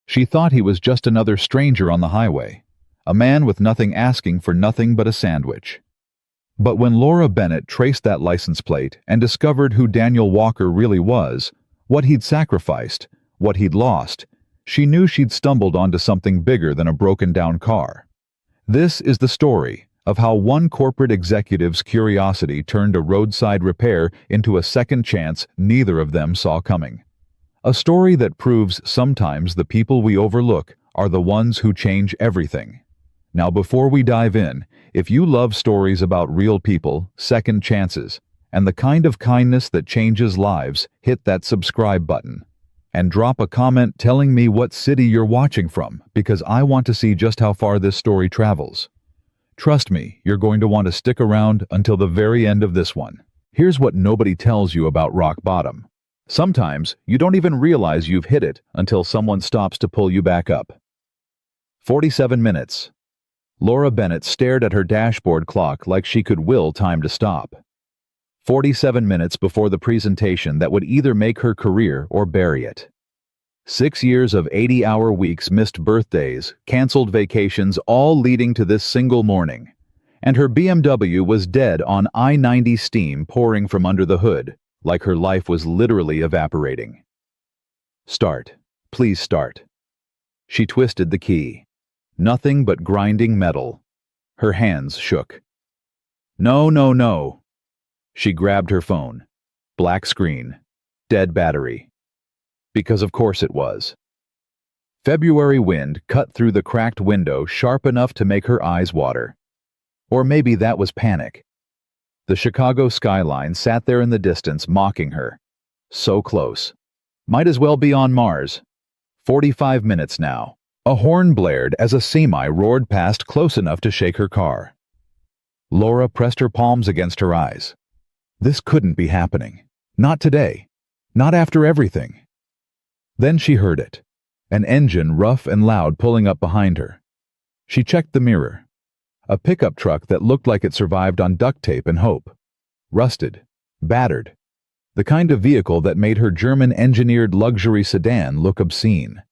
She thought he was just another stranger on the highway, a man with nothing asking for nothing but a sandwich. But when Laura Bennett traced that license plate and discovered who Daniel Walker really was, what he'd sacrificed, what he'd lost, she knew she'd stumbled onto something bigger than a broken-down car. This is the story of how one corporate executive's curiosity turned a roadside repair into a second chance neither of them saw coming. A story that proves sometimes the people we overlook are the ones who change everything. Now, before we dive in, if you love stories about real people, second chances, and the kind of kindness that changes lives, hit that subscribe button. And drop a comment telling me what city you're watching from, because I want to see just how far this story travels. Trust me, you're going to want to stick around until the very end of this one. Here's what nobody tells you about rock bottom. Sometimes you don't even realize you've hit it until someone stops to pull you back up. 47 minutes. Laura Bennett stared at her dashboard clock like she could will time to stop. 47 minutes before the presentation that would either make her career or bury it. 6 years of 80-hour weeks, missed birthdays, canceled vacations, all leading to this single morning. And her BMW was dead on I-90, steam pouring from under the hood, like her life was literally evaporating. Start. Please start. She twisted the key. Nothing but grinding metal. Her hands shook. No, no, no. She grabbed her phone. Black screen. Dead battery. Because of course it was. February wind cut through the cracked window sharp enough to make her eyes water. Or maybe that was panic. The Chicago skyline sat there in the distance mocking her. So close. Might as well be on Mars. 45 minutes now. A horn blared as a semi roared past close enough to shake her car. Laura pressed her palms against her eyes. This couldn't be happening. Not today. Not after everything. Then she heard it. An engine rough and loud pulling up behind her. She checked the mirror. A pickup truck that looked like it survived on duct tape and hope. Rusted. Battered. The kind of vehicle that made her German-engineered luxury sedan look obscene.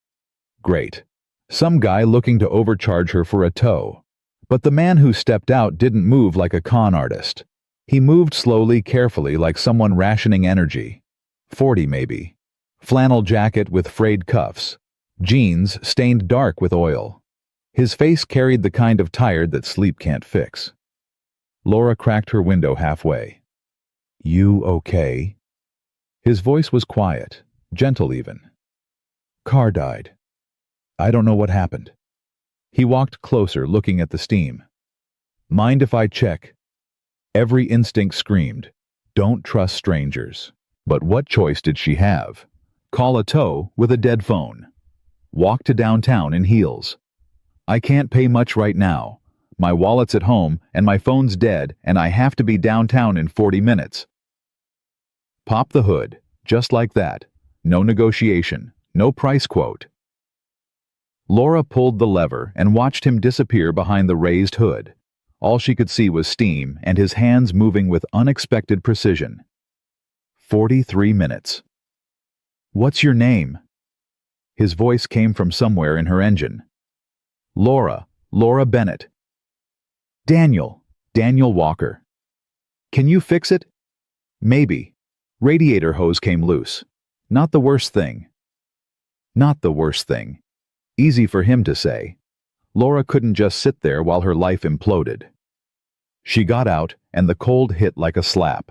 Great. Some guy looking to overcharge her for a tow. But the man who stepped out didn't move like a con artist. He moved slowly, carefully, like someone rationing energy. 40 maybe. Flannel jacket with frayed cuffs. Jeans stained dark with oil. His face carried the kind of tired that sleep can't fix. Laura cracked her window halfway. You okay? His voice was quiet, gentle even. Car died. I don't know what happened. He walked closer, looking at the steam. Mind if I check? Every instinct screamed, don't trust strangers. But what choice did she have? Call a tow with a dead phone. Walk to downtown in heels. I can't pay much right now. My wallet's at home and my phone's dead and I have to be downtown in 40 minutes. Pop the hood, just like that. No negotiation, no price quote. Laura pulled the lever and watched him disappear behind the raised hood. All she could see was steam and his hands moving with unexpected precision. 43 minutes. What's your name? His voice came from somewhere in her engine. Laura Bennett. Daniel Walker. Can you fix it? Maybe. Radiator hose came loose. Not the worst thing. Not the worst thing. Easy for him to say. Laura couldn't just sit there while her life imploded. She got out, and the cold hit like a slap.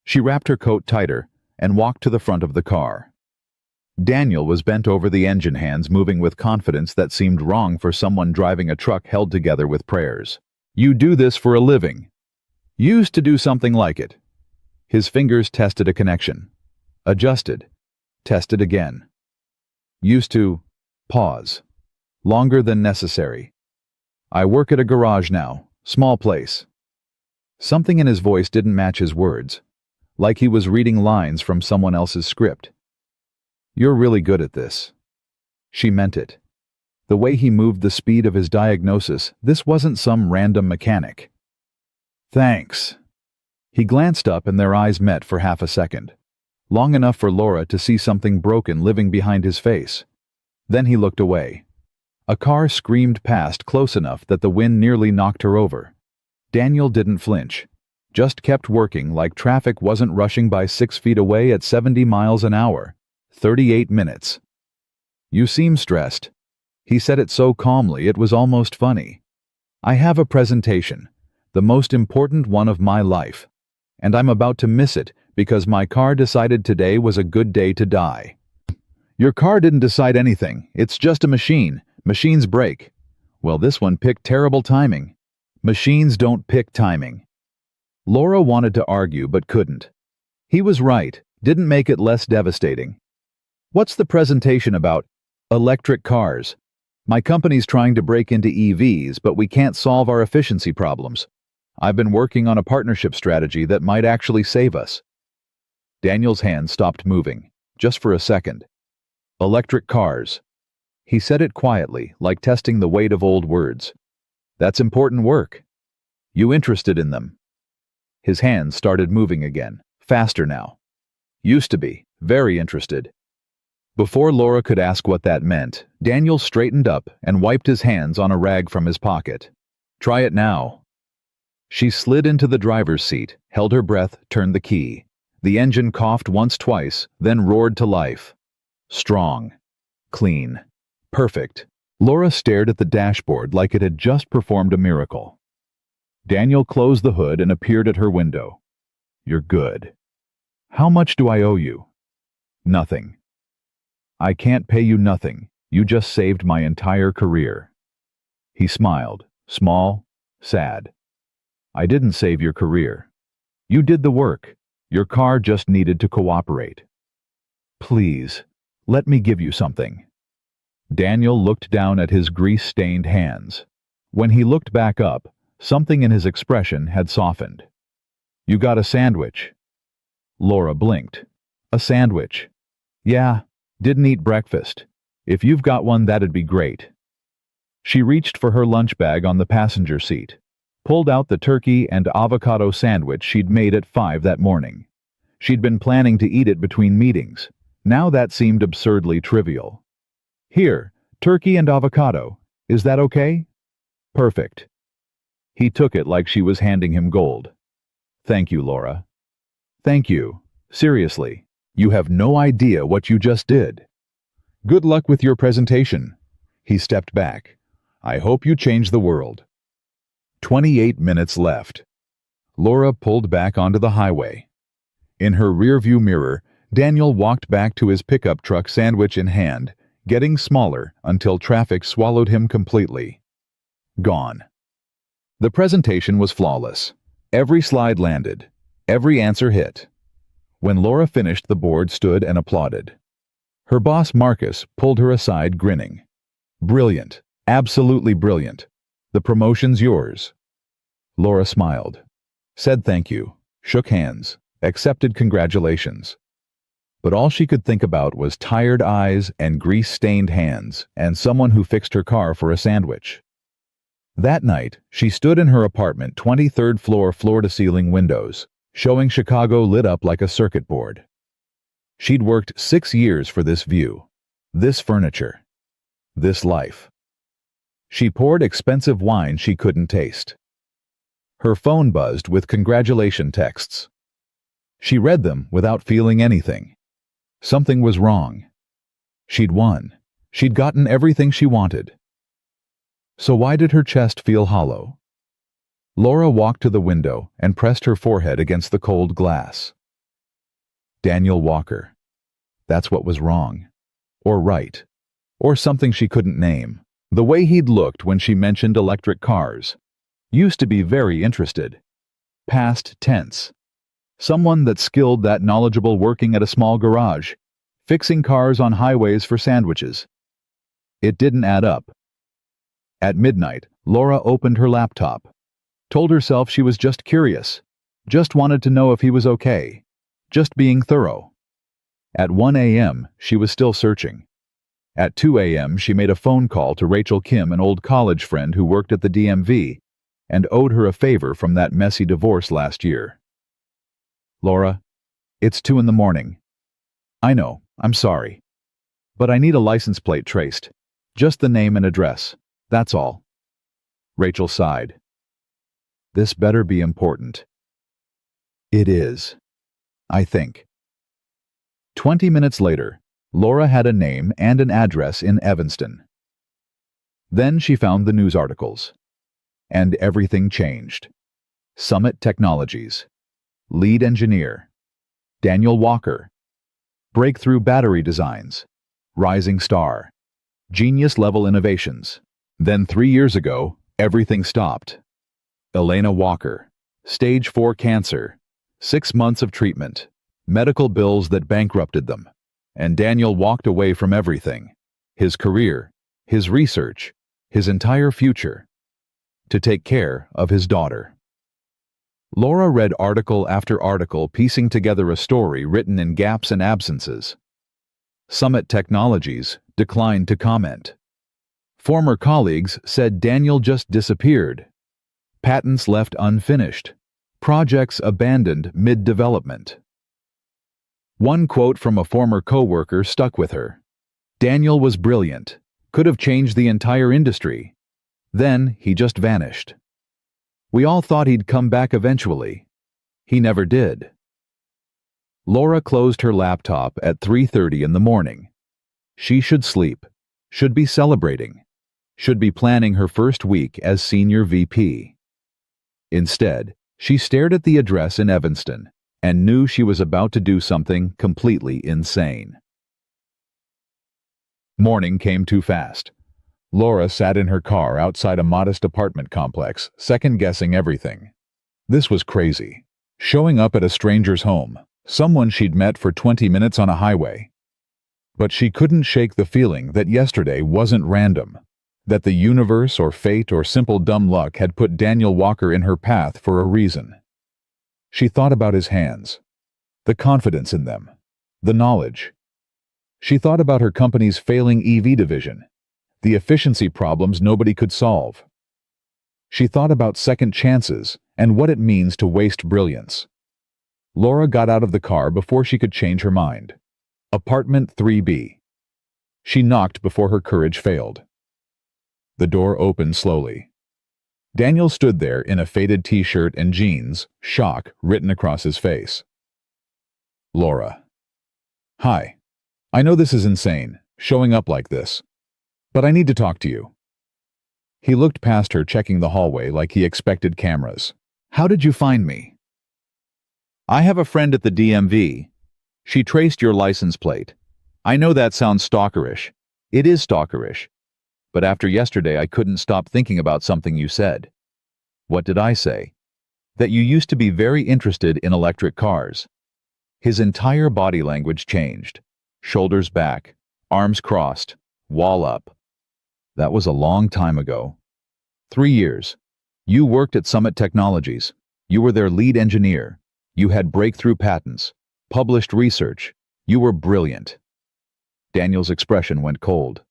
She wrapped her coat tighter and walked to the front of the car. Daniel was bent over the engine hands, moving with confidence that seemed wrong for someone driving a truck held together with prayers. You do this for a living. Used to do something like it. His fingers tested a connection. Adjusted. Tested again. Used to. Pause. Longer than necessary. I work at a garage now. Small place. Something in his voice didn't match his words. Like he was reading lines from someone else's script. You're really good at this. She meant it. The way he moved, the speed of his diagnosis, this wasn't some random mechanic. Thanks. He glanced up and their eyes met for half a second. Long enough for Laura to see something broken living behind his face. Then he looked away. A car screamed past close enough that the wind nearly knocked her over. Daniel didn't flinch, just kept working like traffic wasn't rushing by 6 feet away at 70 miles an hour. 38 minutes. "You seem stressed." He said it so calmly it was almost funny. "I have a presentation, the most important one of my life. And I'm about to miss it because my car decided today was a good day to die." "Your car didn't decide anything. It's just a machine. Machines break." "Well, this one picked terrible timing." "Machines don't pick timing." Laura wanted to argue but couldn't. He was right, didn't make it less devastating. "What's the presentation about?" "Electric cars. My company's trying to break into EVs, but we can't solve our efficiency problems. I've been working on a partnership strategy that might actually save us." Daniel's hand stopped moving, just for a second. "Electric cars." He said it quietly, like testing the weight of old words. "That's important work. You interested in them?" His hands started moving again, faster now. "Used to be, very interested." Before Laura could ask what that meant, Daniel straightened up and wiped his hands on a rag from his pocket. "Try it now." She slid into the driver's seat, held her breath, turned the key. The engine coughed once, twice, then roared to life. Strong. Clean. Perfect. Laura stared at the dashboard like it had just performed a miracle. Daniel closed the hood and appeared at her window. "You're good." "How much do I owe you?" "Nothing." "I can't pay you nothing. You just saved my entire career." He smiled, small, sad. "I didn't save your career. You did the work. Your car just needed to cooperate." "Please, let me give you something." Daniel looked down at his grease-stained hands. When he looked back up, something in his expression had softened. "You got a sandwich?" Laura blinked. "A sandwich?" "Yeah, didn't eat breakfast. If you've got one, that'd be great." She reached for her lunch bag on the passenger seat, pulled out the turkey and avocado sandwich she'd made at 5 that morning. She'd been planning to eat it between meetings. Now that seemed absurdly trivial. "Here, turkey and avocado. Is that okay?" "Perfect." He took it like she was handing him gold. "Thank you, Laura." "Thank you. Seriously. You have no idea what you just did." "Good luck with your presentation." He stepped back. "I hope you change the world." 28 minutes left. Laura pulled back onto the highway. In her rearview mirror, Daniel walked back to his pickup truck, sandwich in hand, getting smaller until traffic swallowed him completely. Gone. The presentation was flawless. Every slide landed. Every answer hit. When Laura finished, the board stood and applauded. Her boss, Marcus, pulled her aside, grinning. "Brilliant. Absolutely brilliant. The promotion's yours." Laura smiled, said thank you, shook hands, accepted congratulations. But all she could think about was tired eyes and grease-stained hands and someone who fixed her car for a sandwich. That night, she stood in her apartment, 23rd floor, floor-to-ceiling windows, showing Chicago lit up like a circuit board. She'd worked 6 years for this view, this furniture, this life. She poured expensive wine she couldn't taste. Her phone buzzed with congratulation texts. She read them without feeling anything. Something was wrong. She'd won. She'd gotten everything she wanted. So why did her chest feel hollow? Laura walked to the window and pressed her forehead against the cold glass. Daniel Walker. That's what was wrong. Or right. Or something she couldn't name. The way he'd looked when she mentioned electric cars. Used to be very interested. Past tense. Someone that skilled, that knowledgeable, working at a small garage, fixing cars on highways for sandwiches. It didn't add up. At midnight, Laura opened her laptop. Told herself she was just curious. Just wanted to know if he was okay. Just being thorough. At 1 a.m., she was still searching. At 2 a.m., she made a phone call to Rachel Kim, an old college friend who worked at the DMV, and owed her a favor from that messy divorce last year. "Laura, it's 2 in the morning. I know, I'm sorry." But I need a license plate traced. Just the name and address. That's all. Rachel sighed. This better be important. It is, I think. 20 minutes later, Laura had a name and an address in Evanston. Then she found the news articles. And everything changed. Summit Technologies. Lead engineer. Daniel Walker. Breakthrough battery designs. Rising star. Genius-level innovations. Then 3 years ago, everything stopped. Elena Walker. Stage 4 cancer. 6 months of treatment. Medical bills that bankrupted them. And Daniel walked away from everything. His career, his research, his entire future. To take care of his daughter. Laura read article after article piecing together a story written in gaps and absences. Summit Technologies declined to comment. Former colleagues said Daniel just disappeared. Patents left unfinished. Projects abandoned mid-development. One quote from a former co-worker stuck with her. Daniel was brilliant, could have changed the entire industry. Then he just vanished. We all thought he'd come back eventually. He never did. Laura closed her laptop at 3:30 in the morning. She should sleep, should be celebrating, should be planning her first week as senior VP. Instead, she stared at the address in Evanston and knew she was about to do something completely insane. Morning came too fast. Laura sat in her car outside a modest apartment complex, second-guessing everything. This was crazy. Showing up at a stranger's home, someone she'd met for 20 minutes on a highway. But she couldn't shake the feeling that yesterday wasn't random, that the universe or fate or simple dumb luck had put Daniel Walker in her path for a reason. She thought about his hands, the confidence in them, the knowledge. She thought about her company's failing EV division, the efficiency problems nobody could solve. She thought about second chances and what it means to waste brilliance. Laura got out of the car before she could change her mind. Apartment 3B. She knocked before her courage failed. The door opened slowly. Daniel stood there in a faded t-shirt and jeans, shock written across his face. Laura. Hi. I know this is insane, showing up like this. But I need to talk to you. He looked past her, checking the hallway like he expected cameras. How did you find me? I have a friend at the DMV. She traced your license plate. I know that sounds stalkerish. It is stalkerish. But after yesterday, I couldn't stop thinking about something you said. What did I say? That you used to be very interested in electric cars. His entire body language changed. Shoulders back, arms crossed, wall up. That was a long time ago. 3 years. You worked at Summit Technologies. You were their lead engineer. You had breakthrough patents, published research. You were brilliant. Daniel's expression went cold.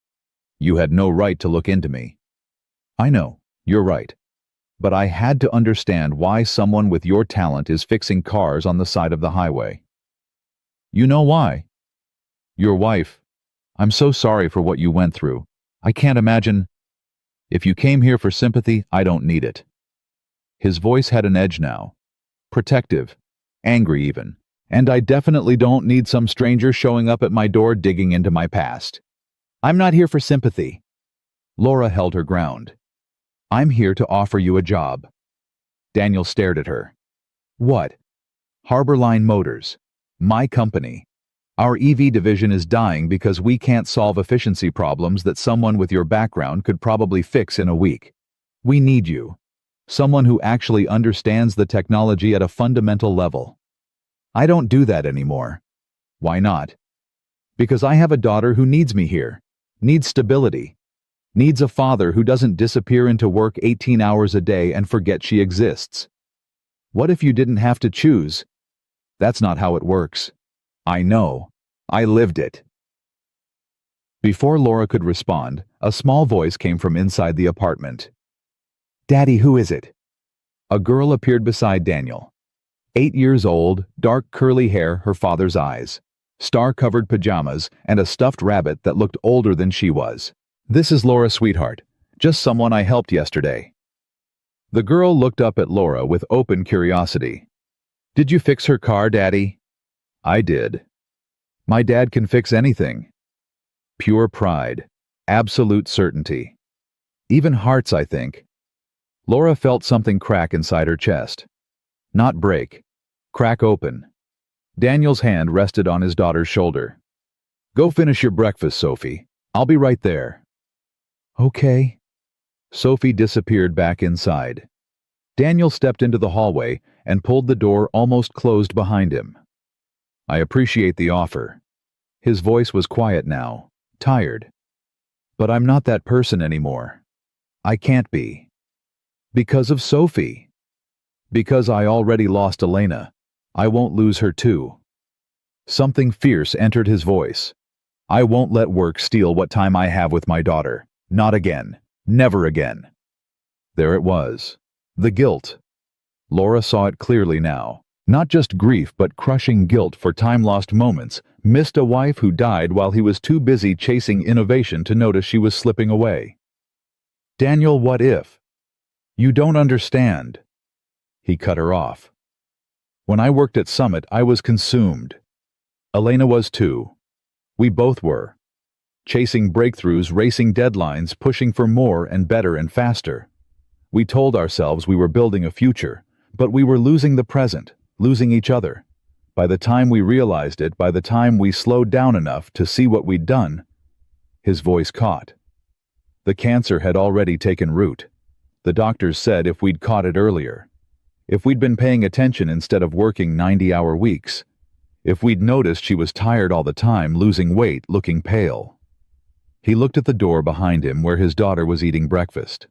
You had no right to look into me. I know, you're right. But I had to understand why someone with your talent is fixing cars on the side of the highway. You know why? Your wife. I'm so sorry for what you went through. I can't imagine. If you came here for sympathy, I don't need it. His voice had an edge now. Protective. Angry even. And I definitely don't need some stranger showing up at my door digging into my past. I'm not here for sympathy. Laura held her ground. I'm here to offer you a job. Daniel stared at her. What? Harborline Motors. My company. Our EV division is dying because we can't solve efficiency problems that someone with your background could probably fix in a week. We need you. Someone who actually understands the technology at a fundamental level. I don't do that anymore. Why not? Because I have a daughter who needs me here. Needs stability. Needs a father who doesn't disappear into work 18 hours a day and forget she exists. What if you didn't have to choose? That's not how it works. I know. I lived it. Before Laura could respond, a small voice came from inside the apartment. Daddy, who is it? A girl appeared beside Daniel. 8 years old, dark curly hair, her father's eyes. star-covered pajamas, and a stuffed rabbit that looked older than she was. "This is Laura, sweetheart. Just someone I helped yesterday." The girl looked up at Laura with open curiosity. "Did you fix her car, Daddy?" "I did." "My dad can fix anything." Pure pride. Absolute certainty. Even hearts, I think. Laura felt something crack inside her chest. Not break. Crack open. Daniel's hand rested on his daughter's shoulder. "Go finish your breakfast, Sophie. I'll be right there." "Okay." Sophie disappeared back inside. Daniel stepped into the hallway and pulled the door almost closed behind him. "I appreciate the offer." His voice was quiet now, tired. "But I'm not that person anymore. I can't be. Because of Sophie. Because I already lost Elena. I won't lose her too." Something fierce entered his voice. "I won't let work steal what time I have with my daughter. Not again. Never again." There it was. The guilt. Laura saw it clearly now. Not just grief, but crushing guilt for time-lost moments. Missed a wife who died while he was too busy chasing innovation to notice she was slipping away. "Daniel, what if? You don't understand." He cut her off. "When I worked at Summit, I was consumed. Elena was too. We both were. Chasing breakthroughs, racing deadlines, pushing for more and better and faster. We told ourselves we were building a future, but we were losing the present, losing each other. By the time we realized it, by the time we slowed down enough to see what we'd done," his voice caught. "The cancer had already taken root. The doctors said if we'd caught it earlier, if we'd been paying attention instead of working 90-hour weeks, if we'd noticed she was tired all the time, losing weight, looking pale." He looked at the door behind him where his daughter was eating breakfast.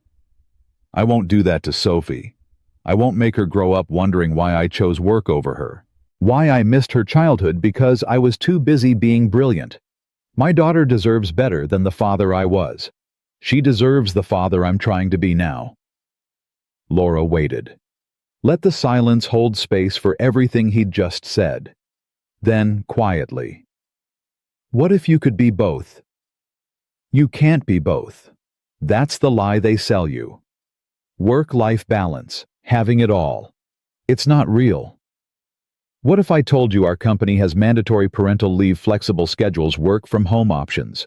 "I won't do that to Sophie. I won't make her grow up wondering why I chose work over her. Why I missed her childhood because I was too busy being brilliant. My daughter deserves better than the father I was. She deserves the father I'm trying to be now." Laura waited. Let the silence hold space for everything he'd just said. Then, quietly, "What if you could be both?" You can't be both. That's the lie they sell you. Work-life balance, having it all. It's not real. What if I told you our company has mandatory parental leave, flexible schedules, work-from-home options?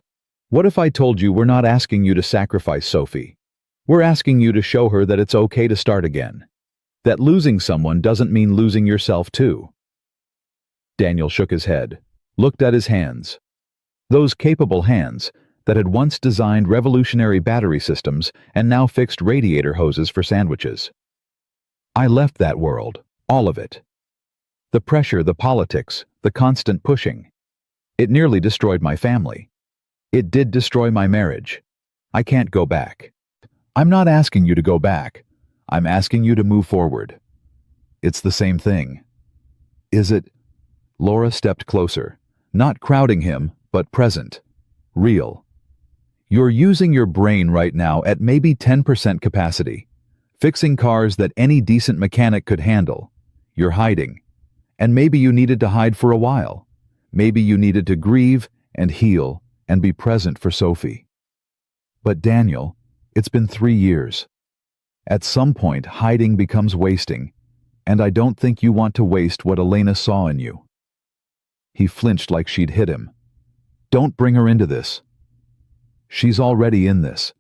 What if I told you we're not asking you to sacrifice Sophie? We're asking you to show her that it's okay to start again. That losing someone doesn't mean losing yourself too. Daniel shook his head, looked at his hands. Those capable hands that had once designed revolutionary battery systems and now fixed radiator hoses for sandwiches. "I left that world, all of it. The pressure, the politics, the constant pushing. It nearly destroyed my family. It did destroy my marriage. I can't go back." "I'm not asking you to go back. I'm asking you to move forward." "It's the same thing." "Is it?" Laura stepped closer, not crowding him, but present. Real. "You're using your brain right now at maybe 10% capacity, fixing cars that any decent mechanic could handle. You're hiding. And maybe you needed to hide for a while. Maybe you needed to grieve and heal and be present for Sophie. But Daniel, it's been 3 years. At some point, hiding becomes wasting, and I don't think you want to waste what Elena saw in you." He flinched like she'd hit him. "Don't bring her into this." "She's already in this.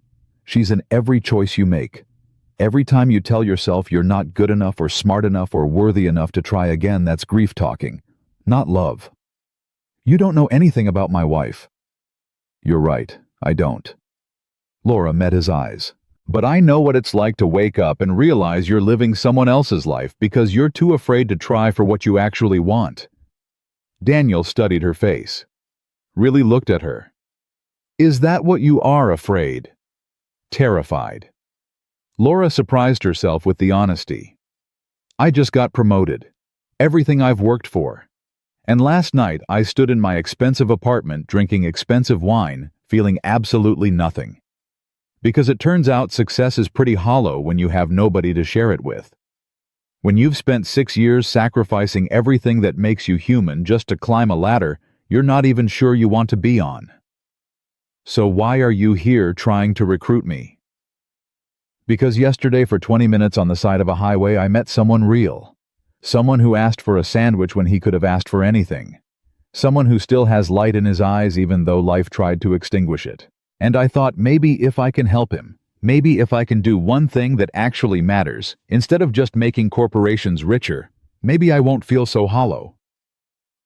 She's in every choice you make. Every time you tell yourself you're not good enough or smart enough or worthy enough to try again, that's grief talking, not love." "You don't know anything about my wife." "You're right, I don't." Laura met his eyes. "But I know what it's like to wake up and realize you're living someone else's life because you're too afraid to try for what you actually want." Daniel studied her face. Really looked at her. "Is that what you are afraid?" Terrified. Laura surprised herself with the honesty. "I just got promoted. Everything I've worked for. And last night I stood in my expensive apartment drinking expensive wine, feeling absolutely nothing. Because it turns out success is pretty hollow when you have nobody to share it with. When you've spent 6 years sacrificing everything that makes you human just to climb a ladder, you're not even sure you want to be on. So why are you here trying to recruit me? Because yesterday for 20 minutes on the side of a highway I met someone real. Someone who asked for a sandwich when he could have asked for anything. Someone who still has light in his eyes even though life tried to extinguish it. And I thought maybe if I can help him, maybe if I can do one thing that actually matters, instead of just making corporations richer, maybe I won't feel so hollow.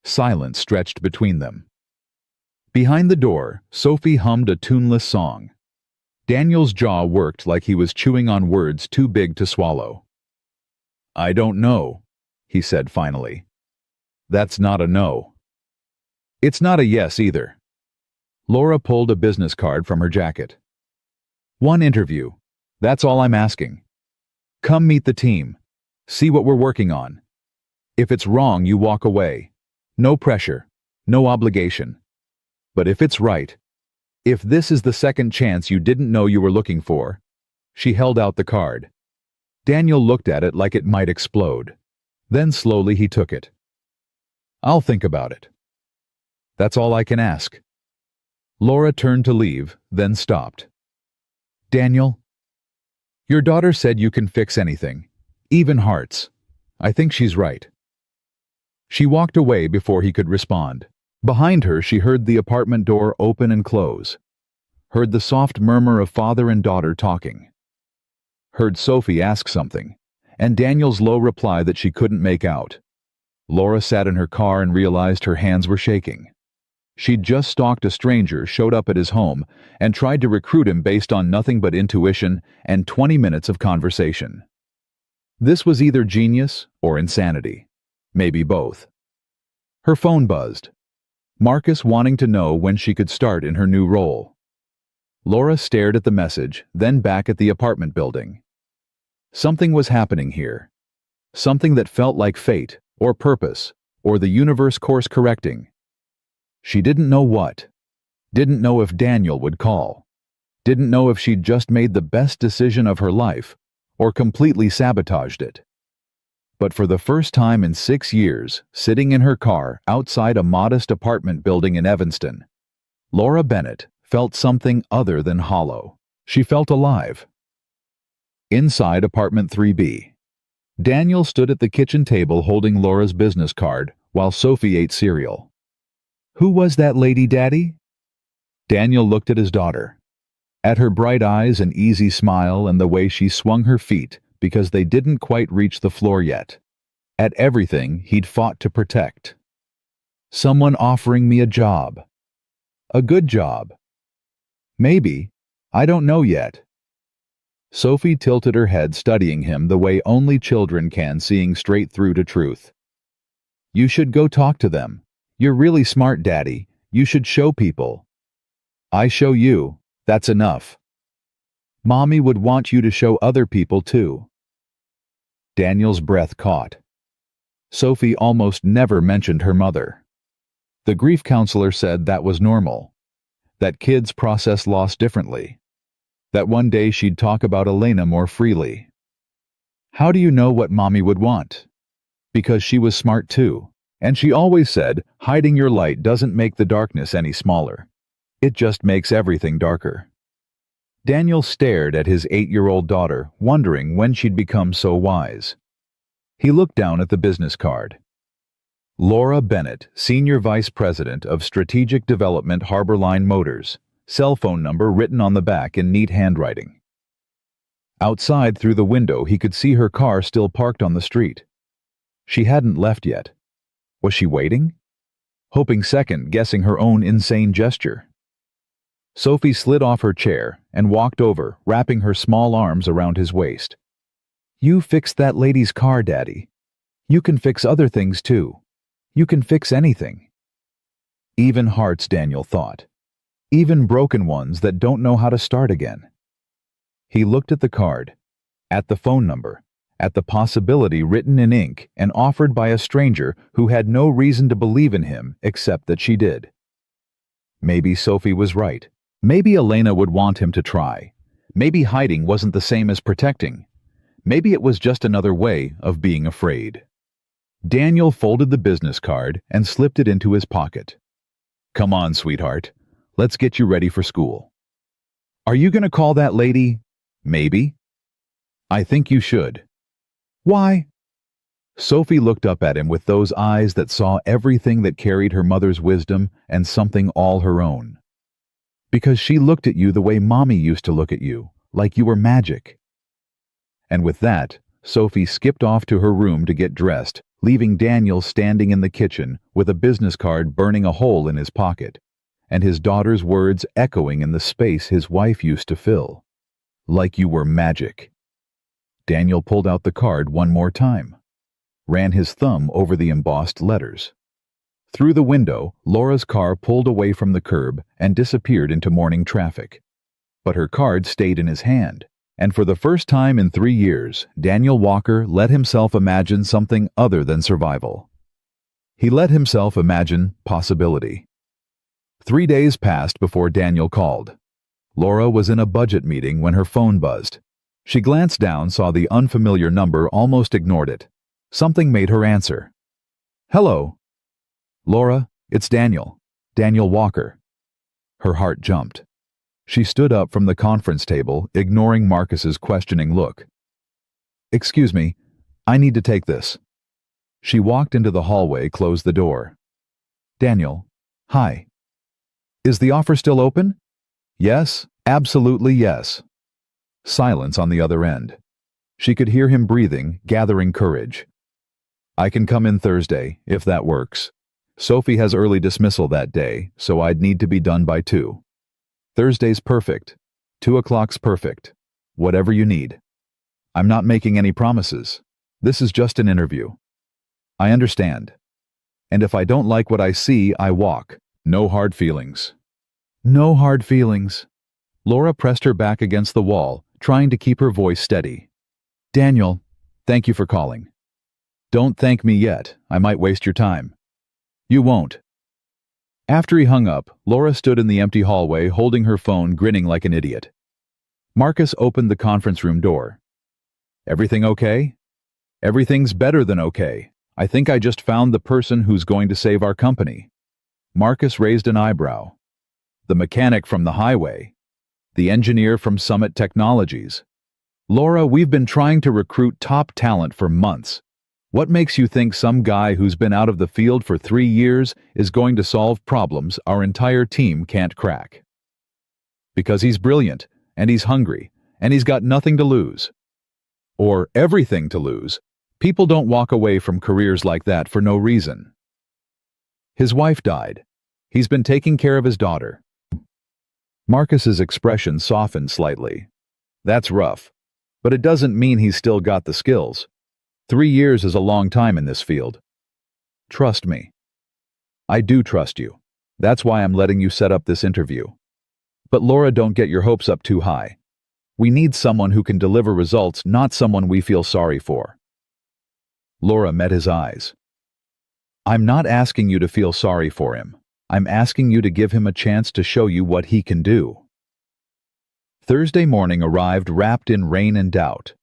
Silence stretched between them. Behind the door, Sophie hummed a tuneless song. Daniel's jaw worked like he was chewing on words too big to swallow. I don't know, he said finally. That's not a no. It's not a yes either. Laura pulled a business card from her jacket. One interview. That's all I'm asking. Come meet the team. See what we're working on. If it's wrong, you walk away. No pressure. No obligation. But if it's right, if this is the second chance you didn't know you were looking for, she held out the card. Daniel looked at it like it might explode. Then slowly he took it. I'll think about it. That's all I can ask. Laura turned to leave, then stopped. Daniel, your daughter said you can fix anything, even hearts. I think she's right. She walked away before he could respond. Behind her, she heard the apartment door open and close. Heard the soft murmur of father and daughter talking. Heard Sophie ask something, and Daniel's low reply that she couldn't make out. Laura sat in her car and realized her hands were shaking. She'd just stalked a stranger, showed up at his home, and tried to recruit him based on nothing but intuition and 20 minutes of conversation. This was either genius or insanity. Maybe both. Her phone buzzed. Marcus wanting to know when she could start in her new role. Laura stared at the message, then back at the apartment building. Something was happening here. Something that felt like fate, or purpose, or the universe course correcting. She didn't know what. Didn't know if Daniel would call. Didn't know if she'd just made the best decision of her life, or completely sabotaged it. But for the first time in 6 years, sitting in her car outside a modest apartment building in Evanston, Laura Bennett felt something other than hollow. She felt alive. Inside apartment 3B, Daniel stood at the kitchen table holding Laura's business card while Sophie ate cereal. Who was that lady, Daddy? Daniel looked at his daughter, at her bright eyes and easy smile and the way she swung her feet because they didn't quite reach the floor yet, at everything he'd fought to protect. Someone offering me a job. A good job. Maybe. I don't know yet. Sophie tilted her head, studying him the way only children can, seeing straight through to truth. You should go talk to them. You're really smart, Daddy. You should show people. I show you. That's enough. Mommy would want you to show other people too. Daniel's breath caught. Sophie almost never mentioned her mother. The grief counselor said that was normal, that kids process loss differently, that one day she'd talk about Elena more freely. How do you know what Mommy would want? Because she was smart too, and she always said, hiding your light doesn't make the darkness any smaller. It just makes everything darker. Daniel stared at his 8-year-old daughter, wondering when she'd become so wise. He looked down at the business card. Laura Bennett, Senior Vice President of Strategic Development, Harborline Motors. Cell phone number written on the back in neat handwriting. Outside through the window he could see her car still parked on the street. She hadn't left yet. Was she waiting? Hoping second, guessing her own insane gesture. Sophie slid off her chair and walked over, wrapping her small arms around his waist. You fixed that lady's car, Daddy. You can fix other things too. You can fix anything. Even hearts, Daniel thought. Even broken ones that don't know how to start again. He looked at the card, at the phone number, at the possibility written in ink and offered by a stranger who had no reason to believe in him except that she did. Maybe Sophie was right. Maybe Elena would want him to try. Maybe hiding wasn't the same as protecting. Maybe it was just another way of being afraid. Daniel folded the business card and slipped it into his pocket. Come on, sweetheart. Let's get you ready for school. Are you going to call that lady? Maybe. I think you should. Why? Sophie looked up at him with those eyes that saw everything that carried her mother's wisdom and something all her own. Because she looked at you the way Mommy used to look at you, like you were magic. And with that, Sophie skipped off to her room to get dressed, leaving Daniel standing in the kitchen with a business card burning a hole in his pocket, and his daughter's words echoing in the space his wife used to fill. Like you were magic. Daniel pulled out the card one more time, ran his thumb over the embossed letters. Through the window, Laura's car pulled away from the curb and disappeared into morning traffic. But her card stayed in his hand, and for the first time in 3 years, Daniel Walker let himself imagine something other than survival. He let himself imagine possibility. 3 days passed before Daniel called. Laura was in a budget meeting when her phone buzzed. She glanced down, saw the unfamiliar number, almost ignored it. Something made her answer. Hello. Laura, it's Daniel. Daniel Walker. Her heart jumped. She stood up from the conference table, ignoring Marcus's questioning look. Excuse me, I need to take this. She walked into the hallway, closed the door. Daniel, hi. Is the offer still open? Yes, absolutely yes. Silence on the other end. She could hear him breathing, gathering courage. I can come in Thursday, if that works. Sophie has early dismissal that day, so I'd need to be done by 2. Thursday's perfect. 2 o'clock's perfect. Whatever you need. I'm not making any promises. This is just an interview. I understand. And if I don't like what I see, I walk. No hard feelings. No hard feelings. Laura pressed her back against the wall, trying to keep her voice steady. Daniel, thank you for calling. Don't thank me yet. I might waste your time. You won't. After he hung up, Laura stood in the empty hallway holding her phone, grinning like an idiot. Marcus opened the conference room door. Everything okay? Everything's better than okay. I think I just found the person who's going to save our company. Marcus raised an eyebrow. The mechanic from the highway. The engineer from Summit Technologies. Laura, we've been trying to recruit top talent for months. What makes you think some guy who's been out of the field for 3 years is going to solve problems our entire team can't crack? Because he's brilliant, and he's hungry, and he's got nothing to lose. Or everything to lose. People don't walk away from careers like that for no reason. His wife died. He's been taking care of his daughter. Marcus's expression softened slightly. That's rough, but it doesn't mean he's still got the skills. 3 years is a long time in this field. Trust me. I do trust you. That's why I'm letting you set up this interview. But Laura, don't get your hopes up too high. We need someone who can deliver results, not someone we feel sorry for. Laura met his eyes. I'm not asking you to feel sorry for him. I'm asking you to give him a chance to show you what he can do. Thursday morning arrived wrapped in rain and doubt.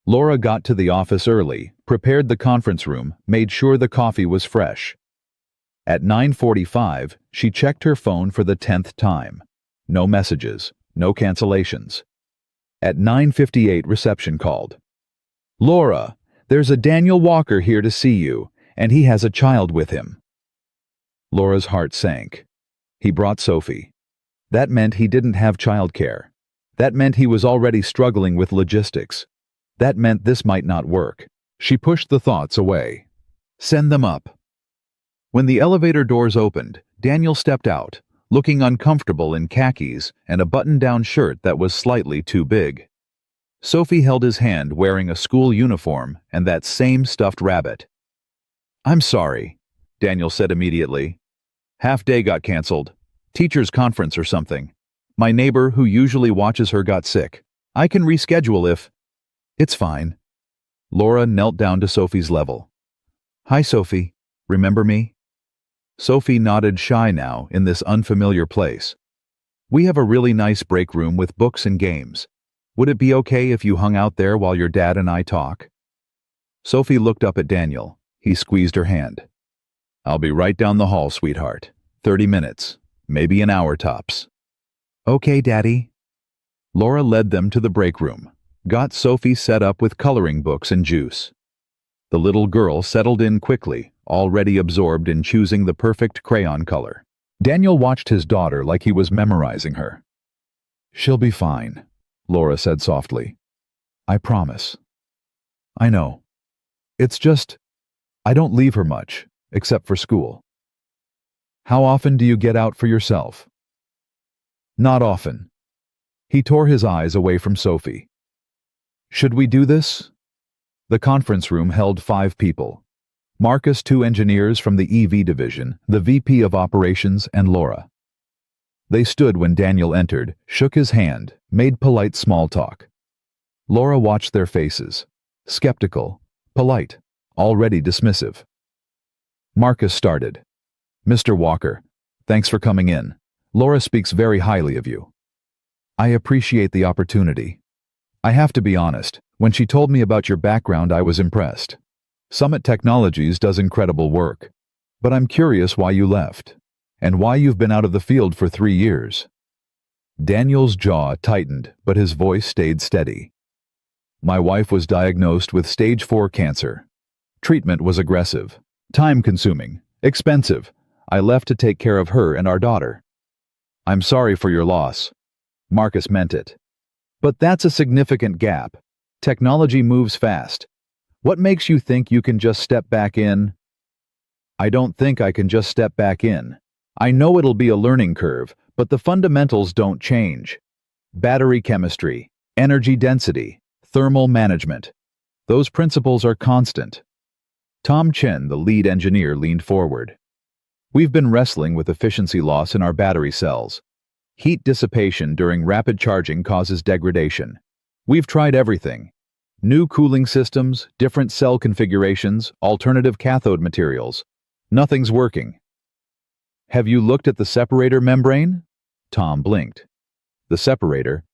Laura got to the office early, prepared the conference room, made sure the coffee was fresh. At 9:45, she checked her phone for the 10th time. No messages, no cancellations. At 9:58, reception called. Laura, there's a Daniel Walker here to see you, and he has a child with him. Laura's heart sank. He brought Sophie. That meant he didn't have childcare. That meant he was already struggling with logistics. That meant this might not work. She pushed the thoughts away. Send them up. When the elevator doors opened, Daniel stepped out, looking uncomfortable in khakis and a button-down shirt that was slightly too big. Sophie held his hand wearing a school uniform and that same stuffed rabbit. I'm sorry, Daniel said immediately. Half day got canceled. Teacher's conference or something. My neighbor who usually watches her got sick. I can reschedule if... It's fine. Laura knelt down to Sophie's level. Hi, Sophie. Remember me? Sophie nodded, shy now in this unfamiliar place. We have a really nice break room with books and games. Would it be okay if you hung out there while your dad and I talk? Sophie looked up at Daniel. He squeezed her hand. I'll be right down the hall, sweetheart. 30 minutes, maybe an hour tops. Okay, Daddy. Laura led them to the break room, got Sophie set up with coloring books and juice. The little girl settled in quickly, already absorbed in choosing the perfect crayon color. Daniel watched his daughter like he was memorizing her. She'll be fine, Laura said softly. I promise. I know. It's just, I don't leave her much, except for school. How often do you get out for yourself? Not often. He tore his eyes away from Sophie. Should we do this? The conference room held 5 people. Marcus, 2 engineers from the EV division, the VP of operations, and Laura. They stood when Daniel entered, shook his hand, made polite small talk. Laura watched their faces. Skeptical, polite, already dismissive. Marcus started. Mr. Walker, thanks for coming in. Laura speaks very highly of you. I appreciate the opportunity. I have to be honest, when she told me about your background, I was impressed. Summit Technologies does incredible work. But I'm curious why you left, and why you've been out of the field for 3 years. Daniel's jaw tightened, but his voice stayed steady. My wife was diagnosed with stage 4 cancer. Treatment was aggressive, time-consuming, expensive. I left to take care of her and our daughter. I'm sorry for your loss. Marcus meant it. But that's a significant gap. Technology moves fast. What makes you think you can just step back in? I don't think I can just step back in. I know it'll be a learning curve, but the fundamentals don't change. Battery chemistry, energy density, thermal management. Those principles are constant. Tom Chen, the lead engineer, leaned forward. We've been wrestling with efficiency loss in our battery cells. Heat dissipation during rapid charging causes degradation. We've tried everything. New cooling systems, different cell configurations, alternative cathode materials. Nothing's working. Have you looked at the separator membrane? Tom blinked. The separator?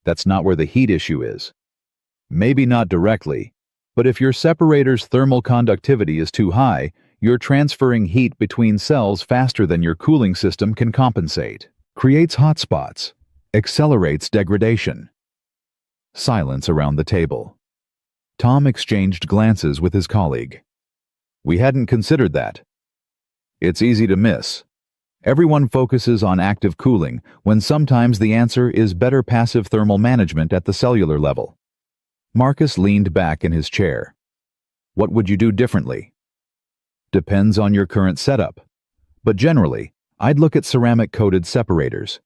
That's not where the heat issue is. Maybe not directly, but if your separator's thermal conductivity is too high, you're transferring heat between cells faster than your cooling system can compensate. Creates hotspots, accelerates degradation. Silence around the table. Tom exchanged glances with his colleague. We hadn't considered that. It's easy to miss. Everyone focuses on active cooling when sometimes the answer is better passive thermal management at the cellular level. Marcus leaned back in his chair. What would you do differently? Depends on your current setup. But generally, I'd look at ceramic-coated separators.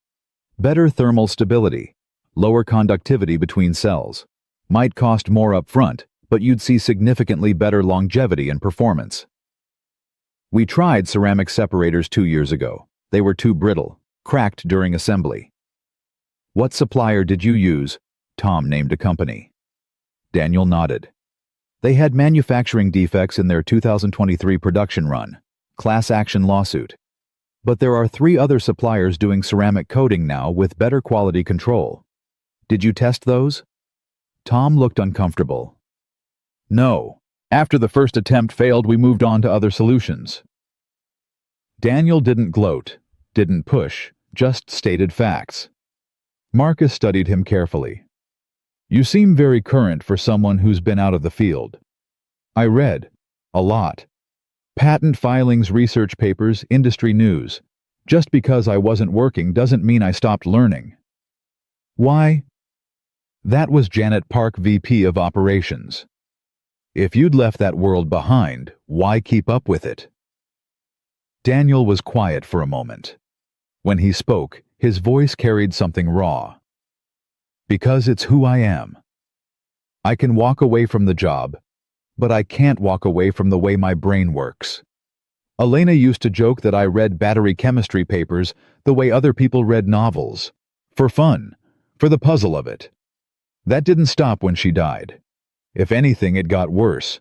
Better thermal stability, lower conductivity between cells. Might cost more upfront, but you'd see significantly better longevity and performance. We tried ceramic separators 2 years ago. They were too brittle, cracked during assembly. What supplier did you use? Tom named a company. Daniel nodded. They had manufacturing defects in their 2023 production run, class action lawsuit. But there are 3 other suppliers doing ceramic coating now with better quality control. Did you test those? Tom looked uncomfortable. No. After the first attempt failed, we moved on to other solutions. Daniel didn't gloat, didn't push, just stated facts. Marcus studied him carefully. You seem very current for someone who's been out of the field. I read. A lot. Patent filings, research papers, industry news. Just because I wasn't working doesn't mean I stopped learning. Why? That was Janet Park, VP of Operations. If you'd left that world behind, why keep up with it? Daniel was quiet for a moment. When he spoke, his voice carried something raw. Because it's who I am. I can walk away from the job, but I can't walk away from the way my brain works. Elena used to joke that I read battery chemistry papers the way other people read novels. For fun, for the puzzle of it. That didn't stop when she died. If anything, it got worse.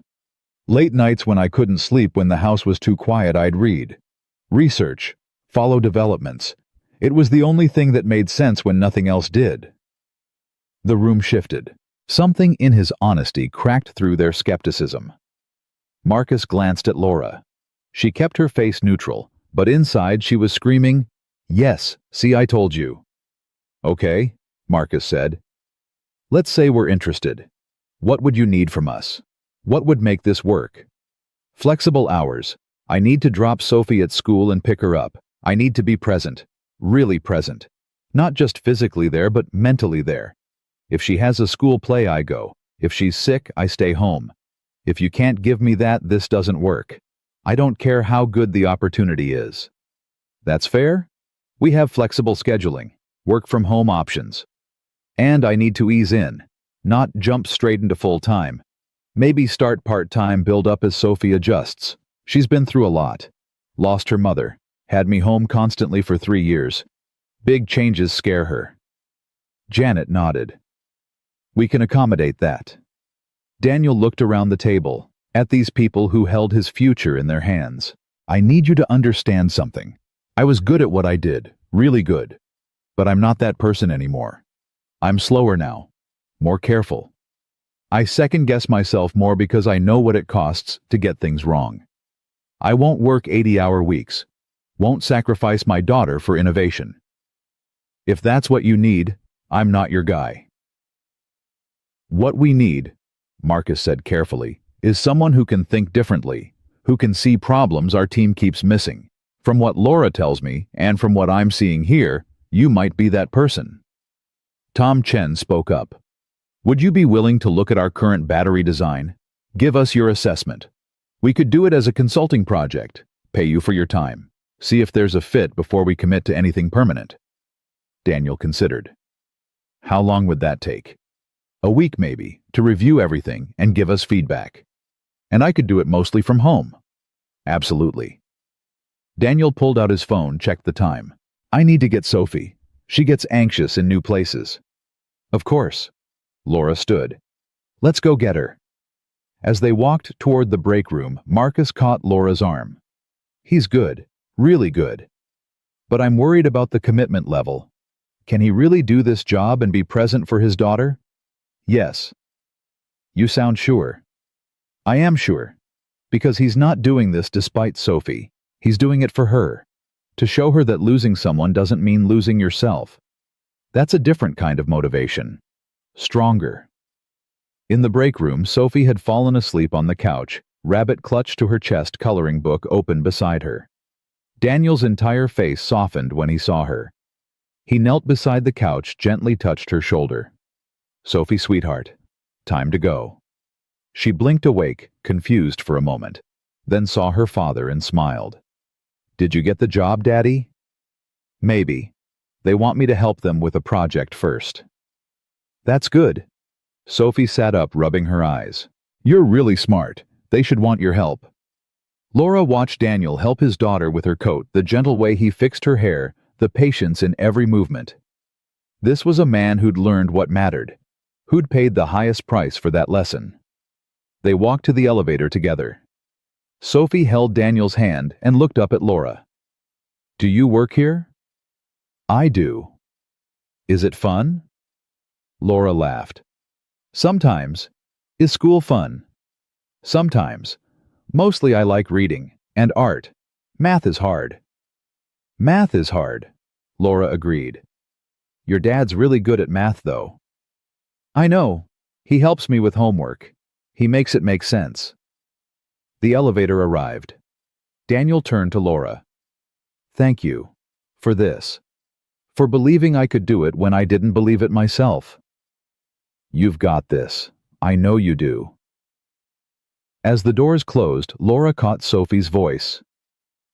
Late nights when I couldn't sleep when the house was too quiet, I'd read. Research. Follow developments. It was the only thing that made sense when nothing else did. The room shifted. Something in his honesty cracked through their skepticism. Marcus glanced at Laura. She kept her face neutral, But inside she was screaming, "Yes, see, I told you." "Okay," Marcus said. "Let's say we're interested. What would you need from us? What would make this work?" "Flexible hours. I need to drop Sophie at school and pick her up. I need to be present. Really present. Not just physically there, but mentally there. If she has a school play, I go. If she's sick, I stay home. If you can't give me that, this doesn't work. I don't care how good the opportunity is." "That's fair. We have flexible scheduling, work from home options. And I need to ease in, not jump straight into full time. Maybe start part-time, build up as Sophie adjusts. She's been through a lot. Lost her mother, had me home constantly for 3 years. Big changes scare her." Janet nodded. "We can accommodate that." Daniel looked around the table, at these people who held his future in their hands. "I need you to understand something. I was good at what I did, really good. But I'm not that person anymore. I'm slower now, more careful. I second-guess myself more because I know what it costs to get things wrong. I won't work 80-hour weeks, won't sacrifice my daughter for innovation. If that's what you need, I'm not your guy." "What we need," Marcus said carefully, "is someone who can think differently, who can see problems our team keeps missing. From what Laura tells me, and from what I'm seeing here, you might be that person." Tom Chen spoke up. "Would you be willing to look at our current battery design? Give us your assessment. We could do it as a consulting project, pay you for your time, see if there's a fit before we commit to anything permanent." Daniel considered. "How long would that take?" "A week maybe, to review everything and give us feedback. And I could do it mostly from home." "Absolutely." Daniel pulled out his phone, checked the time. "I need to get Sophie. She gets anxious in new places." "Of course." Laura stood. "Let's go get her." As they walked toward the break room, Marcus caught Laura's arm. "He's good, really good. But I'm worried about the commitment level. Can he really do this job and be present for his daughter?" "Yes." "You sound sure." "I am sure. Because he's not doing this despite Sophie. He's doing it for her. To show her that losing someone doesn't mean losing yourself. That's a different kind of motivation. Stronger." In the break room, Sophie had fallen asleep on the couch, rabbit clutched to her chest, coloring book open beside her. Daniel's entire face softened when he saw her. He knelt beside the couch, gently touched her shoulder. "Sophie, sweetheart, time to go." She blinked awake, confused for a moment, then saw her father and smiled. "Did you get the job, Daddy?" "Maybe. They want me to help them with a project first." "That's good." Sophie sat up, rubbing her eyes. "You're really smart. They should want your help." Laura watched Daniel help his daughter with her coat, the gentle way he fixed her hair, the patience in every movement. This was a man who'd learned what mattered, who'd paid the highest price for that lesson. They walked to the elevator together. Sophie held Daniel's hand and looked up at Laura. "Do you work here?" "I do." "Is it fun?" Laura laughed. "Sometimes. Is school fun?" "Sometimes. Mostly I like reading and art. Math is hard." "Math is hard," Laura agreed. "Your dad's really good at math, though." "I know. He helps me with homework. He makes it make sense." The elevator arrived. Daniel turned to Laura. "Thank you. For this. For believing I could do it when I didn't believe it myself." "You've got this. I know you do." As the doors closed, Laura caught Sophie's voice.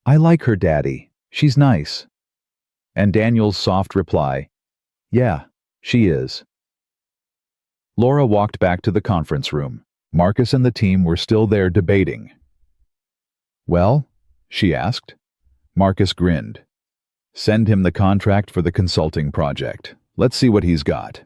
"I like her, Daddy. She's nice." And Daniel's soft reply, "Yeah, she is." Laura walked back to the conference room. Marcus and the team were still there debating. "Well?" she asked. Marcus grinned. "Send him the contract for the consulting project. Let's see what he's got."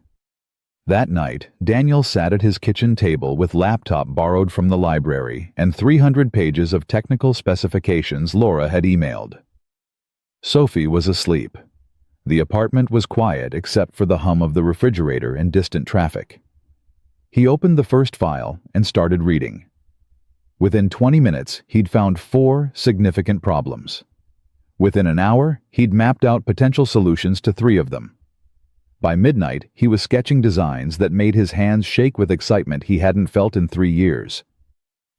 That night, Daniel sat at his kitchen table with laptop borrowed from the library and 300 pages of technical specifications Laura had emailed. Sophie was asleep. The apartment was quiet except for the hum of the refrigerator and distant traffic. He opened the first file and started reading. Within 20 minutes, he'd found 4 significant problems. Within an hour, he'd mapped out potential solutions to 3 of them. By midnight, he was sketching designs that made his hands shake with excitement he hadn't felt in 3 years.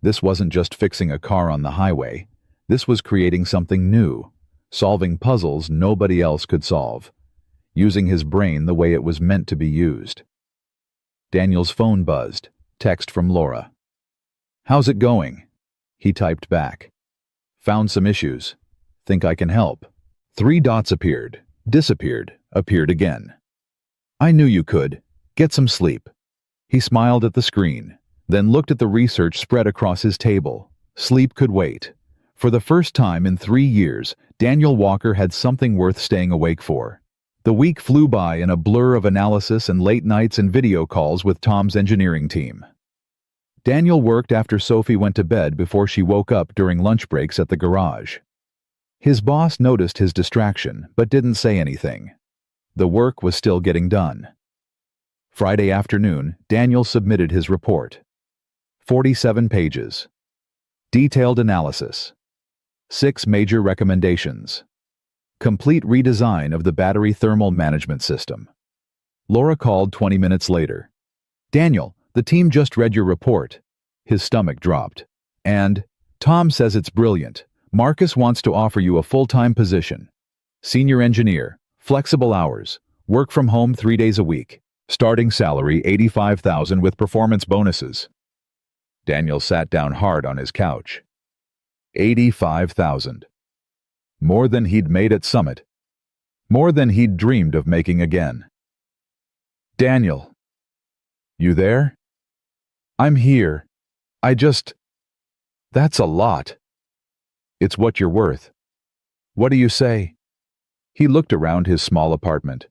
This wasn't just fixing a car on the highway. This was creating something new, solving puzzles nobody else could solve, using his brain the way it was meant to be used. Daniel's phone buzzed. Text from Laura. "How's it going?" He typed back. "Found some issues. Think I can help." 3 dots appeared, disappeared, appeared again. "I knew you could. Get some sleep." He smiled at the screen, then looked at the research spread across his table. Sleep could wait. For the first time in 3 years, Daniel Walker had something worth staying awake for. The week flew by in a blur of analysis and late nights and video calls with Tom's engineering team. Daniel worked after Sophie went to bed before she woke up during lunch breaks at the garage. His boss noticed his distraction, but didn't say anything. The work was still getting done. Friday afternoon, Daniel submitted his report. 47 pages. Detailed analysis. 6 major recommendations. Complete redesign of the battery thermal management system. Laura called 20 minutes later. "Daniel, the team just read your report." His stomach dropped. "And Tom says it's brilliant. Marcus wants to offer you a full-time position. Senior engineer, flexible hours, work from home 3 days a week. Starting salary $85,000 with performance bonuses." Daniel sat down hard on his couch. 85,000. More than he'd made at Summit. More than he'd dreamed of making again. "Daniel. You there?" "I'm here. That's a lot." "It's what you're worth." "What do you say?" He looked around his small apartment,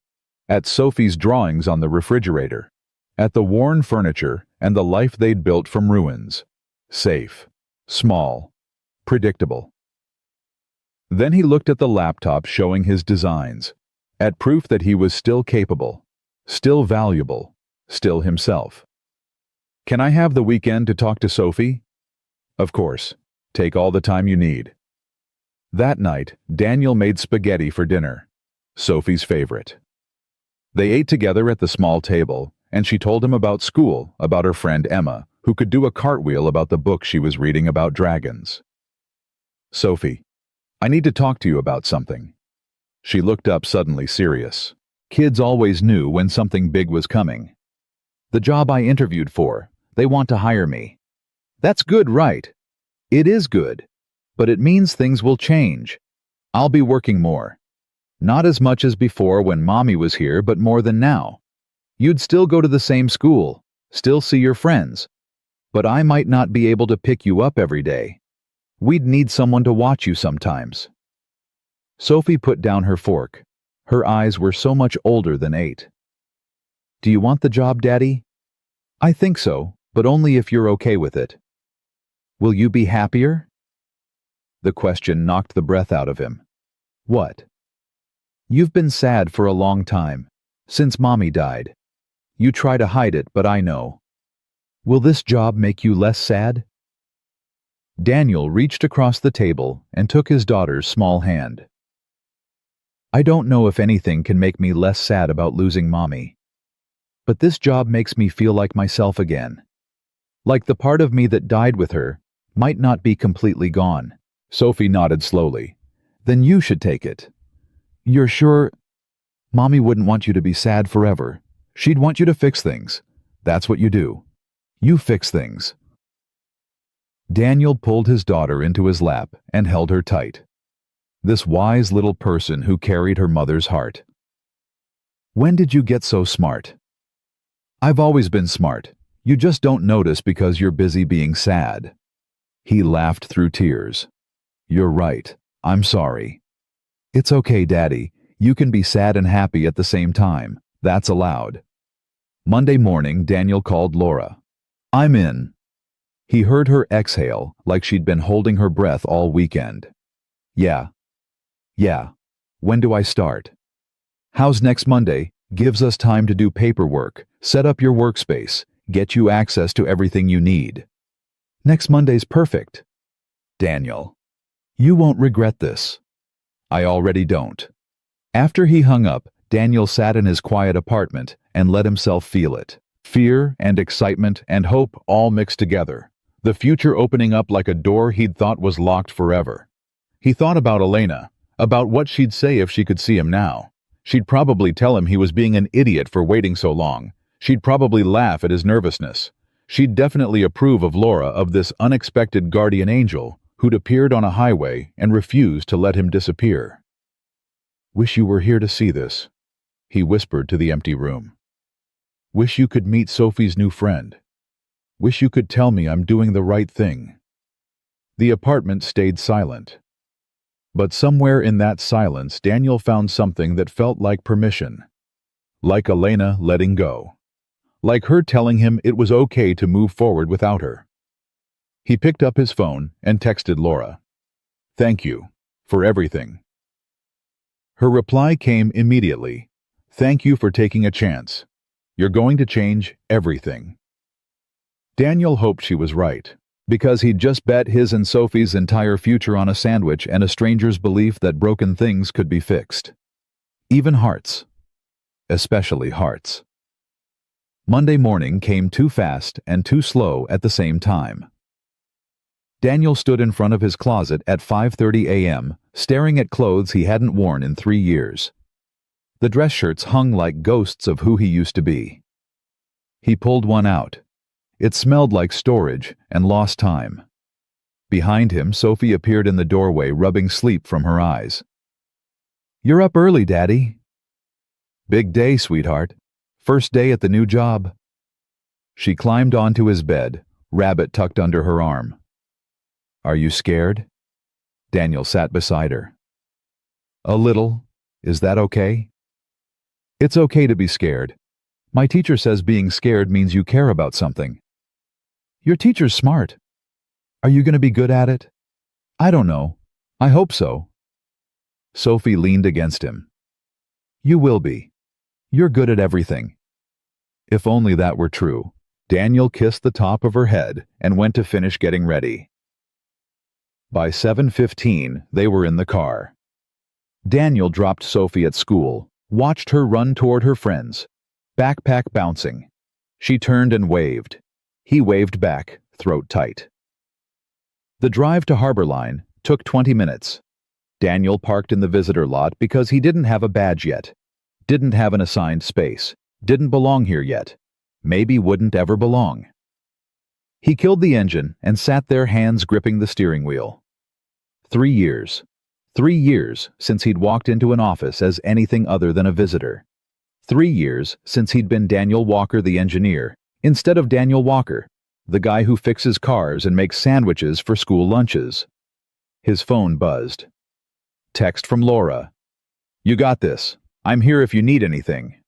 at Sophie's drawings on the refrigerator, at the worn furniture and the life they'd built from ruins. Safe, small, predictable. Then he looked at the laptop showing his designs, at proof that he was still capable, still valuable, still himself. "Can I have the weekend to talk to Sophie?" "Of course. Take all the time you need." That night, Daniel made spaghetti for dinner, Sophie's favorite. They ate together at the small table, and she told him about school, about her friend Emma, who could do a cartwheel about the book she was reading about dragons. "Sophie, I need to talk to you about something." She looked up suddenly serious. Kids always knew when something big was coming. "The job I interviewed for, they want to hire me." "That's good, right?" "It is good. But it means things will change. I'll be working more. Not as much as before when Mommy was here, but more than now. You'd still go to the same school, still see your friends. But I might not be able to pick you up every day. We'd need someone to watch you sometimes." Sophie put down her fork. Her eyes were so much older than 8. "Do you want the job, Daddy?" "I think so, but only if you're okay with it." "Will you be happier?" The question knocked the breath out of him. "What?" "You've been sad for a long time, since Mommy died. You try to hide it, but I know. Will this job make you less sad?" Daniel reached across the table and took his daughter's small hand. "I don't know if anything can make me less sad about losing Mommy. But this job makes me feel like myself again. Like the part of me that died with her might not be completely gone." Sophie nodded slowly. "Then you should take it." "You're sure?" "Mommy wouldn't want you to be sad forever. She'd want you to fix things. That's what you do. You fix things." Daniel pulled his daughter into his lap and held her tight. This wise little person who carried her mother's heart. "When did you get so smart?" "I've always been smart. You just don't notice because you're busy being sad." He laughed through tears. "You're right. I'm sorry." "It's okay, Daddy. You can be sad and happy at the same time. That's allowed." Monday morning, Daniel called Laura. "I'm in." He heard her exhale like she'd been holding her breath all weekend. Yeah. When do I start?" "How's next Monday? Gives us time to do paperwork, set up your workspace, get you access to everything you need." "Next Monday's perfect." "Daniel, you won't regret this." I already don't. After he hung up, Daniel sat in his quiet apartment and let himself feel it. Fear and excitement and hope all mixed together. The future opening up like a door he'd thought was locked forever. He thought about Elena, about what she'd say if she could see him now. She'd probably tell him he was being an idiot for waiting so long. She'd probably laugh at his nervousness. She'd definitely approve of Laura, of this unexpected guardian angel who'd appeared on a highway and refused to let him disappear. "Wish you were here to see this," he whispered to the empty room. "Wish you could meet Sophie's new friend. Wish you could tell me I'm doing the right thing." The apartment stayed silent. But somewhere in that silence, Daniel found something that felt like permission. Like Elena letting go. Like her telling him it was okay to move forward without her. He picked up his phone and texted Laura. "Thank you for everything." Her reply came immediately. "Thank you for taking a chance. You're going to change everything." Daniel hoped she was right, because he'd just bet his and Sophie's entire future on a sandwich and a stranger's belief that broken things could be fixed. Even hearts. Especially hearts. Monday morning came too fast and too slow at the same time. Daniel stood in front of his closet at 5:30 a.m., staring at clothes he hadn't worn in 3 years. The dress shirts hung like ghosts of who he used to be. He pulled one out. It smelled like storage and lost time. Behind him, Sophie appeared in the doorway, rubbing sleep from her eyes. "You're up early, Daddy." "Big day, sweetheart. First day at the new job." She climbed onto his bed, Rabbit tucked under her arm. "Are you scared?" Daniel sat beside her. "A little. Is that okay?" "It's okay to be scared. My teacher says being scared means you care about something." "Your teacher's smart. Are you going to be good at it?" "I don't know. I hope so." Sophie leaned against him. "You will be. You're good at everything." If only that were true. Daniel kissed the top of her head and went to finish getting ready. By 7:15, they were in the car. Daniel dropped Sophie at school, watched her run toward her friends, backpack bouncing. She turned and waved. He waved back, throat tight. The drive to Harborline took 20 minutes. Daniel parked in the visitor lot because he didn't have a badge yet, didn't have an assigned space, didn't belong here yet, maybe wouldn't ever belong. He killed the engine and sat there, hands gripping the steering wheel. 3 years. 3 years since he'd walked into an office as anything other than a visitor. 3 years since he'd been Daniel Walker the engineer, instead of Daniel Walker, the guy who fixes cars and makes sandwiches for school lunches. His phone buzzed. Text from Laura. "You got this. I'm here if you need anything."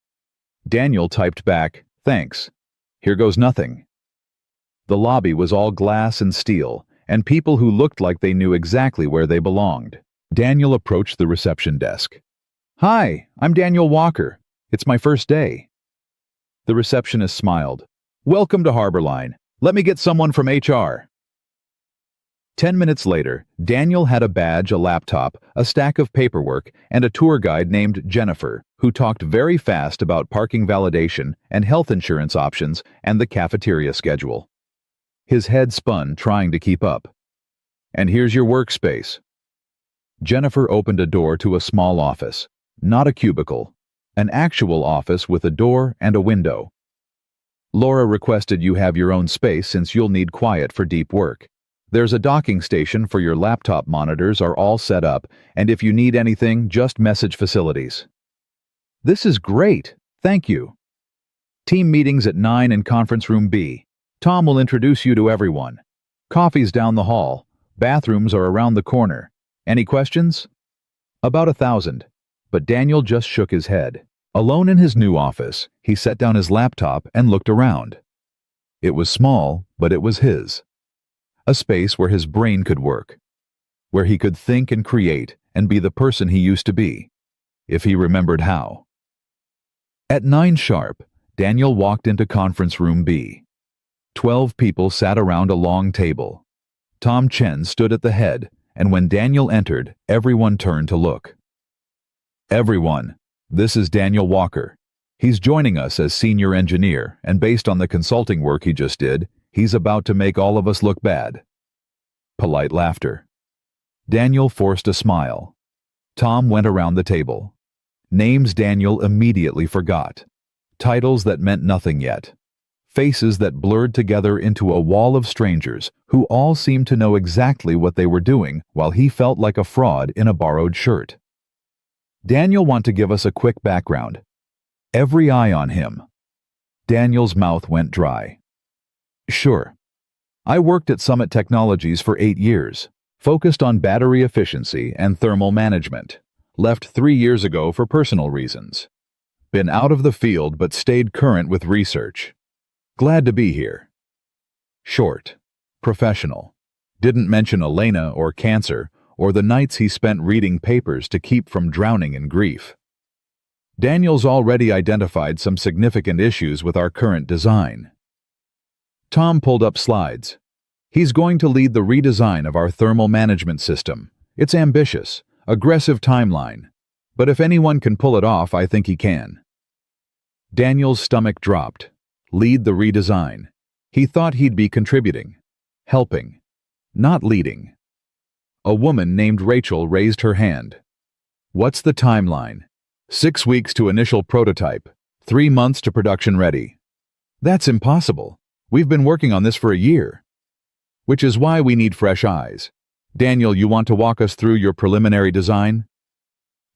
Daniel typed back, "Thanks. Here goes nothing." The lobby was all glass and steel, and people who looked like they knew exactly where they belonged. Daniel approached the reception desk. "Hi, I'm Daniel Walker. It's my first day." The receptionist smiled. "Welcome to Harborline. Let me get someone from HR." 10 minutes later, Daniel had a badge, a laptop, a stack of paperwork, and a tour guide named Jennifer, who talked very fast about parking validation and health insurance options and the cafeteria schedule. His head spun, trying to keep up. "And here's your workspace." Jennifer opened a door to a small office, not a cubicle, an actual office with a door and a window. "Laura requested you have your own space since you'll need quiet for deep work. There's a docking station for your laptop, monitors are all set up, and if you need anything, just message facilities." "This is great, thank you." "Team meetings at 9 in conference room B. Tom will introduce you to everyone. Coffee's down the hall. Bathrooms are around the corner. Any questions?" About 1,000, but Daniel just shook his head. Alone in his new office, he set down his laptop and looked around. It was small, but it was his. A space where his brain could work, where he could think and create and be the person he used to be, if he remembered how. At 9 sharp, Daniel walked into conference room B. 12 people sat around a long table. Tom Chen stood at the head, and when Daniel entered, everyone turned to look. "Everyone, this is Daniel Walker. He's joining us as senior engineer, and based on the consulting work he just did, he's about to make all of us look bad." Polite laughter. Daniel forced a smile. Tom went around the table. Names Daniel immediately forgot. Titles that meant nothing yet. Faces that blurred together into a wall of strangers who all seemed to know exactly what they were doing while he felt like a fraud in a borrowed shirt. Daniel want to give us a quick background. Every eye on him. Daniel's mouth went dry. "Sure. I worked at Summit Technologies for 8 years, focused on battery efficiency and thermal management. Left 3 years ago for personal reasons. Been out of the field but stayed current with research. Glad to be here." Short. Professional. Didn't mention Elena or cancer or the nights he spent reading papers to keep from drowning in grief. Daniel's already identified some significant issues with our current design. Tom pulled up slides. He's going to lead the redesign of our thermal management system. It's ambitious, aggressive timeline, but if anyone can pull it off, I think he can. Daniel's stomach dropped. Lead the redesign. He thought he'd be contributing, helping, not leading. A woman named Rachel raised her hand. "What's the timeline?" 6 weeks to initial prototype, 3 months to production ready." "That's impossible. We've been working on this for a year." "Which is why we need fresh eyes. Daniel, you want to walk us through your preliminary design?"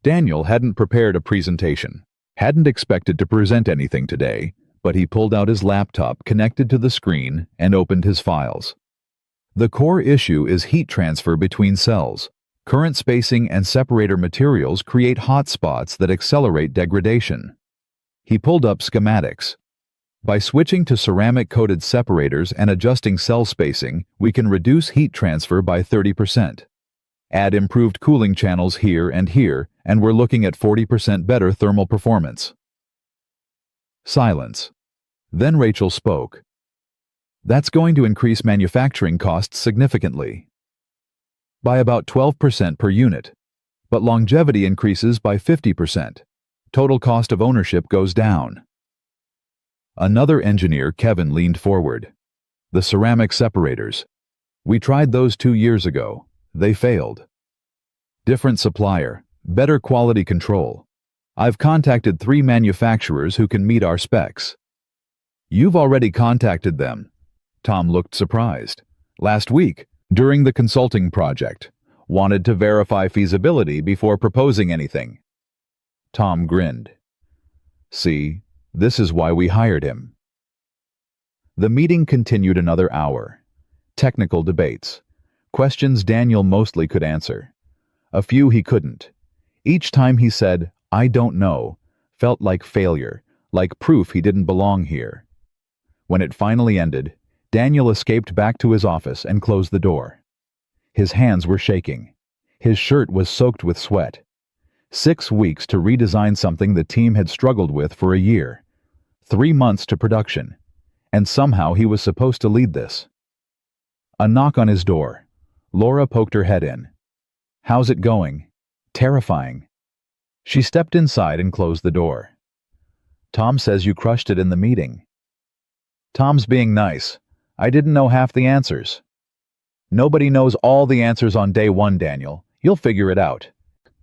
Daniel hadn't prepared a presentation, hadn't expected to present anything today, but he pulled out his laptop connected to the screen and opened his files. The core issue is heat transfer between cells. Current spacing and separator materials create hot spots that accelerate degradation. He pulled up schematics. By switching to ceramic-coated separators and adjusting cell spacing, we can reduce heat transfer by 30%. Add improved cooling channels here, and we're looking at 40% better thermal performance. Silence. Then Rachel spoke. "That's going to increase manufacturing costs significantly. By about 12% per unit, but longevity increases by 50%. Total cost of ownership goes down." Another engineer, Kevin, leaned forward. "The ceramic separators. We tried those 2 years ago. They failed. Different supplier, better quality control. I've contacted 3 manufacturers who can meet our specs." "You've already contacted them." Tom looked surprised. "Last week, during the consulting project. Wanted to verify feasibility before proposing anything." Tom grinned. "See, this is why we hired him." The meeting continued another hour. Technical debates. Questions Daniel mostly could answer. A few he couldn't. Each time he said, "I don't know," felt like failure, like proof he didn't belong here. When it finally ended, Daniel escaped back to his office and closed the door. His hands were shaking. His shirt was soaked with sweat. 6 weeks to redesign something the team had struggled with for a year. 3 months to production. And somehow he was supposed to lead this. A knock on his door. Laura poked her head in. "How's it going?" "Terrifying." She stepped inside and closed the door. "Tom says you crushed it in the meeting." "Tom's being nice. I didn't know half the answers." "Nobody knows all the answers on day 1, Daniel. You'll figure it out."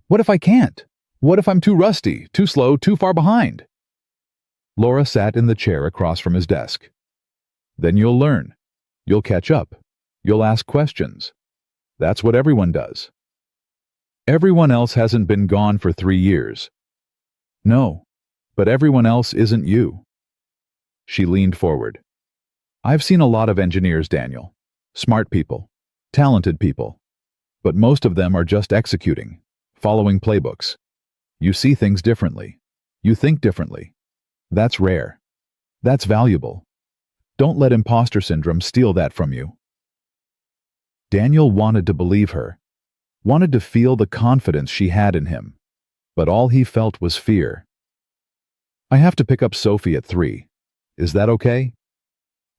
"What if I can't? What if I'm too rusty, too slow, too far behind?" Laura sat in the chair across from his desk. "Then you'll learn. You'll catch up. You'll ask questions. That's what everyone does." "Everyone else hasn't been gone for 3 years." "No, but everyone else isn't you." She leaned forward. "I've seen a lot of engineers, Daniel. Smart people, talented people. But most of them are just executing, following playbooks. You see things differently. You think differently. That's rare. That's valuable. Don't let imposter syndrome steal that from you." Daniel wanted to believe her, wanted to feel the confidence she had in him, but all he felt was fear. "I have to pick up Sophie at 3. Is that okay?"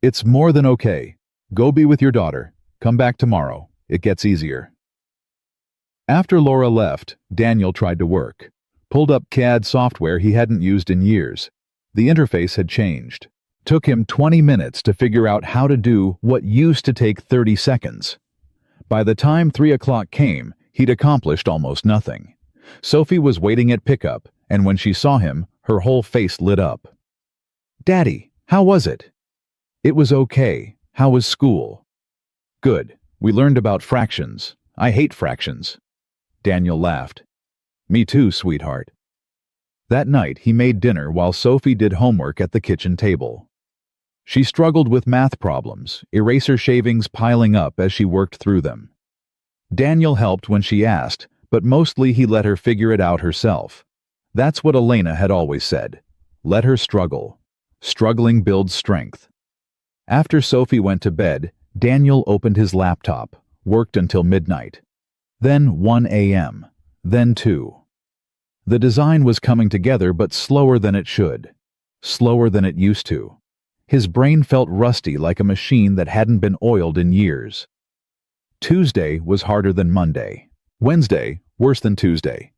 "It's more than okay. Go be with your daughter. Come back tomorrow. It gets easier." After Laura left, Daniel tried to work. Pulled up CAD software he hadn't used in years. The interface had changed. Took him 20 minutes to figure out how to do what used to take 30 seconds. By the time 3 o'clock came, he'd accomplished almost nothing. Sophie was waiting at pickup, and when she saw him, her whole face lit up. "Daddy, how was it?" "It was okay. How was school?" "Good. We learned about fractions. I hate fractions." Daniel laughed. "Me too, sweetheart." That night, he made dinner while Sophie did homework at the kitchen table. She struggled with math problems, eraser shavings piling up as she worked through them. Daniel helped when she asked, but mostly he let her figure it out herself. That's what Elena had always said. Let her struggle. Struggling builds strength. After Sophie went to bed, Daniel opened his laptop, worked until midnight. Then 1 a.m., then 2. The design was coming together, but slower than it should. Slower than it used to. His brain felt rusty like a machine that hadn't been oiled in years. Tuesday was harder than Monday. Wednesday, worse than Tuesday.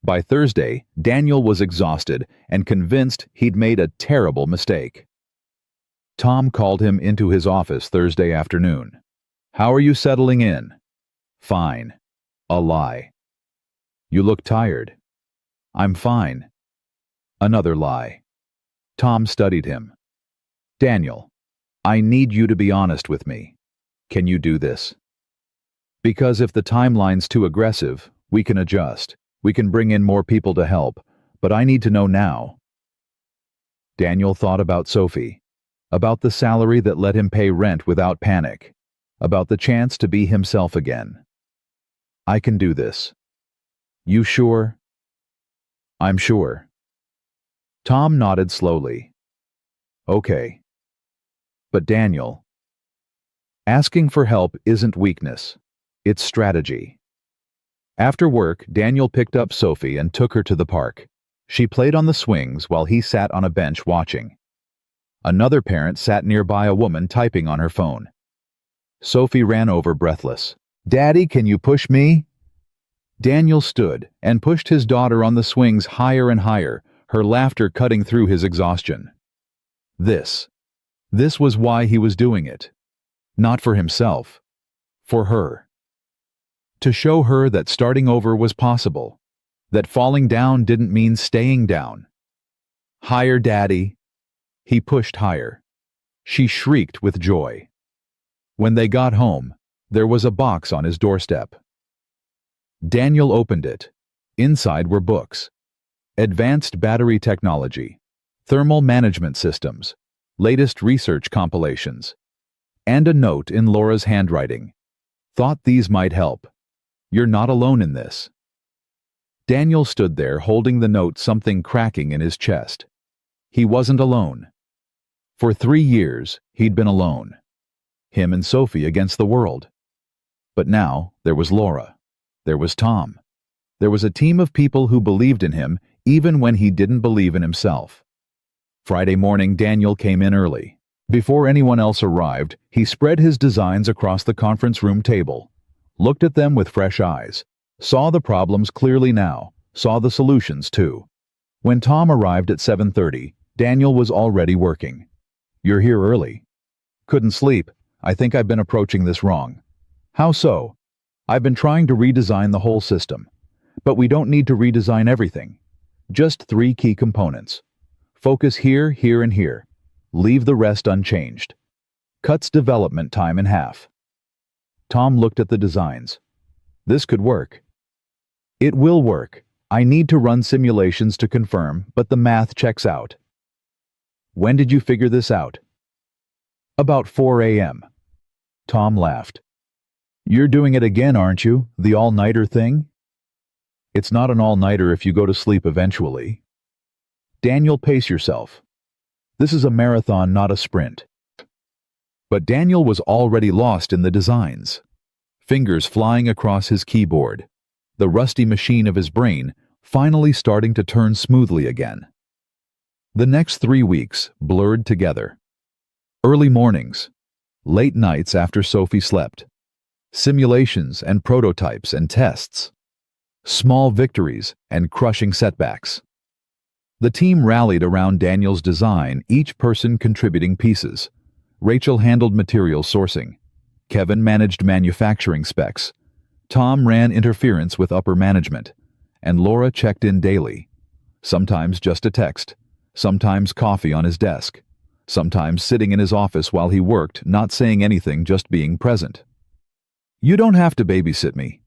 By Thursday, Daniel was exhausted and convinced he'd made a terrible mistake. Tom called him into his office Thursday afternoon. "How are you settling in?" "Fine." A lie. "You look tired." "I'm fine." Another lie. Tom studied him. "Daniel, I need you to be honest with me. Can you do this? Because if the timeline's too aggressive, we can adjust. We can bring in more people to help, but I need to know now." Daniel thought about Sophie, about the salary that let him pay rent without panic, about the chance to be himself again. "I can do this." "You sure?" "I'm sure." Tom nodded slowly. "Okay." "But Daniel, asking for help isn't weakness. It's strategy." After work, Daniel picked up Sophie and took her to the park. She played on the swings while he sat on a bench watching. Another parent sat nearby, a woman typing on her phone. Sophie ran over breathless. "Daddy, can you push me?" Daniel stood and pushed his daughter on the swings higher and higher, her laughter cutting through his exhaustion. This was why he was doing it. Not for himself. For her. To show her that starting over was possible. That falling down didn't mean staying down. "Higher, Daddy." He pushed higher. She shrieked with joy. When they got home, there was a box on his doorstep. Daniel opened it. Inside were books. Advanced battery technology, thermal management systems, latest research compilations, and a note in Laura's handwriting. Thought these might help. "You're not alone in this." Daniel stood there holding the note, something cracking in his chest. He wasn't alone. For 3 years, he'd been alone. Him and Sophie against the world. But now, there was Laura. There was Tom. There was a team of people who believed in him even when he didn't believe in himself. Friday morning, Daniel came in early. Before anyone else arrived, he spread his designs across the conference room table, looked at them with fresh eyes, saw the problems clearly now, saw the solutions too. When Tom arrived at 7:30, Daniel was already working. "You're here early." "Couldn't sleep. I think I've been approaching this wrong." "How so?" "I've been trying to redesign the whole system. But we don't need to redesign everything. Just 3 key components. Focus here, here, and here. Leave the rest unchanged. Cuts development time in half." Tom looked at the designs. "This could work." "It will work. I need to run simulations to confirm, but the math checks out." "When did you figure this out?" "About 4 a.m. Tom laughed. "You're doing it again, aren't you? The all-nighter thing?" "It's not an all-nighter if you go to sleep eventually." "Daniel, pace yourself. This is a marathon, not a sprint." But Daniel was already lost in the designs. Fingers flying across his keyboard. The rusty machine of his brain finally starting to turn smoothly again. The next 3 weeks blurred together. Early mornings. Late nights after Sophie slept. simulations and prototypes and tests, small victories and crushing setbacks. The team rallied around Daniel's design, each person contributing pieces. Rachel handled material sourcing. Kevin managed manufacturing specs. Tom ran interference with upper management. And Laura checked in daily. Sometimes just a text. Sometimes coffee on his desk. Sometimes sitting in his office while he worked, not saying anything, just being present. "You don't have to babysit me,"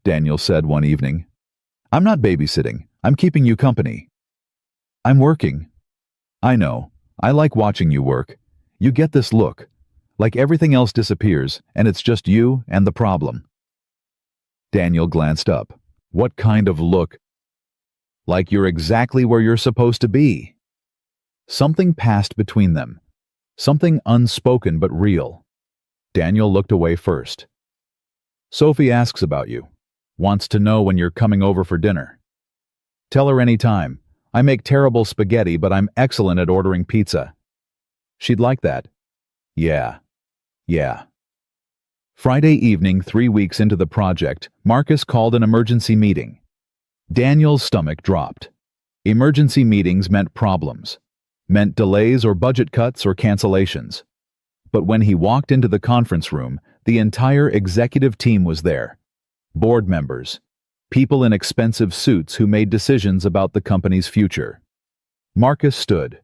Daniel said one evening. "I'm not babysitting. I'm keeping you company." "I'm working." "I know. I like watching you work. You get this look. Like everything else disappears, and it's just you and the problem." Daniel glanced up. "What kind of look?" "Like you're exactly where you're supposed to be." Something passed between them. Something unspoken but real. Daniel looked away first. "Sophie asks about you. Wants to know when you're coming over for dinner." "Tell her any time. I make terrible spaghetti, but I'm excellent at ordering pizza." "She'd like that." Yeah. Friday evening, 3 weeks into the project, Marcus called an emergency meeting. Daniel's stomach dropped. Emergency meetings meant problems. Meant delays or budget cuts or cancellations. But when he walked into the conference room, the entire executive team was there. Board members. People in expensive suits who made decisions about the company's future. Marcus stood.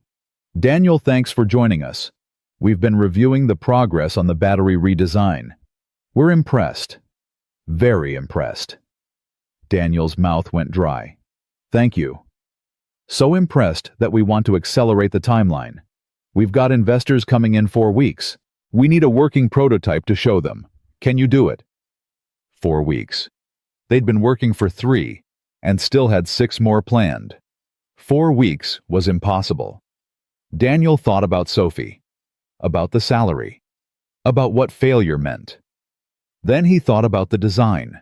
"Daniel, thanks for joining us. We've been reviewing the progress on the battery redesign. We're impressed. Very impressed." Daniel's mouth went dry. "Thank you. So impressed that we want to accelerate the timeline. We've got investors coming in 4 weeks. We need a working prototype to show them. Can you do it?" 4 weeks. They'd been working for 3, and still had 6 more planned. 4 weeks was impossible. Daniel thought about Sophie, about the salary, about what failure meant. Then he thought about the design,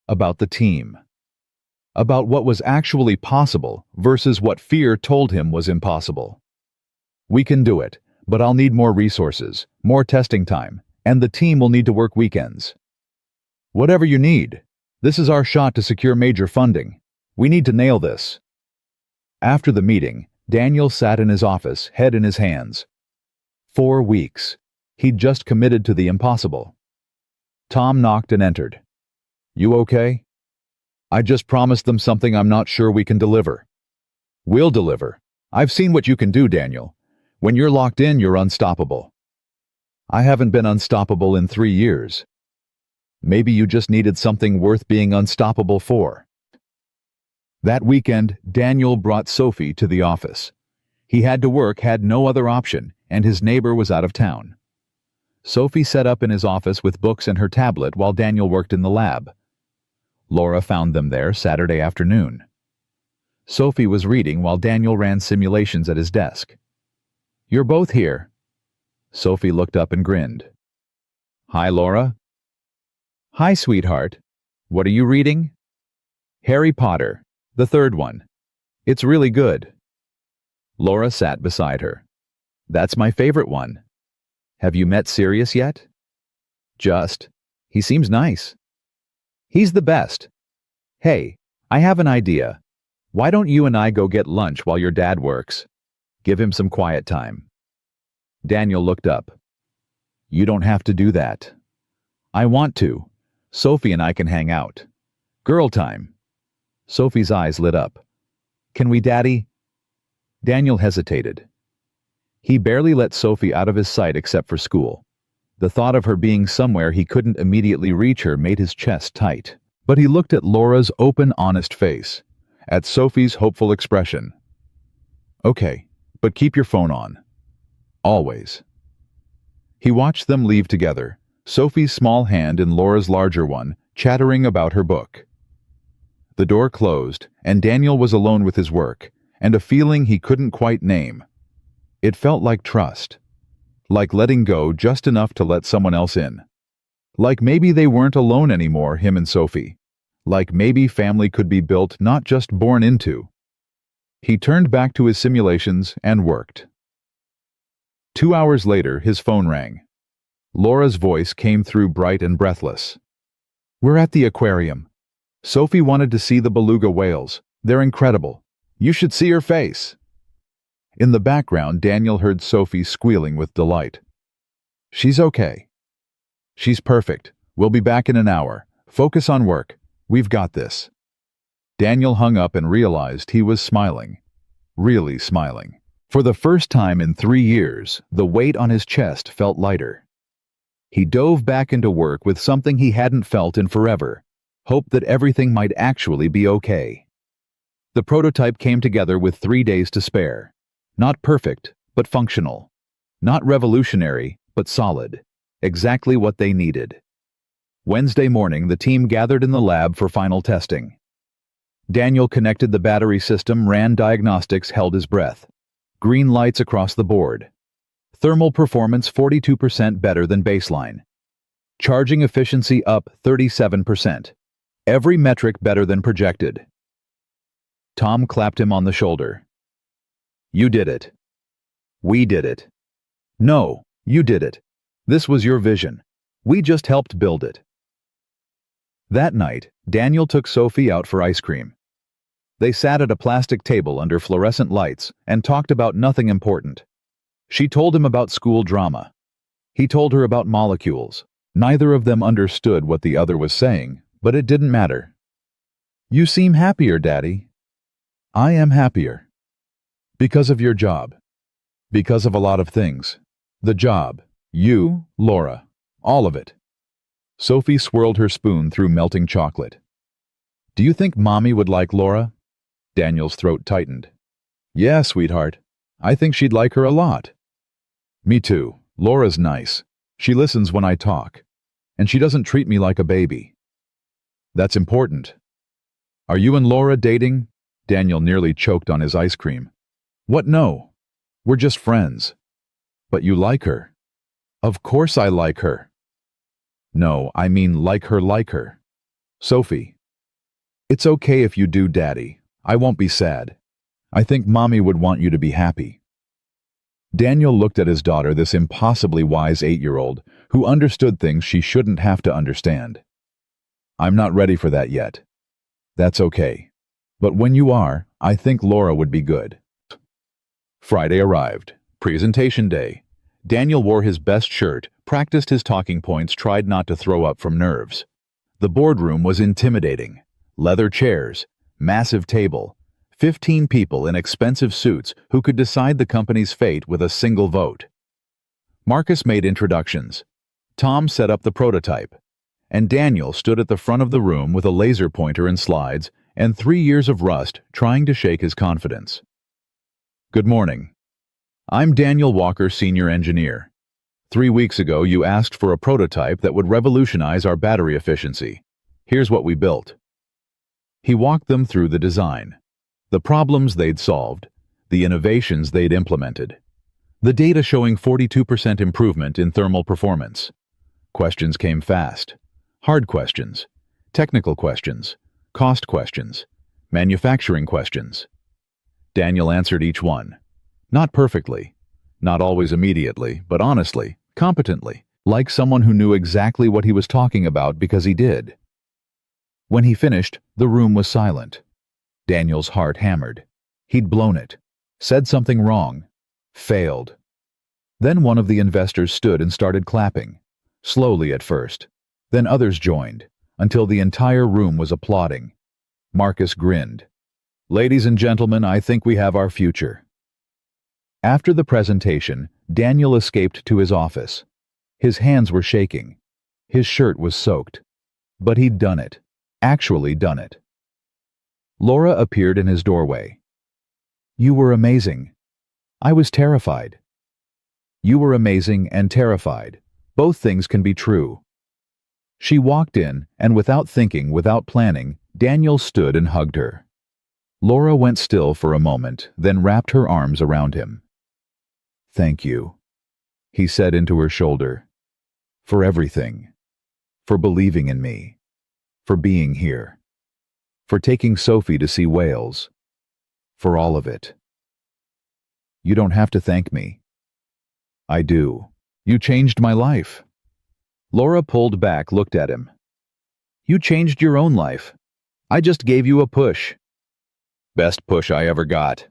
about the team, about what was actually possible versus what fear told him was impossible. "We can do it, but I'll need more resources, more testing time, and the team will need to work weekends." "Whatever you need. This is our shot to secure major funding. We need to nail this." After the meeting, Daniel sat in his office, head in his hands. 4 weeks. He'd just committed to the impossible. Tom knocked and entered. "You okay?" "I just promised them something I'm not sure we can deliver." "We'll deliver. I've seen what you can do, Daniel. When you're locked in, you're unstoppable." "I haven't been unstoppable in 3 years." "Maybe you just needed something worth being unstoppable for." That weekend, Daniel brought Sophie to the office. He had to work, had no other option, and his neighbor was out of town. Sophie sat up in his office with books and her tablet while Daniel worked in the lab. Laura found them there Saturday afternoon. Sophie was reading while Daniel ran simulations at his desk. "You're both here." Sophie looked up and grinned. "Hi, Laura." "Hi, sweetheart. What are you reading?" "Harry Potter, the 3rd one. It's really good." Laura sat beside her. "That's my favorite one. Have you met Sirius yet?" "Just. He seems nice." "He's the best. Hey, I have an idea. Why don't you and I go get lunch while your dad works? Give him some quiet time." Daniel looked up. "You don't have to do that." "I want to. Sophie and I can hang out. Girl time." Sophie's eyes lit up. "Can we, Daddy?" Daniel hesitated. He barely let Sophie out of his sight except for school. The thought of her being somewhere he couldn't immediately reach her made his chest tight. But he looked at Laura's open, honest face, at Sophie's hopeful expression. "Okay, but keep your phone on. Always." He watched them leave together, Sophie's small hand in Laura's larger one, chattering about her book. The door closed, and Daniel was alone with his work, and a feeling he couldn't quite name. It felt like trust. Like letting go just enough to let someone else in. Like maybe they weren't alone anymore, him and Sophie. Like maybe family could be built, not just born into. He turned back to his simulations and worked. 2 hours later, his phone rang. Laura's voice came through bright and breathless. "We're at the aquarium. Sophie wanted to see the beluga whales. They're incredible. You should see her face." In the background, Daniel heard Sophie squealing with delight. "She's okay. She's perfect. We'll be back in an hour. Focus on work. We've got this." Daniel hung up and realized he was smiling. Really smiling. For the first time in 3 years, the weight on his chest felt lighter. He dove back into work with something he hadn't felt in forever: hope that everything might actually be okay. The prototype came together with 3 days to spare. Not perfect, but functional. Not revolutionary, but solid. Exactly what they needed. Wednesday morning, the team gathered in the lab for final testing. Daniel connected the battery system, ran diagnostics, held his breath. Green lights across the board. Thermal performance 42% better than baseline. Charging efficiency up 37%. Every metric better than projected. Tom clapped him on the shoulder. "You did it. We did it. No, you did it. This was your vision. We just helped build it." That night, Daniel took Sophie out for ice cream. They sat at a plastic table under fluorescent lights and talked about nothing important. She told him about school drama. He told her about molecules. Neither of them understood what the other was saying, but it didn't matter. "You seem happier, Daddy." "I am happier. Because of your job. Because of a lot of things. The job, you, Laura, all of it." Sophie swirled her spoon through melting chocolate. "Do you think Mommy would like Laura?" Daniel's throat tightened. "Yeah, sweetheart. I think she'd like her a lot." "Me too. Laura's nice. She listens when I talk. And she doesn't treat me like a baby." "That's important." "Are you and Laura dating?" Daniel nearly choked on his ice cream. "What, no. We're just friends." "But you like her." "Of course I like her." "No, I mean like her. Sophie." "It's okay if you do, Daddy. I won't be sad. I think Mommy would want you to be happy." Daniel looked at his daughter, this impossibly wise 8-year-old, who understood things she shouldn't have to understand. "I'm not ready for that yet." "That's okay. But when you are, I think Laura would be good." Friday arrived. Presentation day. Daniel wore his best shirt, practiced his talking points, tried not to throw up from nerves. The boardroom was intimidating. Leather chairs, massive table, 15 people in expensive suits who could decide the company's fate with a single vote. Marcus made introductions. Tom set up the prototype. And Daniel stood at the front of the room with a laser pointer and slides and 3 years of rust trying to shake his confidence. "Good morning. I'm Daniel Walker, Senior Engineer. 3 weeks ago, you asked for a prototype that would revolutionize our battery efficiency. Here's what we built." He walked them through the design, the problems they'd solved, the innovations they'd implemented, the data showing 42% improvement in thermal performance. Questions came fast. Hard questions, technical questions, cost questions, manufacturing questions. Daniel answered each one. Not perfectly, not always immediately, but honestly, competently, like someone who knew exactly what he was talking about because he did. When he finished, the room was silent. Daniel's heart hammered. He'd blown it, said something wrong, failed. Then one of the investors stood and started clapping, slowly at first. Then others joined, until the entire room was applauding. Marcus grinned. "Ladies and gentlemen, I think we have our future." After the presentation, Daniel escaped to his office. His hands were shaking. His shirt was soaked. But he'd done it. Actually done it. Laura appeared in his doorway. "You were amazing. I was terrified." You were amazing and terrified. Both things can be true. She walked in, and without thinking, without planning, Daniel stood and hugged her. Laura went still for a moment, then wrapped her arms around him. "Thank you," he said into her shoulder. "For everything. For believing in me. For being here. For taking Sophie to see whales. For all of it. You don't have to thank me. I do. You changed my life. Laura pulled back, looked at him. You changed your own life. I just gave you a push. Best push I ever got.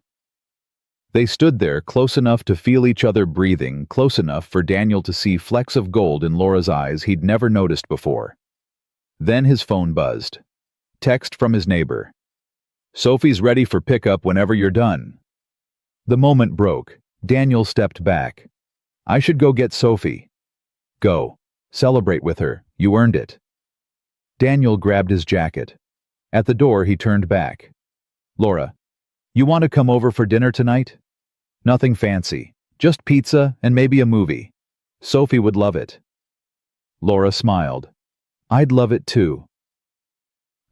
They stood there, close enough to feel each other breathing, close enough for Daniel to see flecks of gold in Laura's eyes he'd never noticed before. Then his phone buzzed. Text from his neighbor. Sophie's ready for pickup whenever you're done. The moment broke. Daniel stepped back. I should go get Sophie. Go. Celebrate with her. You earned it. Daniel grabbed his jacket. At the door, he turned back. Laura, you want to come over for dinner tonight? Nothing fancy. Just pizza and maybe a movie. Sophie would love it. Laura smiled. I'd love it too.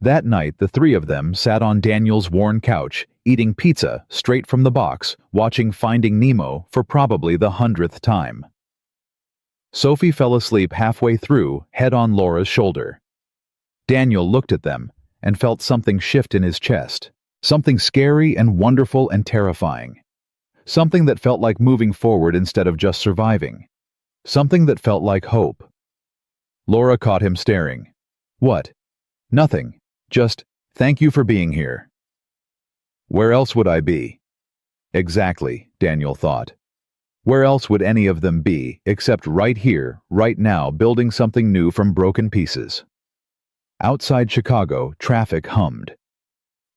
That night, the three of them sat on Daniel's worn couch, eating pizza straight from the box, watching Finding Nemo for probably the 100th time. Sophie fell asleep halfway through, head on Laura's shoulder. Daniel looked at them and felt something shift in his chest. Something scary and wonderful and terrifying. Something that felt like moving forward instead of just surviving. Something that felt like hope. Laura caught him staring. What? Nothing. Just, thank you for being here. Where else would I be? Exactly, Daniel thought. Where else would any of them be, except right here, right now, building something new from broken pieces? Outside Chicago, traffic hummed.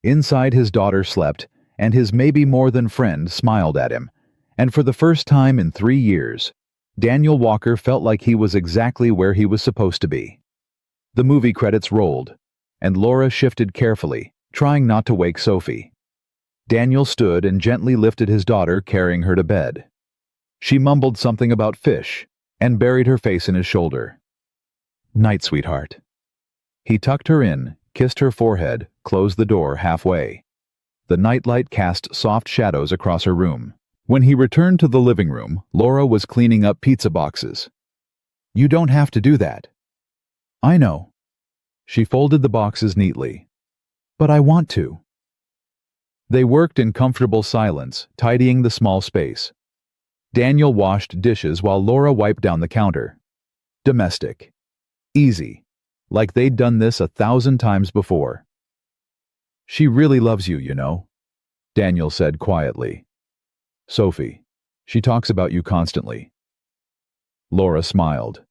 Inside, his daughter slept, and his maybe more than friend smiled at him. And for the first time in 3 years, Daniel Walker felt like he was exactly where he was supposed to be. The movie credits rolled, and Laura shifted carefully, trying not to wake Sophie. Daniel stood and gently lifted his daughter, carrying her to bed. She mumbled something about fish and buried her face in his shoulder. Night, sweetheart. He tucked her in, kissed her forehead, closed the door halfway. The nightlight cast soft shadows across her room. When he returned to the living room, Laura was cleaning up pizza boxes. You don't have to do that. I know. She folded the boxes neatly. But I want to. They worked in comfortable silence, tidying the small space. Daniel washed dishes while Laura wiped down the counter. Domestic. Easy. Like they'd done this 1,000 times before. She really loves you, you know, Daniel said quietly. Sophie. She talks about you constantly. Laura smiled.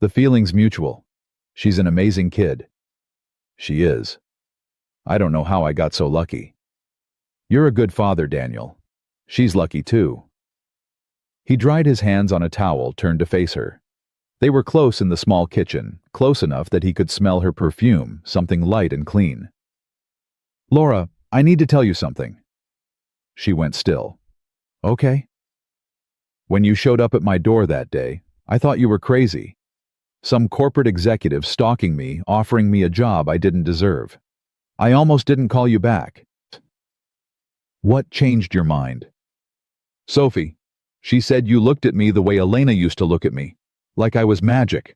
The feeling's mutual. She's an amazing kid. She is. I don't know how I got so lucky. You're a good father, Daniel. She's lucky too. He dried his hands on a towel, turned to face her. They were close in the small kitchen, close enough that he could smell her perfume, something light and clean. Laura, I need to tell you something. She went still. Okay. When you showed up at my door that day, I thought you were crazy. Some corporate executive stalking me, offering me a job I didn't deserve. I almost didn't call you back. What changed your mind? Sophie. She said you looked at me the way Elena used to look at me, like I was magic.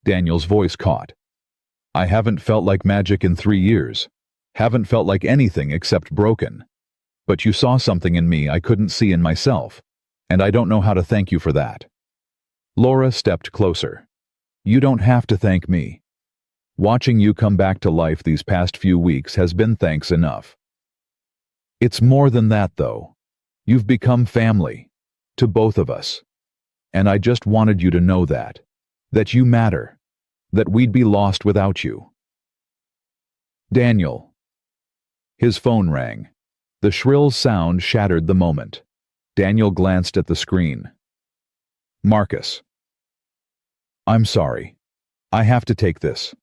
Daniel's voice caught. I haven't felt like magic in 3 years. Haven't felt like anything except broken. But you saw something in me I couldn't see in myself, and I don't know how to thank you for that. Laura stepped closer. You don't have to thank me. Watching you come back to life these past few weeks has been thanks enough. It's more than that, though. You've become family. To both of us. And I just wanted you to know that you matter, that we'd be lost without you. Daniel. His phone rang. The shrill sound shattered the moment. Daniel glanced at the screen. Marcus. I'm sorry. I have to take this.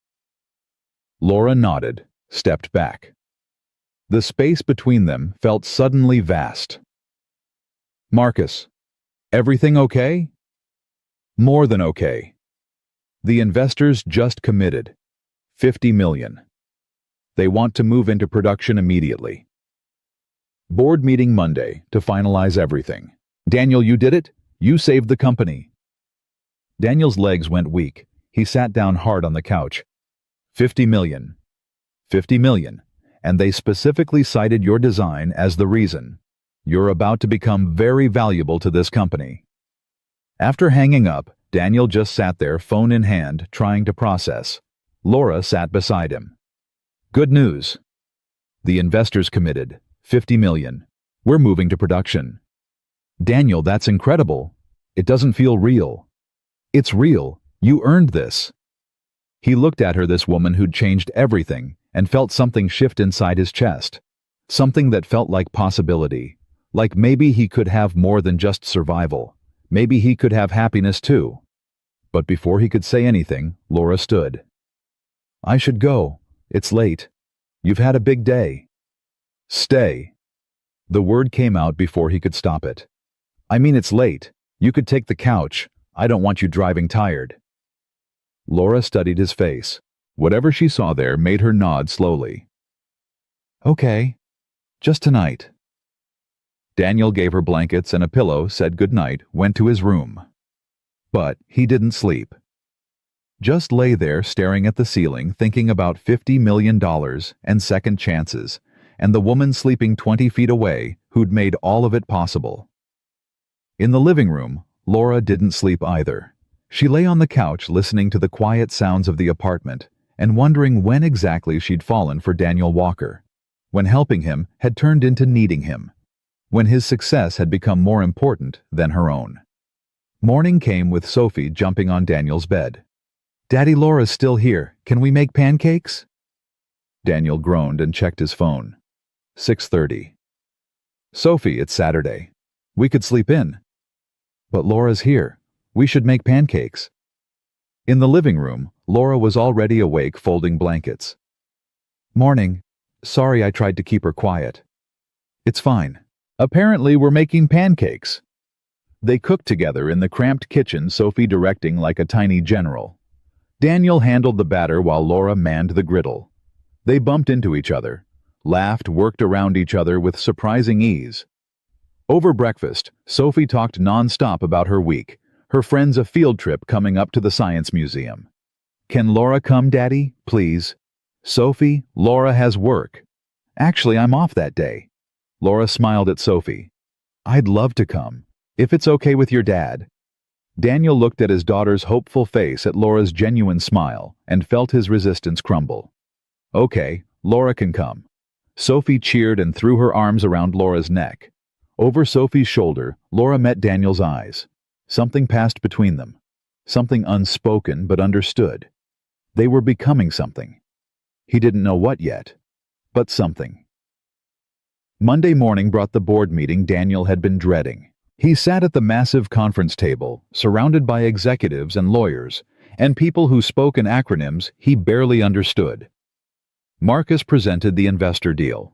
Laura nodded, stepped back. The space between them felt suddenly vast. Marcus. Everything okay? More than okay. The investors just committed. $50 million. They want to move into production immediately. Board meeting Monday to finalize everything. Daniel, you did it? You saved the company. Daniel's legs went weak. He sat down hard on the couch. $50 million. $50 million. And they specifically cited your design as the reason. You're about to become very valuable to this company. After hanging up, Daniel just sat there, phone in hand, trying to process. Laura sat beside him. Good news. The investors committed. 50 million. We're moving to production. Daniel, that's incredible. It doesn't feel real. It's real. You earned this. He looked at her, this woman who'd changed everything, and felt something shift inside his chest. Something that felt like possibility. Like maybe he could have more than just survival. Maybe he could have happiness too. But before he could say anything, Laura stood. I should go. It's late. You've had a big day. Stay. The word came out before he could stop it. I mean, it's late. You could take the couch. I don't want you driving tired. Laura studied his face. Whatever she saw there made her nod slowly. Okay. Just tonight. Daniel gave her blankets and a pillow, said goodnight, went to his room. But he didn't sleep. Just lay there staring at the ceiling, thinking about $50 million and second chances, and the woman sleeping 20 feet away who'd made all of it possible. In the living room, Laura didn't sleep either. She lay on the couch listening to the quiet sounds of the apartment and wondering when exactly she'd fallen for Daniel Walker, when helping him had turned into needing him, when his success had become more important than her own. Morning came with Sophie jumping on Daniel's bed. Daddy, Laura's still here. Can we make pancakes? Daniel groaned and checked his phone. 6:30. Sophie, it's Saturday. We could sleep in. But Laura's here. We should make pancakes. In the living room, Laura was already awake folding blankets. Morning. Sorry I tried to keep her quiet. It's fine. Apparently we're making pancakes. They cooked together in the cramped kitchen, Sophie directing like a tiny general. Daniel handled the batter while Laura manned the griddle. They bumped into each other, laughed, worked around each other with surprising ease. Over breakfast, Sophie talked nonstop about her week, her friends a field trip coming up to the Science Museum. Can Laura come, Daddy, please? Sophie, Laura has work. Actually, I'm off that day. Laura smiled at Sophie. I'd love to come, if it's okay with your dad. Daniel looked at his daughter's hopeful face, at Laura's genuine smile, and felt his resistance crumble. Okay, Laura can come. Sophie cheered and threw her arms around Laura's neck. Over Sophie's shoulder, Laura met Daniel's eyes. Something passed between them. Something unspoken but understood. They were becoming something. He didn't know what yet, but something. Monday morning brought the board meeting Daniel had been dreading. He sat at the massive conference table, surrounded by executives and lawyers, and people who spoke in acronyms he barely understood. Marcus presented the investor deal.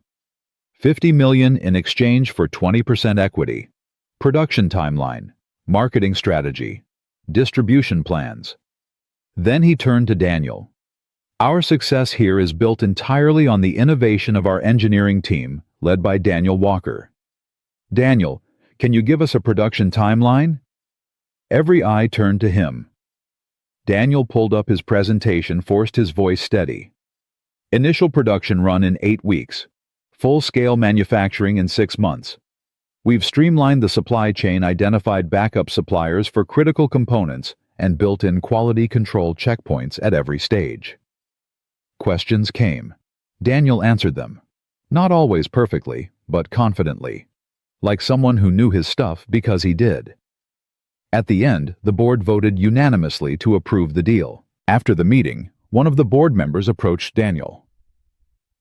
$50 million in exchange for 20% equity. Production timeline. Marketing strategy. Distribution plans. Then he turned to Daniel. Our success here is built entirely on the innovation of our engineering team, led by Daniel Walker. Daniel, can you give us a production timeline? Every eye turned to him. Daniel pulled up his presentation, forced his voice steady. Initial production run in 8 weeks. Full-scale manufacturing in 6 months. We've streamlined the supply chain, identified backup suppliers for critical components, and built in quality control checkpoints at every stage. Questions came. Daniel answered them. Not always perfectly, but confidently. Like someone who knew his stuff because he did. At the end, the board voted unanimously to approve the deal. After the meeting, one of the board members approached Daniel.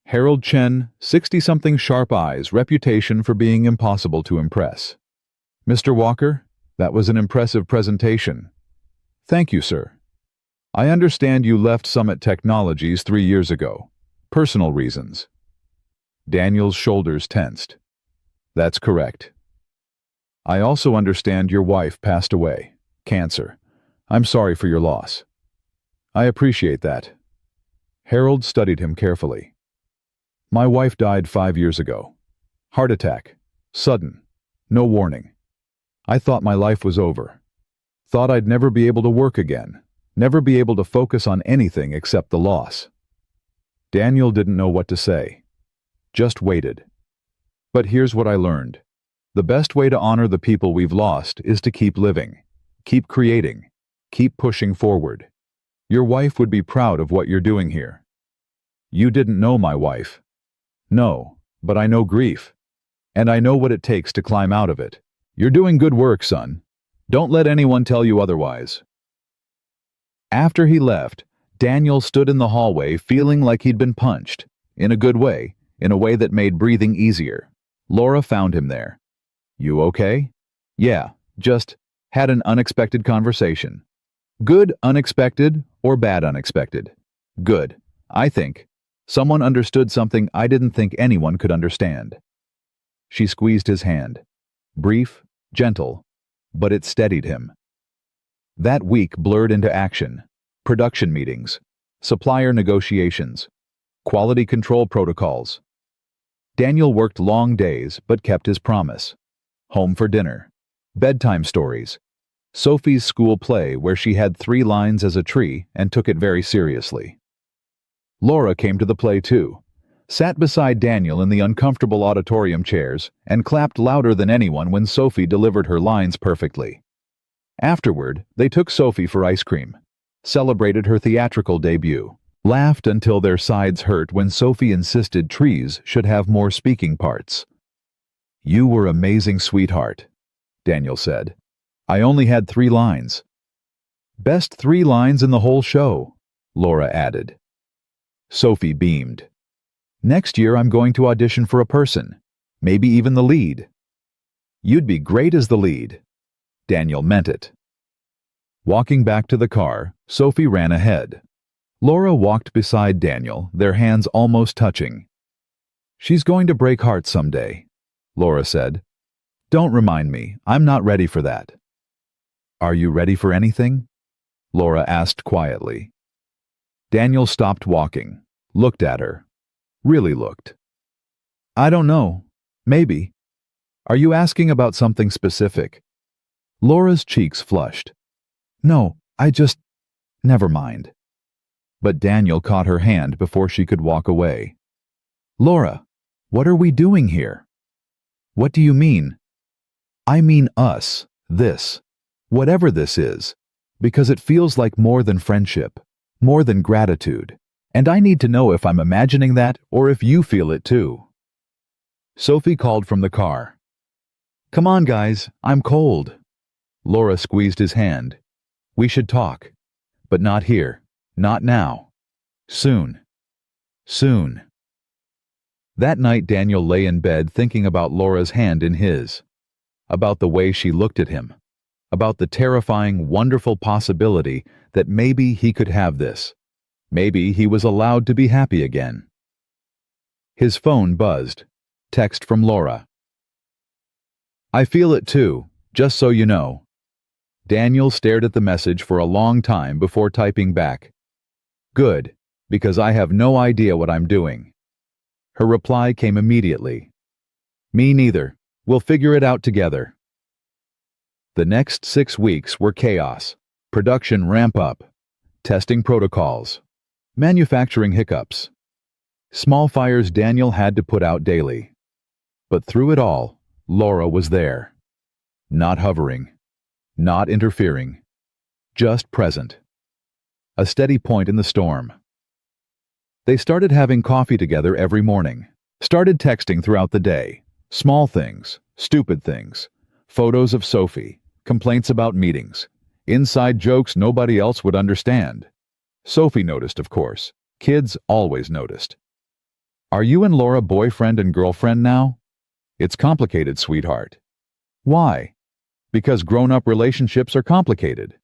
Harold Chen, 60-something, sharp eyes, reputation for being impossible to impress. Mr. Walker, that was an impressive presentation. Thank you, sir. I understand you left Summit Technologies 3 years ago. Personal reasons. Daniel's shoulders tensed. That's correct. I also understand your wife passed away. Cancer. I'm sorry for your loss. I appreciate that. Harold studied him carefully. My wife died 5 years ago. Heart attack. Sudden. No warning. I thought my life was over. Thought I'd never be able to work again. Never be able to focus on anything except the loss. Daniel didn't know what to say. Just waited. But here's what I learned. The best way to honor the people we've lost is to keep living. Keep creating. Keep pushing forward. Your wife would be proud of what you're doing here. You didn't know my wife. No, but I know grief. And I know what it takes to climb out of it. You're doing good work, son. Don't let anyone tell you otherwise. After he left, Daniel stood in the hallway feeling like he'd been punched. In a good way, in a way that made breathing easier. Laura found him there. You okay? Yeah, just had an unexpected conversation. Good unexpected or bad unexpected? Good, I think. Someone understood something I didn't think anyone could understand. She squeezed his hand. Brief, gentle, but it steadied him. That week blurred into action. Production meetings, supplier negotiations, quality control protocols. Daniel worked long days but kept his promise. Home for dinner, bedtime stories, Sophie's school play where she had 3 lines as a tree and took it very seriously. Laura came to the play too, sat beside Daniel in the uncomfortable auditorium chairs, and clapped louder than anyone when Sophie delivered her lines perfectly. Afterward, they took Sophie for ice cream, celebrated her theatrical debut, laughed until their sides hurt when Sophie insisted trees should have more speaking parts. You were amazing, sweetheart, Daniel said. I only had 3 lines. Best 3 lines in the whole show, Laura added. Sophie beamed. Next year I'm going to audition for a person, maybe even the lead. You'd be great as the lead. Daniel meant it. Walking back to the car, Sophie ran ahead. Laura walked beside Daniel, their hands almost touching. She's going to break hearts someday, Laura said. Don't remind me, I'm not ready for that. Are you ready for anything? Laura asked quietly. Daniel stopped walking, looked at her. Really looked. I don't know. Maybe. Are you asking about something specific? Laura's cheeks flushed. No, never mind. But Daniel caught her hand before she could walk away. Laura, what are we doing here? What do you mean? I mean us, this, whatever this is, because it feels like more than friendship, more than gratitude, and I need to know if I'm imagining that or if you feel it too. Sophie called from the car. Come on, guys, I'm cold. Laura squeezed his hand. We should talk, but not here, not now. Soon. Soon. That night Daniel lay in bed thinking about Laura's hand in his, about the way she looked at him, about the terrifying, wonderful possibility that maybe he could have this. Maybe he was allowed to be happy again. His phone buzzed. Text from Laura. I feel it too, just so you know. Daniel stared at the message for a long time before typing back. Good, because I have no idea what I'm doing. Her reply came immediately. Me neither. We'll figure it out together. The next 6 weeks were chaos. Production ramp up. Testing protocols. Manufacturing hiccups. Small fires Daniel had to put out daily. But through it all, Laura was there. Not hovering. Not interfering. Just present. A steady point in the storm. They started having coffee together every morning. Started texting throughout the day. Small things, stupid things. Photos of Sophie. Complaints about meetings. Inside jokes nobody else would understand. Sophie noticed, of course. Kids always noticed. Are you and Laura boyfriend and girlfriend now? It's complicated, sweetheart. Why? Because grown-up relationships are complicated.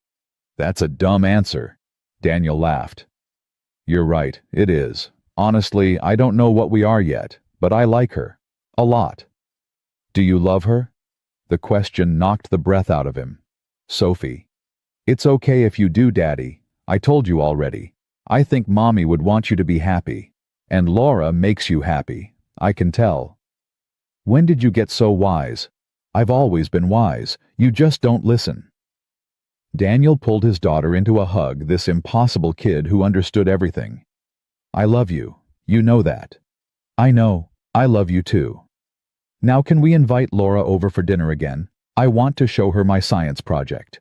That's a dumb answer. Daniel laughed. You're right, it is. Honestly, I don't know what we are yet, but I like her. A lot. Do you love her? The question knocked the breath out of him. Sophie. It's okay if you do, Daddy. I told you already. I think Mommy would want you to be happy. And Laura makes you happy. I can tell. When did you get so wise? I've always been wise. You just don't listen. Daniel pulled his daughter into a hug, this impossible kid who understood everything. I love you. You know that. I know. I love you too. Now can we invite Laura over for dinner again? I want to show her my science project.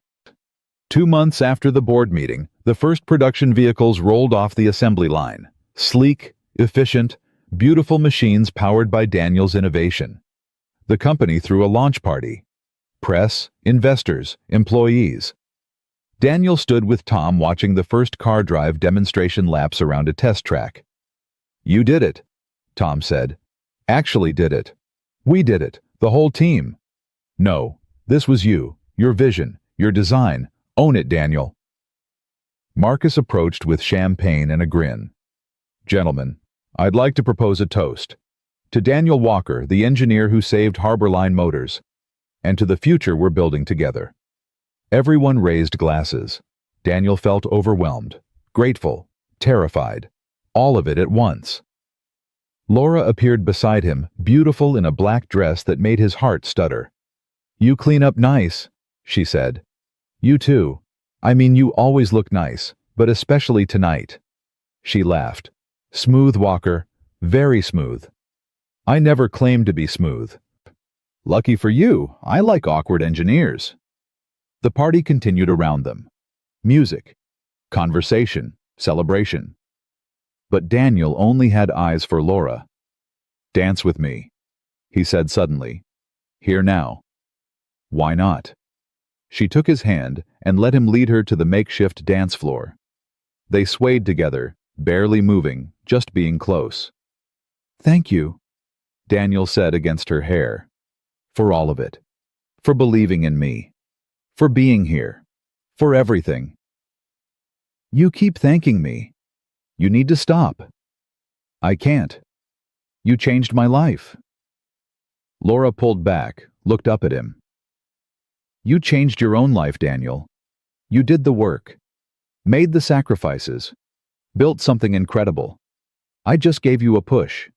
2 months after the board meeting, the first production vehicles rolled off the assembly line. Sleek, efficient, beautiful machines powered by Daniel's innovation. The company threw a launch party. Press, investors, employees. Daniel stood with Tom watching the first car drive demonstration laps around a test track. "You did it," Tom said. "Actually did it. We did it, the whole team." "No, this was you, your vision, your design. Own it, Daniel." Marcus approached with champagne and a grin. "Gentlemen, I'd like to propose a toast. To Daniel Walker, the engineer who saved Harborline Motors, and to the future we're building together." Everyone raised glasses. Daniel felt overwhelmed, grateful, terrified, all of it at once. Laura appeared beside him, beautiful in a black dress that made his heart stutter. "You clean up nice," she said. "You too. I mean, you always look nice, but especially tonight." She laughed. "Smooth, Walker. Very smooth." "I never claimed to be smooth." "Lucky for you, I like awkward engineers." The party continued around them. Music, conversation, celebration. But Daniel only had eyes for Laura. "Dance with me," he said suddenly. "Here now." "Why not?" She took his hand and let him lead her to the makeshift dance floor. They swayed together, barely moving, just being close. "Thank you," Daniel said against her hair. "For all of it. For believing in me. For being here. For everything." "You keep thanking me. You need to stop." "I can't. You changed my life." Laura pulled back, looked up at him. "You changed your own life, Daniel. You did the work. Made the sacrifices. Built something incredible. I just gave you a push.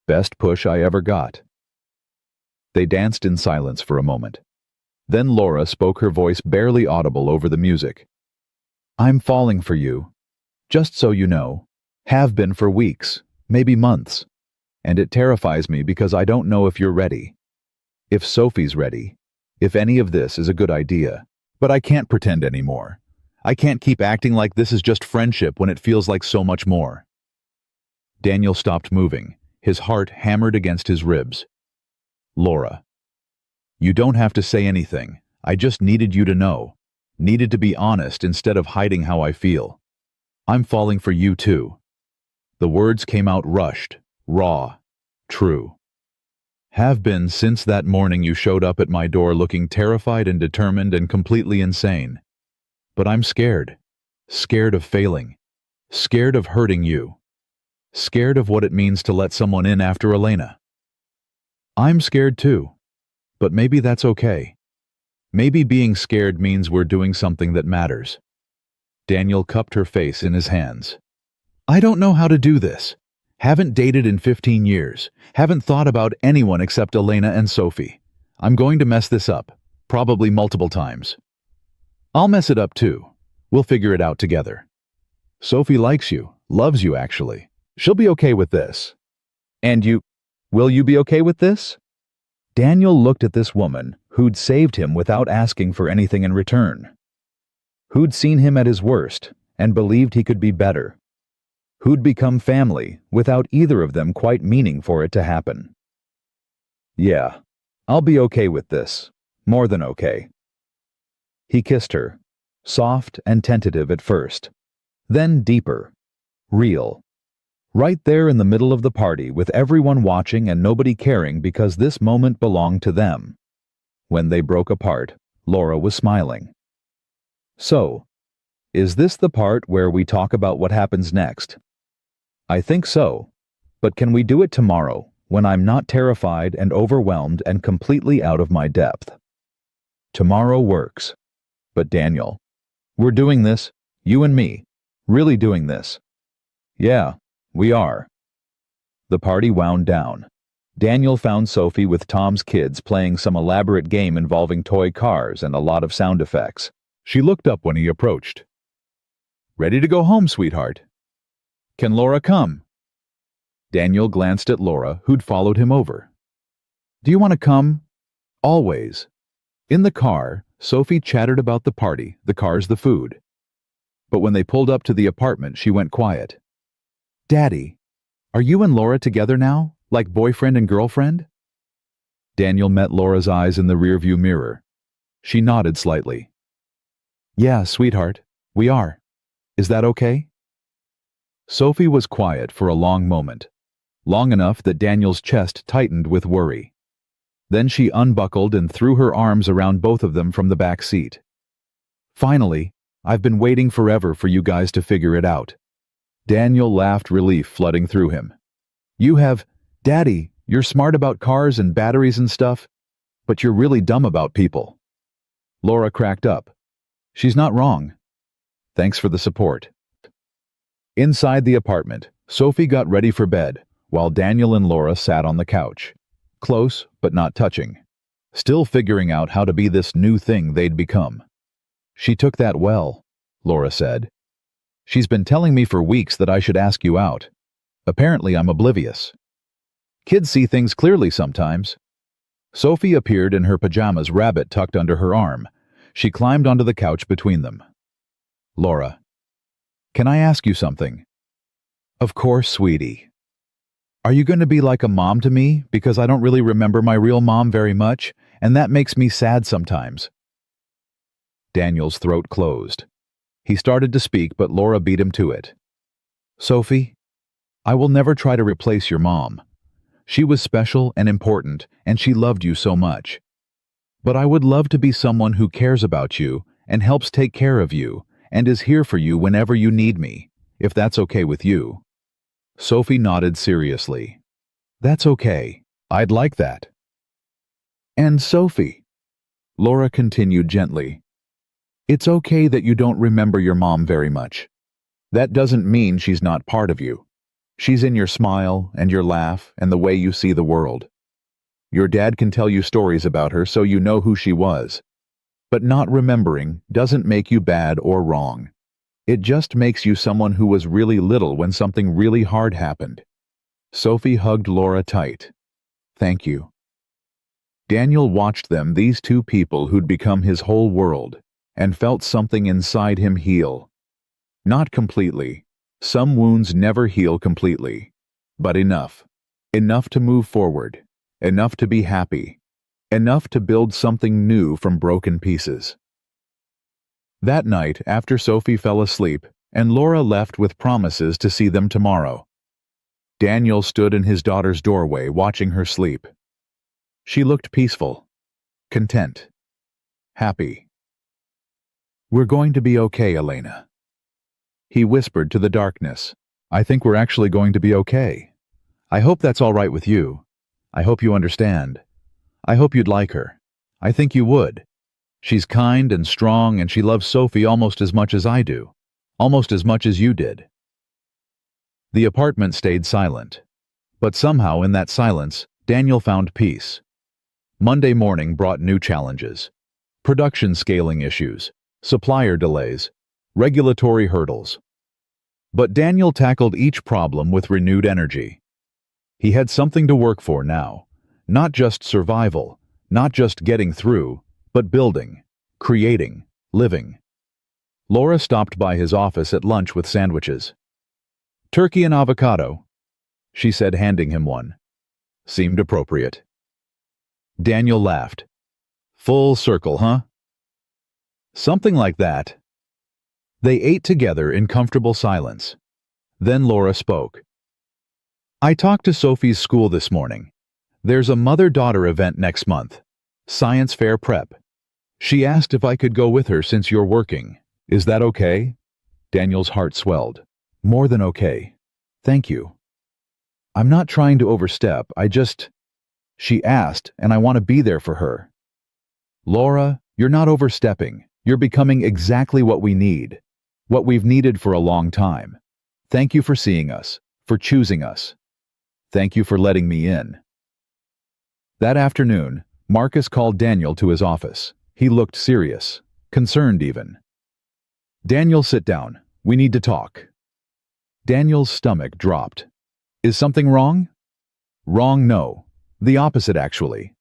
Best push I ever got." They danced in silence for a moment. Then Laura spoke, her voice barely audible over the music. "I'm falling for you. Just so you know. Have been for weeks, maybe months. And it terrifies me because I don't know if you're ready. If Sophie's ready. If any of this is a good idea. But I can't pretend anymore. I can't keep acting like this is just friendship when it feels like so much more." Daniel stopped moving, his heart hammered against his ribs. "Laura, you don't have to say anything. I just needed you to know. Needed to be honest instead of hiding how I feel. I'm falling for you too." The words came out rushed, raw, true. "Have been since that morning you showed up at my door looking terrified and determined and completely insane. But I'm scared. Scared of failing. Scared of hurting you. Scared of what it means to let someone in after Elena. I'm scared too. But maybe that's okay. Maybe being scared means we're doing something that matters." Daniel cupped her face in his hands. "I don't know how to do this. Haven't dated in 15 years. Haven't thought about anyone except Elena and Sophie. I'm going to mess this up. Probably multiple times. I'll mess it up too. We'll figure it out together. Sophie likes you. Loves you, actually. She'll be okay with this. And you... Will you be okay with this?" Daniel looked at this woman who'd saved him without asking for anything in return. Who'd seen him at his worst and believed he could be better. Who'd become family without either of them quite meaning for it to happen. "Yeah, I'll be okay with this. More than okay." He kissed her, soft and tentative at first, then deeper, real. Right there in the middle of the party with everyone watching and nobody caring because this moment belonged to them. When they broke apart, Laura was smiling. "So, is this the part where we talk about what happens next?" "I think so. But can we do it tomorrow, when I'm not terrified and overwhelmed and completely out of my depth?" "Tomorrow works. But Daniel, we're doing this, you and me, really doing this." "Yeah. We are." The party wound down. Daniel found Sophie with Tom's kids playing some elaborate game involving toy cars and a lot of sound effects. She looked up when he approached. "Ready to go home, sweetheart? Can Laura come?" Daniel glanced at Laura, who'd followed him over. "Do you want to come?" "Always." In the car, Sophie chattered about the party, the cars, the food. But when they pulled up to the apartment, she went quiet. "Daddy, are you and Laura together now, like boyfriend and girlfriend?" Daniel met Laura's eyes in the rearview mirror. She nodded slightly. "Yeah, sweetheart, we are. Is that okay?" Sophie was quiet for a long moment, long enough that Daniel's chest tightened with worry. Then she unbuckled and threw her arms around both of them from the back seat. "Finally, I've been waiting forever for you guys to figure it out." Daniel laughed, relief flooding through him. Daddy, you're smart about cars and batteries and stuff, but you're really dumb about people." Laura cracked up. "She's not wrong. Thanks for the support." Inside the apartment, Sophie got ready for bed, while Daniel and Laura sat on the couch. Close, but not touching. Still figuring out how to be this new thing they'd become. "She took that well," Laura said. "She's been telling me for weeks that I should ask you out. Apparently I'm oblivious. Kids see things clearly sometimes." Sophie appeared in her pajamas, rabbit tucked under her arm. She climbed onto the couch between them. "Laura, can I ask you something?" "Of course, sweetie." "Are you going to be like a mom to me, because I don't really remember my real mom very much, and that makes me sad sometimes?" Daniel's throat closed. He started to speak, but Laura beat him to it. "Sophie, I will never try to replace your mom. She was special and important, and she loved you so much. But I would love to be someone who cares about you and helps take care of you and is here for you whenever you need me, if that's okay with you." Sophie nodded seriously. "That's okay. I'd like that." "And Sophie," Laura continued gently, "it's okay that you don't remember your mom very much. That doesn't mean she's not part of you. She's in your smile and your laugh and the way you see the world. Your dad can tell you stories about her so you know who she was. But not remembering doesn't make you bad or wrong. It just makes you someone who was really little when something really hard happened." Sophie hugged Laura tight. "Thank you." Daniel watched them, these two people who'd become his whole world, and felt something inside him heal. Not completely. Some wounds never heal completely. But enough. Enough to move forward. Enough to be happy. Enough to build something new from broken pieces. That night, after Sophie fell asleep, and Laura left with promises to see them tomorrow, Daniel stood in his daughter's doorway watching her sleep. She looked peaceful, content, happy. "We're going to be okay, Elena." He whispered to the darkness. "I think we're actually going to be okay. I hope that's all right with you. I hope you understand. I hope you'd like her. I think you would. She's kind and strong, and she loves Sophie almost as much as I do. Almost as much as you did." The apartment stayed silent. But somehow in that silence, Daniel found peace. Monday morning brought new challenges. Production scaling issues, supplier delays, regulatory hurdles. But Daniel tackled each problem with renewed energy. He had something to work for now. Not just survival, not just getting through, but building, creating, living. Laura stopped by his office at lunch with sandwiches. "Turkey and avocado," she said, handing him one. Seemed appropriate. Daniel laughed. "Full circle, huh?" "Something like that." They ate together in comfortable silence. Then Laura spoke. "I talked to Sophie's school this morning. There's a mother-daughter event next month. Science fair prep. She asked if I could go with her since you're working. Is that okay?" Daniel's heart swelled. "More than okay. Thank you. I'm not trying to overstep, She asked, and I want to be there for her." "Laura, you're not overstepping. You're becoming exactly what we need. What we've needed for a long time. Thank you for seeing us, for choosing us. Thank you for letting me in." That afternoon, Marcus called Daniel to his office. He looked serious, concerned even. "Daniel, sit down. We need to talk." Daniel's stomach dropped. "Is something wrong?" "Wrong, no. The opposite, actually.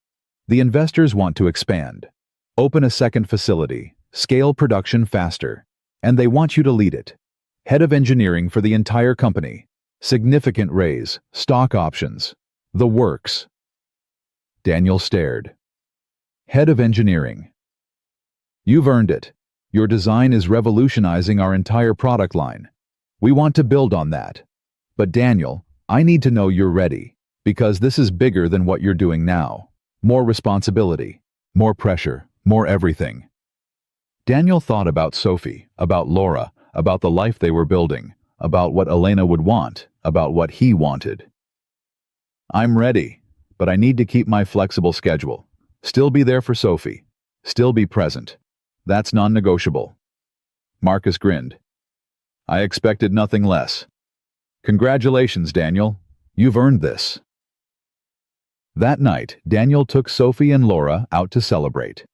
The investors want to expand. Open a second facility, scale production faster, and they want you to lead it. Head of engineering for the entire company. Significant raise, stock options. The works. Daniel stared. Head of engineering. You've earned it. Your design is revolutionizing our entire product line. We want to build on that. But Daniel, I need to know you're ready, because this is bigger than what you're doing now. More responsibility, more pressure, more everything. Daniel thought about Sophie, about Laura, about the life they were building, about what Elena would want, about what he wanted. I'm ready, but I need to keep my flexible schedule. Still be there for Sophie. Still be present. That's non-negotiable. Marcus grinned. I expected nothing less. Congratulations, Daniel. You've earned this. That night, Daniel took Sophie and Laura out to celebrate.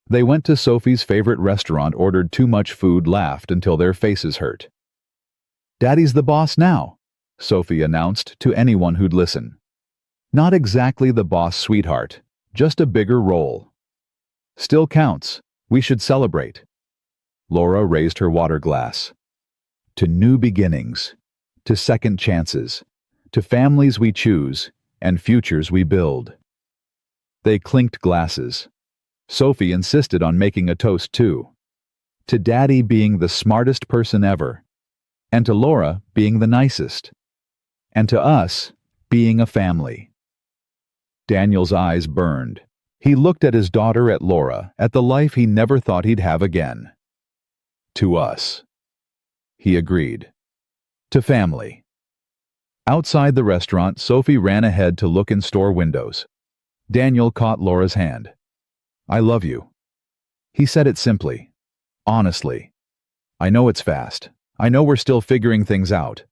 They went to Sophie's favorite restaurant, ordered too much food, laughed until their faces hurt. Daddy's the boss now, Sophie announced to anyone who'd listen. Not exactly the boss, sweetheart, just a bigger role. Still counts. We should celebrate. Laura raised her water glass. To new beginnings, to second chances, to families we choose and futures we build. They clinked glasses. Sophie insisted on making a toast too. To Daddy being the smartest person ever, and to Laura being the nicest, and to us being a family. Daniel's eyes burned. He looked at his daughter, at Laura, at the life he never thought he'd have again. To us. He agreed. To family. Outside the restaurant, Sophie ran ahead to look in store windows. Daniel caught Laura's hand. I love you. He said it simply. Honestly. I know it's fast. I know we're still figuring things out.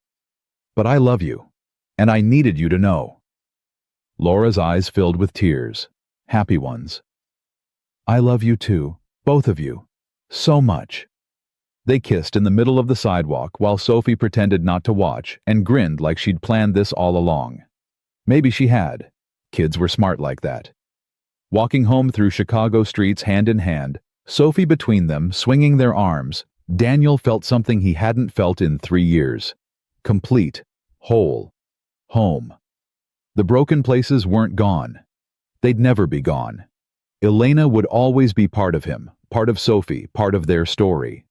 But I love you. And I needed you to know. Laura's eyes filled with tears. Happy ones. I love you too, both of you. So much. They kissed in the middle of the sidewalk while Sophie pretended not to watch and grinned like she'd planned this all along. Maybe she had. Kids were smart like that. Walking home through Chicago streets hand in hand, Sophie between them, swinging their arms, Daniel felt something he hadn't felt in 3 years. Complete. Whole. Home. The broken places weren't gone. They'd never be gone. Elena would always be part of him, part of Sophie, part of their story.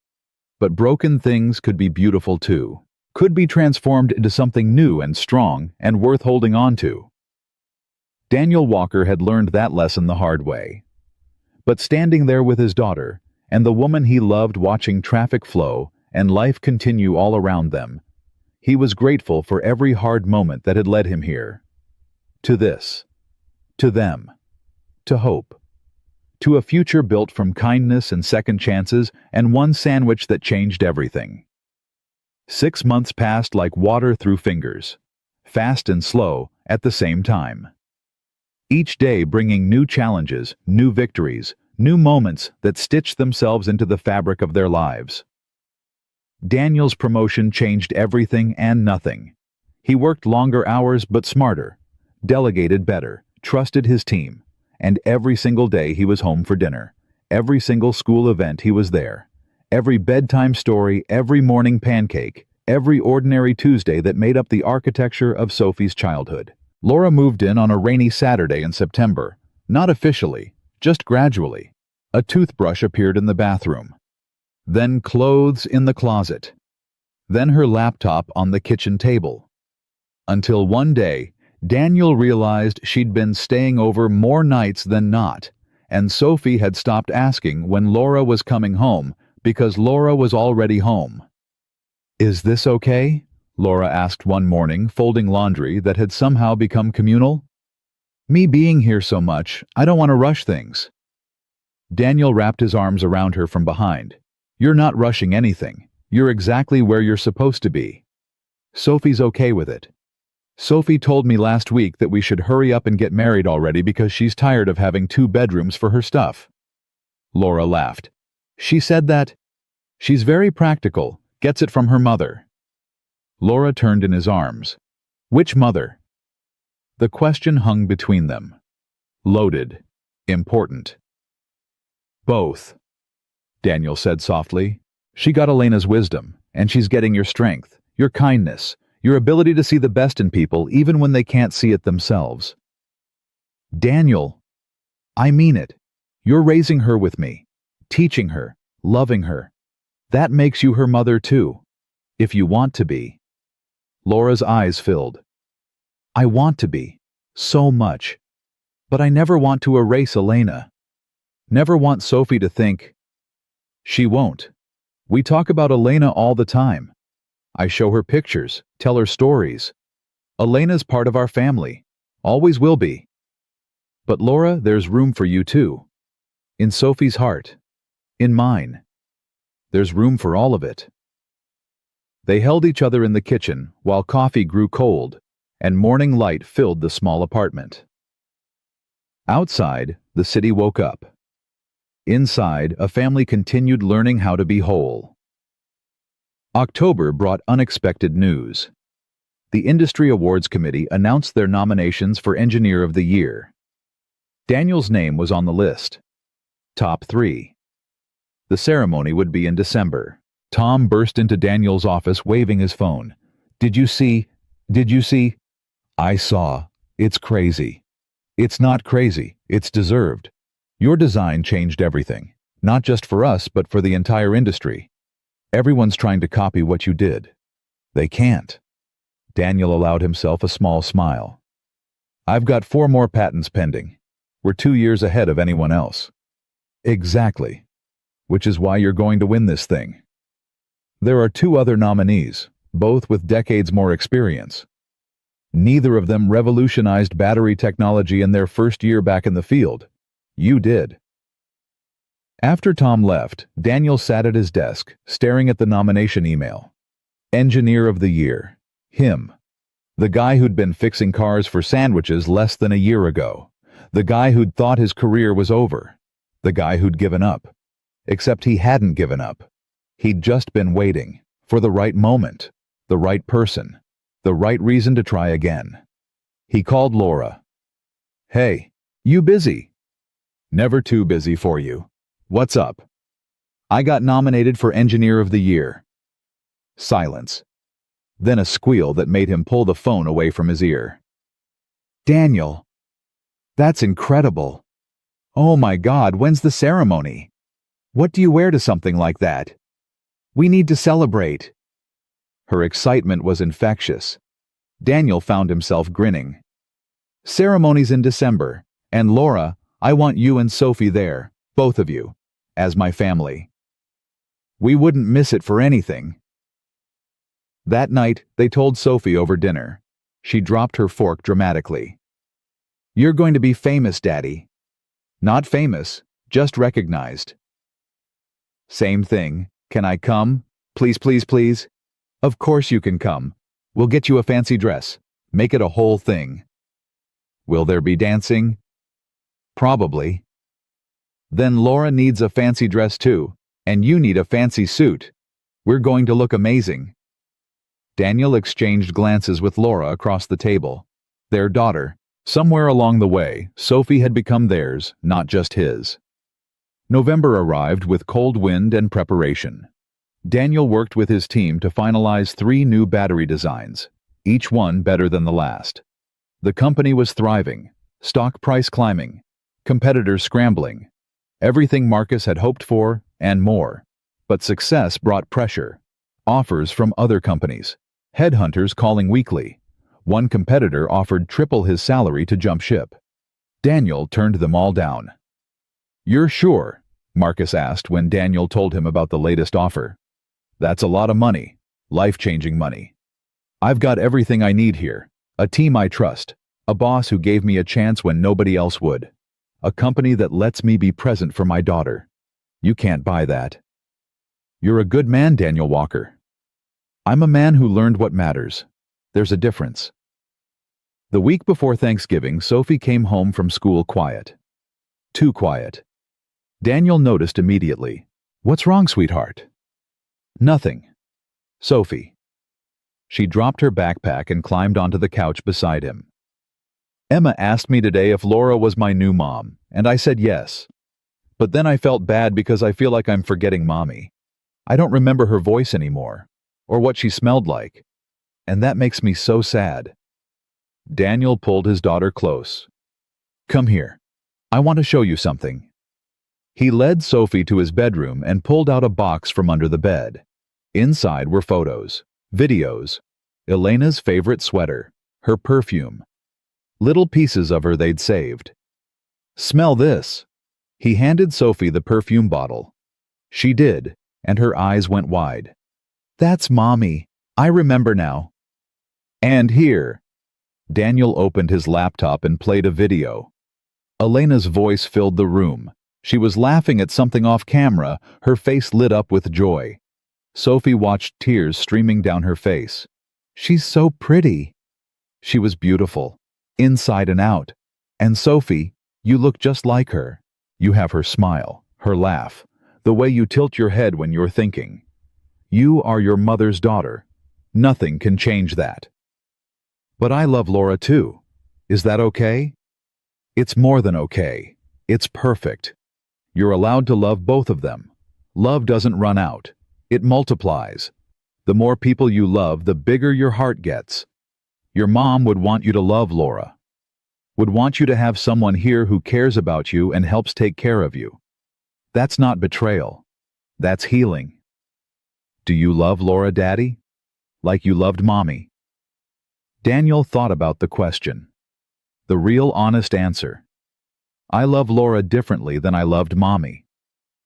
But broken things could be beautiful too, could be transformed into something new and strong and worth holding on to. Daniel Walker had learned that lesson the hard way. But standing there with his daughter, and the woman he loved, watching traffic flow and life continue all around them, he was grateful for every hard moment that had led him here. To this. To them. To hope. To a future built from kindness and second chances and one sandwich that changed everything. 6 months passed like water through fingers, fast and slow at the same time. Each day bringing new challenges, new victories, new moments that stitched themselves into the fabric of their lives. Daniel's promotion changed everything and nothing. He worked longer hours but smarter, delegated better, trusted his team, and every single day he was home for dinner. Every single school event he was there. Every bedtime story, every morning pancake, every ordinary Tuesday that made up the architecture of Sophie's childhood. Laura moved in on a rainy Saturday in September, not officially, just gradually. A toothbrush appeared in the bathroom. Then clothes in the closet. Then her laptop on the kitchen table. Until one day, Daniel realized she'd been staying over more nights than not, and Sophie had stopped asking when Laura was coming home because Laura was already home. Is this okay? Laura asked one morning, folding laundry that had somehow become communal. Me being here so much, I don't want to rush things. Daniel wrapped his arms around her from behind. You're not rushing anything. You're exactly where you're supposed to be. Sophie's okay with it. Sophie told me last week that we should hurry up and get married already because she's tired of having 2 bedrooms for her stuff. Laura laughed. She said that she's very practical, gets it from her mother. Laura turned in his arms. Which mother? The question hung between them. Loaded. Important. Both, Daniel said softly. She got Elena's wisdom, and she's getting your strength, your kindness, your ability to see the best in people even when they can't see it themselves. Daniel, I mean it. You're raising her with me, teaching her, loving her. That makes you her mother too, if you want to be. Laura's eyes filled. I want to be, so much. But I never want to erase Elena. Never want Sophie to think. She won't. We talk about Elena all the time. I show her pictures, tell her stories. Elena's part of our family, always will be. But Laura, there's room for you too. In Sophie's heart. In mine. There's room for all of it. They held each other in the kitchen while coffee grew cold and morning light filled the small apartment. Outside, the city woke up. Inside, a family continued learning how to be whole. October brought unexpected news. The Industry Awards Committee announced their nominations for Engineer of the Year. Daniel's name was on the list. Top 3. The ceremony would be in December. Tom burst into Daniel's office waving his phone. Did you see? I saw. It's crazy. It's not crazy. It's deserved. Your design changed everything. Not just for us, but for the entire industry. Everyone's trying to copy what you did. They can't. Daniel allowed himself a small smile. I've got 4 more patents pending. We're 2 years ahead of anyone else. Exactly. Which is why you're going to win this thing. There are 2 other nominees, both with decades more experience. Neither of them revolutionized battery technology in their first year back in the field. You did. After Tom left, Daniel sat at his desk, staring at the nomination email. Engineer of the Year. Him. The guy who'd been fixing cars for sandwiches less than a year ago. The guy who'd thought his career was over. The guy who'd given up. Except he hadn't given up. He'd just been waiting for the right moment, the right person, the right reason to try again. He called Laura. Hey, you busy? Never too busy for you. What's up? I got nominated for Engineer of the Year. Silence. Then a squeal that made him pull the phone away from his ear. Daniel. That's incredible. Oh my God, when's the ceremony? What do you wear to something like that? We need to celebrate. Her excitement was infectious. Daniel found himself grinning. Ceremony's in December, and Laura, I want you and Sophie there, both of you, as my family. We wouldn't miss it for anything. That night, they told Sophie over dinner. She dropped her fork dramatically. You're going to be famous, Daddy. Not famous, just recognized. Same thing. Can I come? Please, please, please. Of course you can come. We'll get you a fancy dress. Make it a whole thing. Will there be dancing? Probably. Then Laura needs a fancy dress too, and you need a fancy suit. We're going to look amazing. Daniel exchanged glances with Laura across the table. Their daughter. Somewhere along the way, Sophie had become theirs, not just his. November arrived with cold wind and preparation. Daniel worked with his team to finalize 3 new battery designs, each one better than the last. The company was thriving, stock price climbing, competitors scrambling, everything Marcus had hoped for and more. But success brought pressure, offers from other companies, headhunters calling weekly. One competitor offered triple his salary to jump ship. Daniel turned them all down. You're sure? Marcus asked when Daniel told him about the latest offer. That's a lot of money, life-changing money. I've got everything I need here, a team I trust, a boss who gave me a chance when nobody else would, a company that lets me be present for my daughter. You can't buy that. You're a good man, Daniel Walker. I'm a man who learned what matters. There's a difference. The week before Thanksgiving, Sophie came home from school quiet. Too quiet. Daniel noticed immediately. What's wrong, sweetheart? Nothing. Sophie. She dropped her backpack and climbed onto the couch beside him. Emma asked me today if Laura was my new mom, and I said yes. But then I felt bad because I feel like I'm forgetting Mommy. I don't remember her voice anymore, or what she smelled like. And that makes me so sad. Daniel pulled his daughter close. Come here. I want to show you something. He led Sophie to his bedroom and pulled out a box from under the bed. Inside were photos, videos, Elena's favorite sweater, her perfume, little pieces of her they'd saved. Smell this. He handed Sophie the perfume bottle. She did, and her eyes went wide. That's Mommy. I remember now. And here. Daniel opened his laptop and played a video. Elena's voice filled the room. She was laughing at something off camera, her face lit up with joy. Sophie watched tears streaming down her face. She's so pretty. She was beautiful, inside and out. And Sophie, you look just like her. You have her smile, her laugh, the way you tilt your head when you're thinking. You are your mother's daughter. Nothing can change that. But I love Laura too. Is that okay? It's more than okay. It's perfect. You're allowed to love both of them. Love doesn't run out. It multiplies. The more people you love, the bigger your heart gets. Your mom would want you to love Laura. Would want you to have someone here who cares about you and helps take care of you. That's not betrayal. That's healing. Do you love Laura, Daddy? Like you loved Mommy? Daniel thought about the question. The real honest answer. I love Laura differently than I loved Mommy.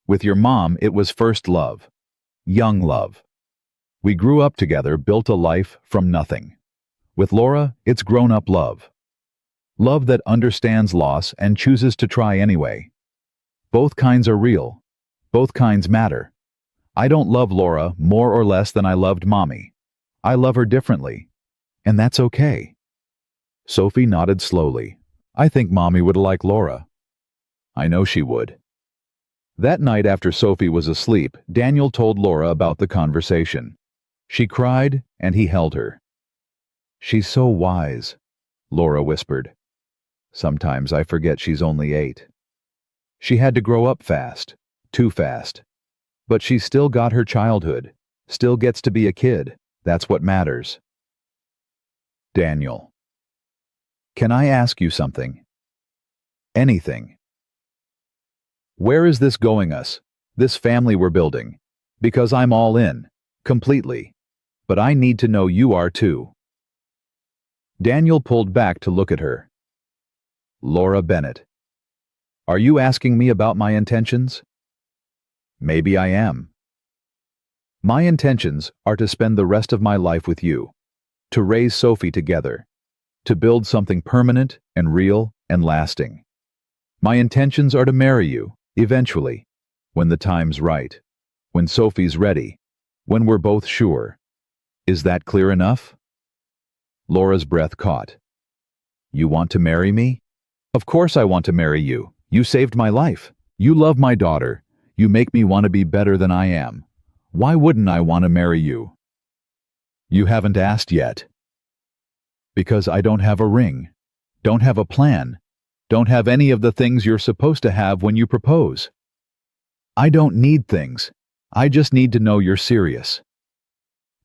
With your mom, it was first love. Young love. We grew up together, built a life from nothing. With Laura, it's grown-up love. Love that understands loss and chooses to try anyway. Both kinds are real. Both kinds matter. I don't love Laura more or less than I loved Mommy. I love her differently. And that's okay. Sophie nodded slowly. I think Mommy would like Laura. I know she would. That night after Sophie was asleep, Daniel told Laura about the conversation. She cried, and he held her. She's so wise, Laura whispered. Sometimes I forget she's only 8. She had to grow up fast, too fast. But she's still got her childhood, still gets to be a kid. That's what matters. Daniel. Can I ask you something? Anything. Where is this going us, this family we're building? Because I'm all in, completely. But I need to know you are too. Daniel pulled back to look at her. Laura Bennett. Are you asking me about my intentions? Maybe I am. My intentions are to spend the rest of my life with you, to raise Sophie together, to build something permanent and real and lasting. My intentions are to marry you, eventually, when the time's right, when Sophie's ready, when we're both sure. Is that clear enough? Laura's breath caught. You want to marry me? Of course I want to marry you. You saved my life. You love my daughter. You make me want to be better than I am. Why wouldn't I want to marry you? You haven't asked yet. Because I don't have a ring, don't have a plan, don't have any of the things you're supposed to have when you propose. I don't need things. I just need to know you're serious.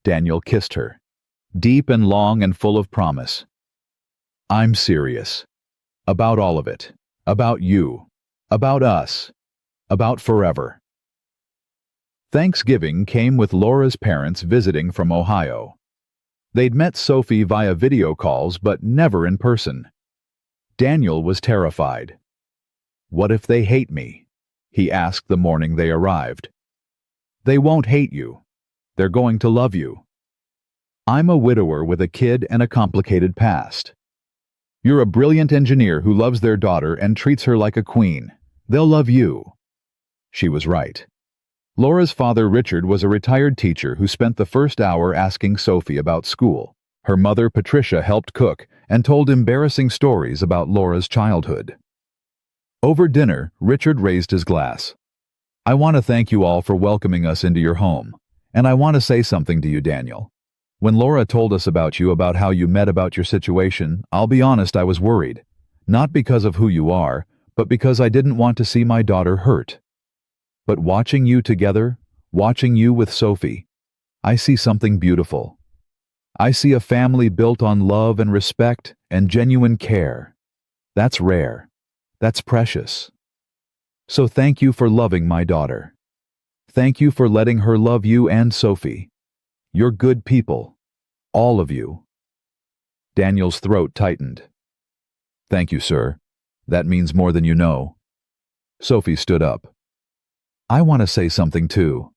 Daniel kissed her, deep and long and full of promise. I'm serious. About all of it. About you. About us. About forever. Thanksgiving came with Laura's parents visiting from Ohio. They'd met Sophie via video calls, but never in person. Daniel was terrified. What if they hate me? He asked the morning they arrived. They won't hate you. They're going to love you. I'm a widower with a kid and a complicated past. You're a brilliant engineer who loves their daughter and treats her like a queen. They'll love you. She was right. Laura's father, Richard, was a retired teacher who spent the first hour asking Sophie about school. Her mother, Patricia, helped cook and told embarrassing stories about Laura's childhood. Over dinner, Richard raised his glass. I want to thank you all for welcoming us into your home. And I want to say something to you, Daniel. When Laura told us about you, about how you met, about your situation, I'll be honest, I was worried. Not because of who you are, but because I didn't want to see my daughter hurt. But watching you together, watching you with Sophie, I see something beautiful. I see a family built on love and respect and genuine care. That's rare. That's precious. So thank you for loving my daughter. Thank you for letting her love you and Sophie. You're good people. All of you. Daniel's throat tightened. Thank you, sir. That means more than you know. Sophie stood up. I want to say something too.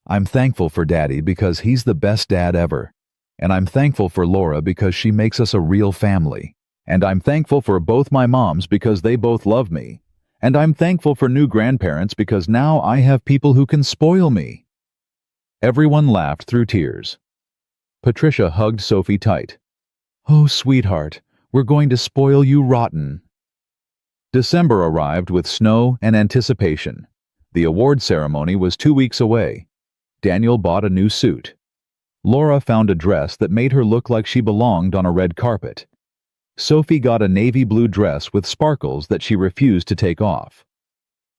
I'm thankful for Daddy because he's the best dad ever. And I'm thankful for Laura because she makes us a real family. And I'm thankful for both my moms because they both love me. And I'm thankful for new grandparents because now I have people who can spoil me. Everyone laughed through tears. Patricia hugged Sophie tight. Oh, sweetheart, we're going to spoil you rotten. December arrived with snow and anticipation. The award ceremony was 2 weeks away. Daniel bought a new suit. Laura found a dress that made her look like she belonged on a red carpet. Sophie got a navy blue dress with sparkles that she refused to take off.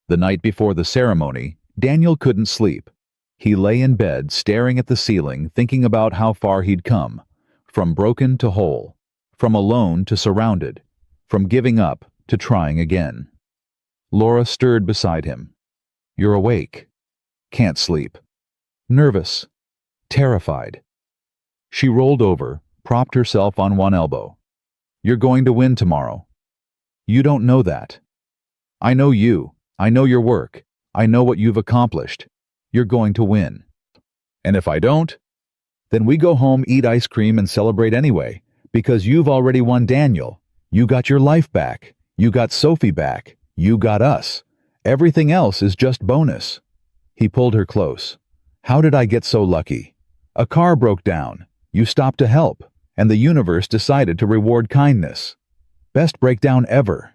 The night before the ceremony, Daniel couldn't sleep. He lay in bed staring at the ceiling, thinking about how far he'd come. From broken to whole. From alone to surrounded. From giving up to trying again. Laura stirred beside him. You're awake. Can't sleep. Nervous. Terrified. She rolled over, propped herself on one elbow. You're going to win tomorrow. You don't know that. I know you. I know your work. I know what you've accomplished. You're going to win. And if I don't, then we go home, eat ice cream, and celebrate anyway, because you've already won, Daniel. You got your life back. You got Sophie back. You got us. Everything else is just bonus. He pulled her close. How did I get so lucky? A car broke down. You stopped to help, and the universe decided to reward kindness. Best breakdown ever.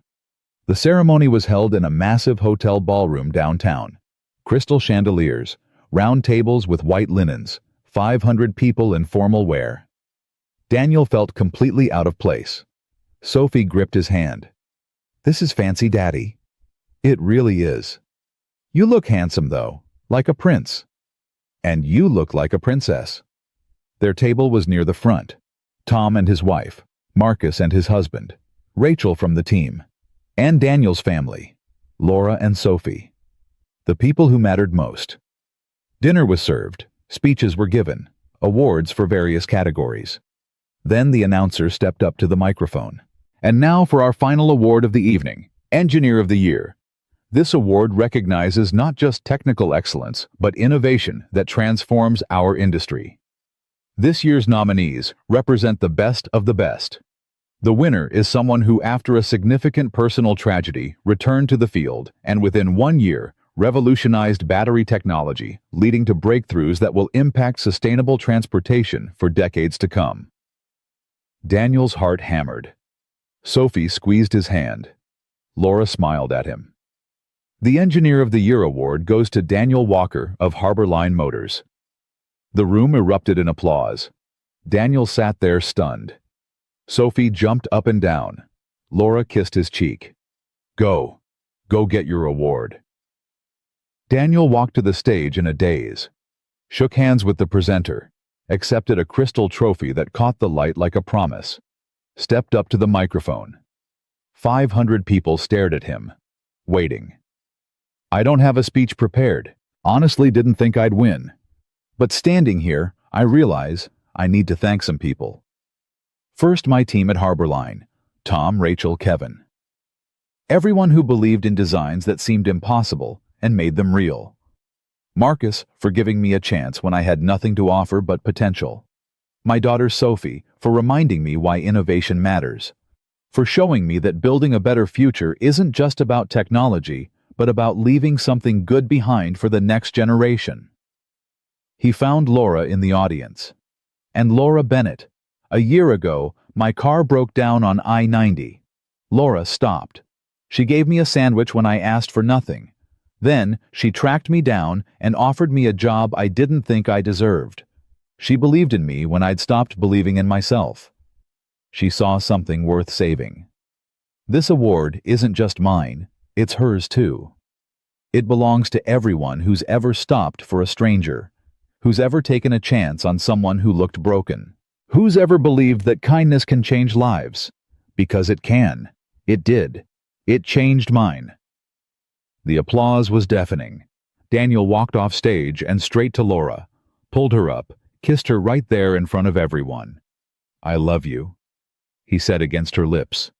The ceremony was held in a massive hotel ballroom downtown. Crystal chandeliers, round tables with white linens, 500 people in formal wear. Daniel felt completely out of place. Sophie gripped his hand. This is fancy, Daddy. It really is. You look handsome, though, like a prince. And you look like a princess. Their table was near the front. Tom and his wife, Marcus and his husband, Rachel from the team, and Daniel's family, Laura and Sophie. The people who mattered most. Dinner was served, speeches were given, awards for various categories. Then the announcer stepped up to the microphone. And now for our final award of the evening, Engineer of the Year. This award recognizes not just technical excellence, but innovation that transforms our industry. This year's nominees represent the best of the best. The winner is someone who, after a significant personal tragedy, returned to the field and within 1 year revolutionized battery technology, leading to breakthroughs that will impact sustainable transportation for decades to come. Daniel's heart hammered. Sophie squeezed his hand. Laura smiled at him. The Engineer of the Year award goes to Daniel Walker of Harbor Line Motors. The room erupted in applause. Daniel sat there stunned. Sophie jumped up and down. Laura kissed his cheek. Go get your award. Daniel walked to the stage in a daze, shook hands with the presenter, accepted a crystal trophy that caught the light like a promise, stepped up to the microphone. 500 people stared at him, waiting. I don't have a speech prepared. Honestly, didn't think I'd win. But standing here, I realize I need to thank some people. First, my team at Harbor Line, Tom, Rachel, Kevin. Everyone who believed in designs that seemed impossible and made them real. Marcus for giving me a chance when I had nothing to offer but potential. My daughter Sophie for reminding me why innovation matters. For showing me that building a better future isn't just about technology, but about leaving something good behind for the next generation. He found Laura in the audience. And Laura Bennett. A year ago, my car broke down on I-90. Laura stopped. She gave me a sandwich when I asked for nothing. Then, she tracked me down and offered me a job I didn't think I deserved. She believed in me when I'd stopped believing in myself. She saw something worth saving. This award isn't just mine, It's hers too. It belongs to everyone who's ever stopped for a stranger, who's ever taken a chance on someone who looked broken, who's ever believed that kindness can change lives. Because it can. It did. It changed mine. The applause was deafening. Daniel walked off stage and straight to Laura, pulled her up, kissed her right there in front of everyone. "I love you," he said against her lips.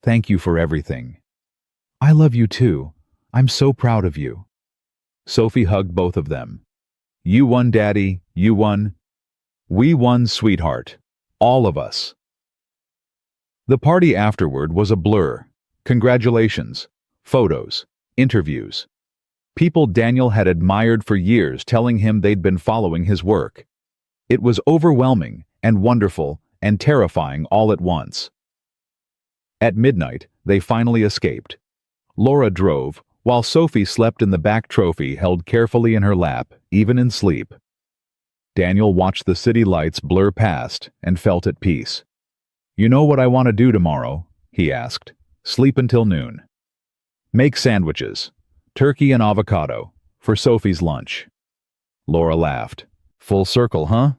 "Thank you for everything." "I love you too. I'm so proud of you." Sophie hugged both of them. "You won, Daddy. You won. We won, sweetheart. All of us." The party afterward was a blur. Congratulations, photos, interviews. People Daniel had admired for years telling him they'd been following his work. It was overwhelming and wonderful and terrifying all at once. At midnight, they finally escaped. Laura drove, while Sophie slept in the back trophy held carefully in her lap, even in sleep. Daniel watched the city lights blur past and felt at peace. "You know what I want to do tomorrow?" he asked. "Sleep until noon. Make sandwiches, turkey and avocado, for Sophie's lunch." Laura laughed. "Full circle, huh?"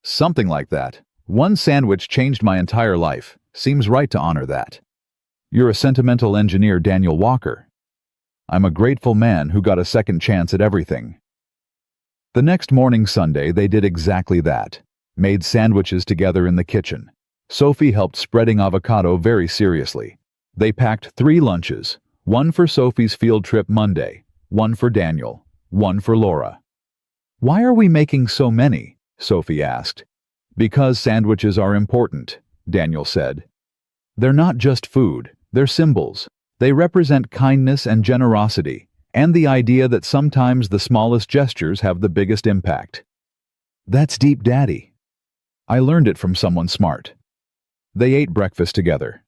"Something like that. One sandwich changed my entire life. Seems right to honor that." "You're a sentimental engineer, Daniel Walker." "I'm a grateful man who got a second chance at everything." The next morning, Sunday, they did exactly that. Made sandwiches together in the kitchen. Sophie helped spreading avocado very seriously. They packed 3 lunches, one for Sophie's field trip Monday, one for Daniel, one for Laura. "Why are we making so many?" Sophie asked. "Because sandwiches are important," Daniel said. "They're not just food, they're symbols. They represent kindness and generosity, and the idea that sometimes the smallest gestures have the biggest impact." "That's deep, Daddy." "I learned it from someone smart." They ate breakfast together.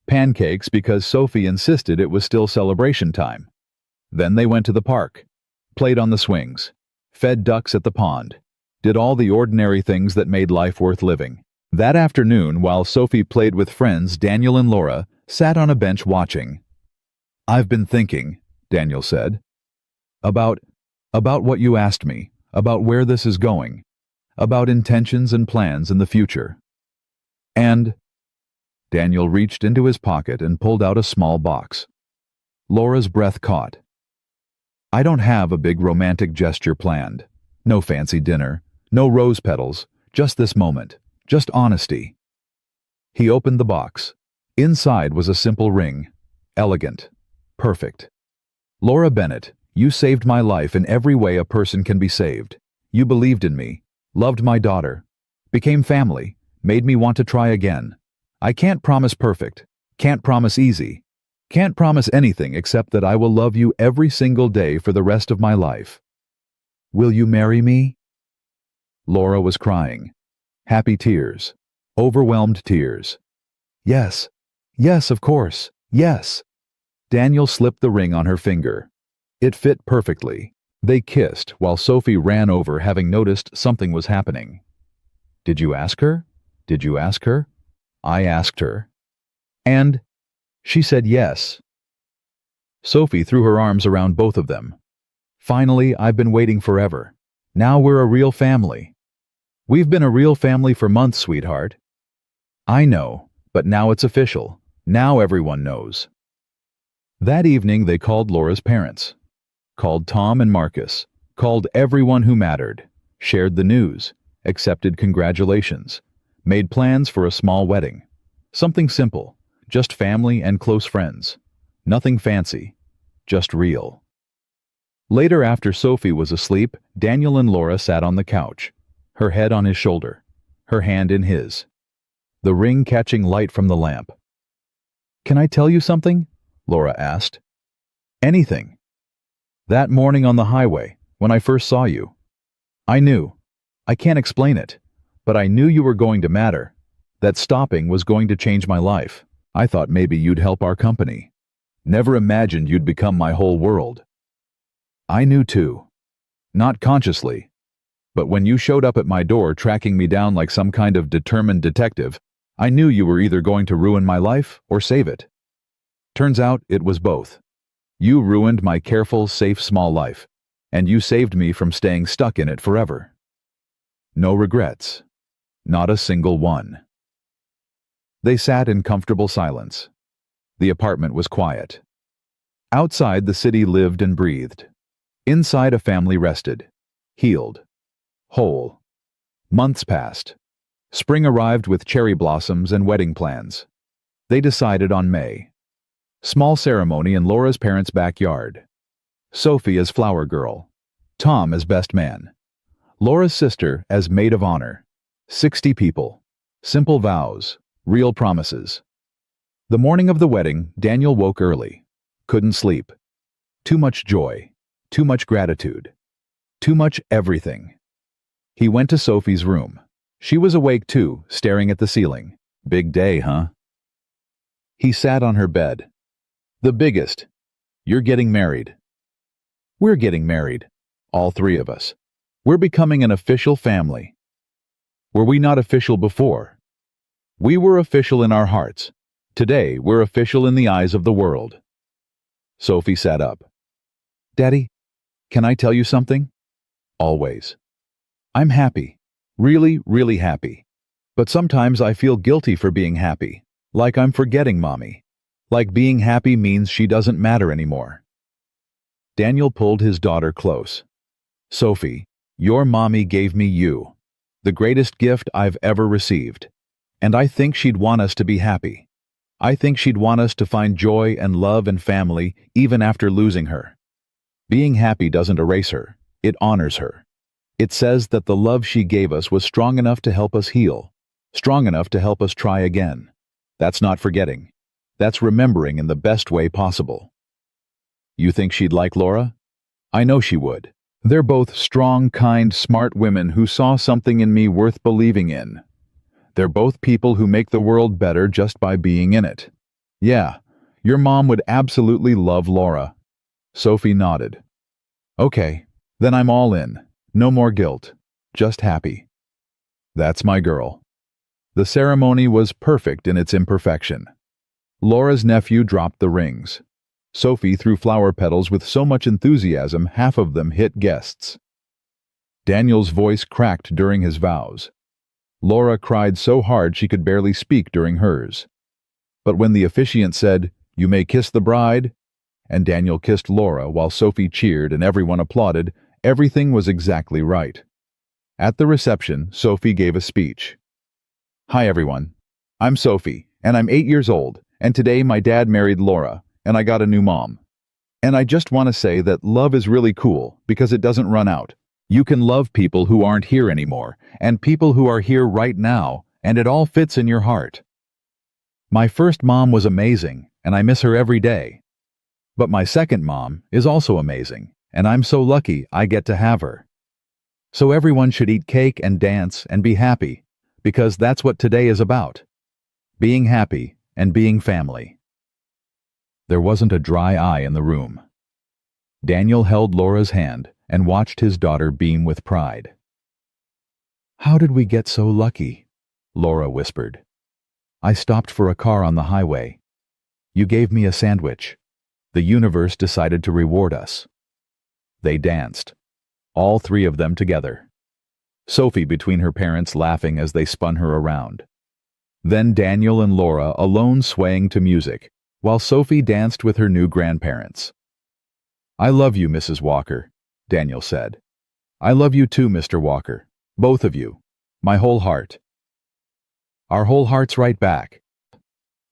Pancakes because Sophie insisted it was still celebration time. Then they went to the park, played on the swings, fed ducks at the pond, did all the ordinary things that made life worth living. That afternoon, while Sophie played with friends, Daniel and Laura sat on a bench watching. "I've been thinking," Daniel said, about what you asked me, about where this is going, about intentions and plans in the future. And Daniel reached into his pocket and pulled out a small box. Laura's breath caught. "I don't have a big romantic gesture planned. No fancy dinner, no rose petals, just this moment, just honesty." He opened the box. Inside was a simple ring. Elegant. Perfect. "Laura Bennett, you saved my life in every way a person can be saved. You believed in me, loved my daughter, became family, made me want to try again. I can't promise perfect, can't promise easy, can't promise anything except that I will love you every single day for the rest of my life. Will you marry me?" Laura was crying. Happy tears. Overwhelmed tears. "Yes. Yes, of course. Yes." Daniel slipped the ring on her finger. It fit perfectly. They kissed while Sophie ran over, having noticed something was happening. "Did you ask her? Did you ask her?" "I asked her." "And?" "She said yes." Sophie threw her arms around both of them. "Finally, I've been waiting forever. Now we're a real family." "We've been a real family for months, sweetheart." "I know, but now it's official. Now everyone knows." That evening they called Laura's parents. Called Tom and Marcus. Called everyone who mattered. Shared the news. Accepted congratulations. Made plans for a small wedding. Something simple. Just family and close friends. Nothing fancy. Just real. Later, after Sophie was asleep, Daniel and Laura sat on the couch. Her head on his shoulder. Her hand in his. The ring catching light from the lamp. "Can I tell you something?" Laura asked. "Anything." "That morning on the highway, when I first saw you. I knew. I can't explain it. But I knew you were going to matter. That stopping was going to change my life. I thought maybe you'd help our company. Never imagined you'd become my whole world." "I knew too. Not consciously. But when you showed up at my door tracking me down like some kind of determined detective, I knew you were either going to ruin my life or save it. Turns out it was both." You ruined my careful, safe, small life, and you saved me from staying stuck in it forever. No regrets. Not a single one. They sat in comfortable silence. The apartment was quiet. Outside, the city lived and breathed. Inside, a family rested, healed, whole. Months passed. Spring arrived with cherry blossoms and wedding plans. They decided on May. Small ceremony in Laura's parents' backyard. Sophie as flower girl. Tom as best man. Laura's sister as maid of honor. 60 people. Simple vows. Real promises. The morning of the wedding, Daniel woke early. Couldn't sleep. Too much joy. Too much gratitude. Too much everything. He went to Sophie's room. She was awake too, staring at the ceiling. Big day, huh? He sat on her bed. The biggest. You're getting married. We're getting married. All three of us. We're becoming an official family. Were we not official before? We were official in our hearts. Today, we're official in the eyes of the world. Sophie sat up. Daddy, can I tell you something? Always. I'm happy. Really, really happy. But sometimes I feel guilty for being happy. Like I'm forgetting Mommy. Like being happy means she doesn't matter anymore. Daniel pulled his daughter close. Sophie, your Mommy gave me you. The greatest gift I've ever received. And I think she'd want us to be happy. I think she'd want us to find joy and love and family even after losing her. Being happy doesn't erase her. It honors her. It says that the love she gave us was strong enough to help us heal, strong enough to help us try again. That's not forgetting. That's remembering in the best way possible. You think she'd like Laura? I know she would. They're both strong, kind, smart women who saw something in me worth believing in. They're both people who make the world better just by being in it. Yeah, your mom would absolutely love Laura. Sophie nodded. Okay, then I'm all in. No more guilt. Just happy. That's my girl. The ceremony was perfect in its imperfection. Laura's nephew dropped the rings. Sophie threw flower petals with so much enthusiasm half of them hit guests. Daniel's voice cracked during his vows. Laura cried so hard she could barely speak during hers. But when the officiant said, "You may kiss the bride," and Daniel kissed Laura while Sophie cheered and everyone applauded, everything was exactly right. At the reception, Sophie gave a speech. Hi everyone. I'm Sophie, and I'm 8 years old, and today my dad married Laura, and I got a new mom. And I just want to say that love is really cool because it doesn't run out. You can love people who aren't here anymore, and people who are here right now, and it all fits in your heart. My first mom was amazing, and I miss her every day. But my second mom is also amazing, and I'm so lucky I get to have her. So everyone should eat cake and dance and be happy, because that's what today is about. Being happy and being family. There wasn't a dry eye in the room. Daniel held Laura's hand and watched his daughter beam with pride. How did we get so lucky? Laura whispered. I stopped for a car on the highway. You gave me a sandwich. The universe decided to reward us. They danced. All three of them together. Sophie between her parents laughing as they spun her around. Then Daniel and Laura alone swaying to music, while Sophie danced with her new grandparents. I love you, Mrs. Walker, Daniel said. I love you too, Mr. Walker. Both of you. My whole heart. Our whole hearts right back.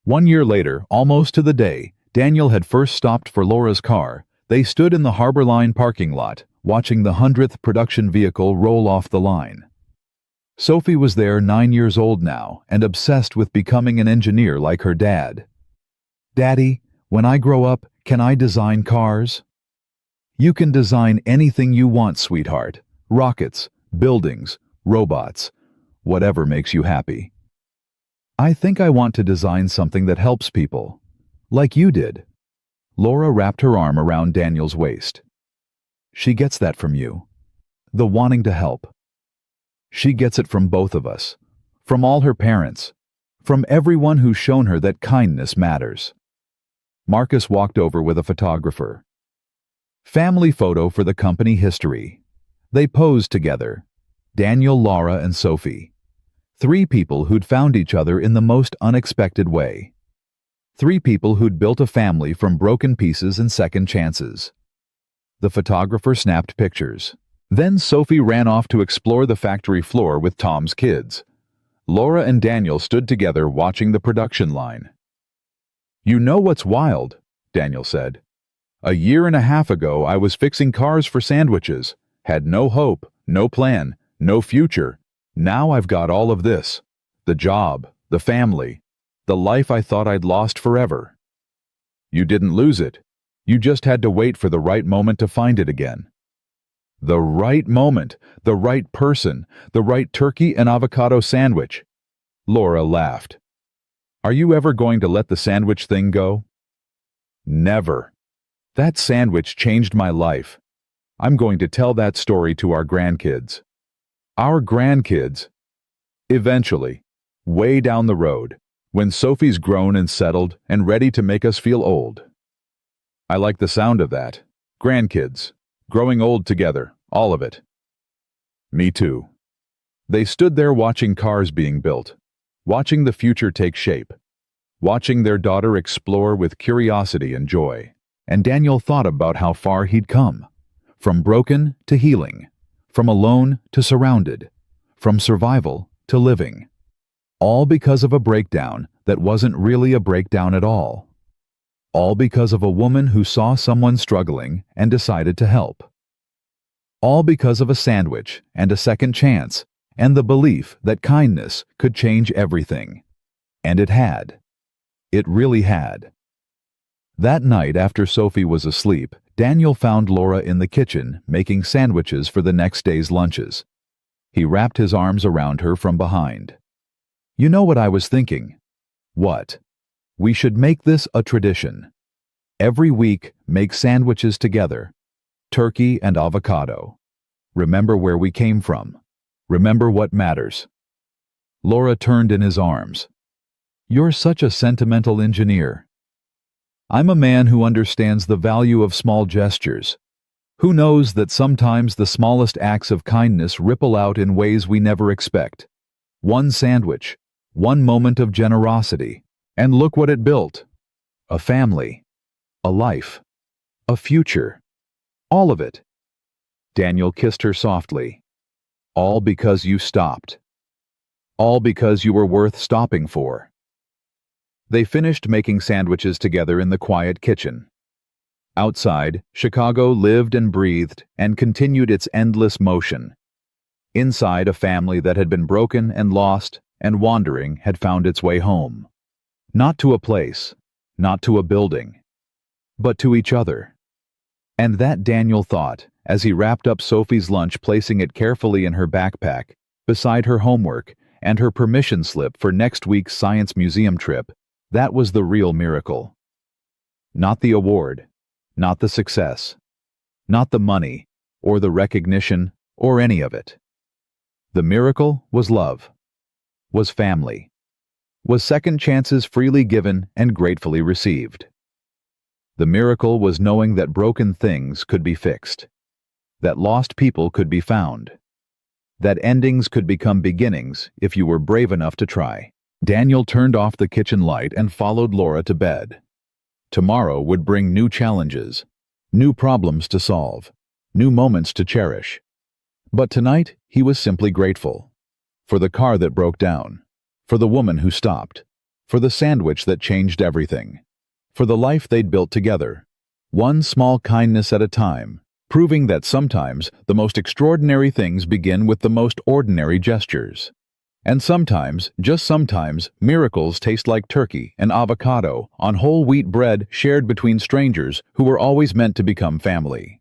1 year later, almost to the day, Daniel had first stopped for Laura's car. They stood in the Harbor Line parking lot, watching the 100th production vehicle roll off the line. Sophie was there 9 years old now and obsessed with becoming an engineer like her dad. Daddy, when I grow up, can I design cars? You can design anything you want, sweetheart. Rockets, buildings, robots, whatever makes you happy. I think I want to design something that helps people, like you did. Laura wrapped her arm around Daniel's waist. She gets that from you. The wanting to help. She gets it from both of us, from all her parents, from everyone who's shown her that kindness matters. Marcus walked over with a photographer. Family photo for the company history. They posed together. Daniel, Laura, and Sophie. 3 people who'd found each other in the most unexpected way. 3 people who'd built a family from broken pieces and second chances. The photographer snapped pictures. Then Sophie ran off to explore the factory floor with Tom's kids. Laura and Daniel stood together watching the production line. "You know what's wild?" Daniel said. "A year and a half ago I was fixing cars for sandwiches. Had no hope, no plan, no future. Now I've got all of this. The job, the family, the life I thought I'd lost forever." "You didn't lose it. You just had to wait for the right moment to find it again." The right moment, the right person, the right turkey and avocado sandwich. Laura laughed. "Are you ever going to let the sandwich thing go?" "Never. That sandwich changed my life. I'm going to tell that story to our grandkids." Our grandkids? Eventually, way down the road, when Sophie's grown and settled and ready to make us feel old. I like the sound of that. Grandkids. Growing old together, all of it. Me too. They stood there watching cars being built, watching the future take shape, watching their daughter explore with curiosity and joy. And Daniel thought about how far he'd come, from broken to healing, from alone to surrounded, from survival to living. All because of a breakdown that wasn't really a breakdown at all. All because of a woman who saw someone struggling and decided to help. All because of a sandwich and a second chance and the belief that kindness could change everything. And it had. It really had. That night after Sophie was asleep, Daniel found Laura in the kitchen making sandwiches for the next day's lunches. He wrapped his arms around her from behind. "You know what I was thinking?" "What?" "We should make this a tradition. Every week, make sandwiches together. Turkey and avocado. Remember where we came from. Remember what matters." Laura turned in his arms. "You're such a sentimental engineer." "I'm a man who understands the value of small gestures. Who knows that sometimes the smallest acts of kindness ripple out in ways we never expect. One sandwich, one moment of generosity, and look what it built. A family, a life, a future. All of it." Daniel kissed her softly. "All because you stopped. All because you were worth stopping for." They finished making sandwiches together in the quiet kitchen. Outside, Chicago lived and breathed and continued its endless motion. Inside, a family that had been broken and lost and wandering had found its way home. Not to a place, not to a building, but to each other. And that Daniel thought, as he wrapped up Sophie's lunch, placing it carefully in her backpack, beside her homework and her permission slip for next week's science museum trip, that was the real miracle. Not the award, not the success, not the money, or the recognition, or any of it. The miracle was love, was family, was second chances freely given and gratefully received. The miracle was knowing that broken things could be fixed, that lost people could be found, that endings could become beginnings if you were brave enough to try. Daniel turned off the kitchen light and followed Laura to bed. Tomorrow would bring new challenges, new problems to solve, new moments to cherish. But tonight, he was simply grateful. For the car that broke down, for the woman who stopped, for the sandwich that changed everything, for the life they'd built together, one small kindness at a time, proving that sometimes the most extraordinary things begin with the most ordinary gestures. And sometimes, just sometimes, miracles taste like turkey and avocado on whole wheat bread shared between strangers who were always meant to become family.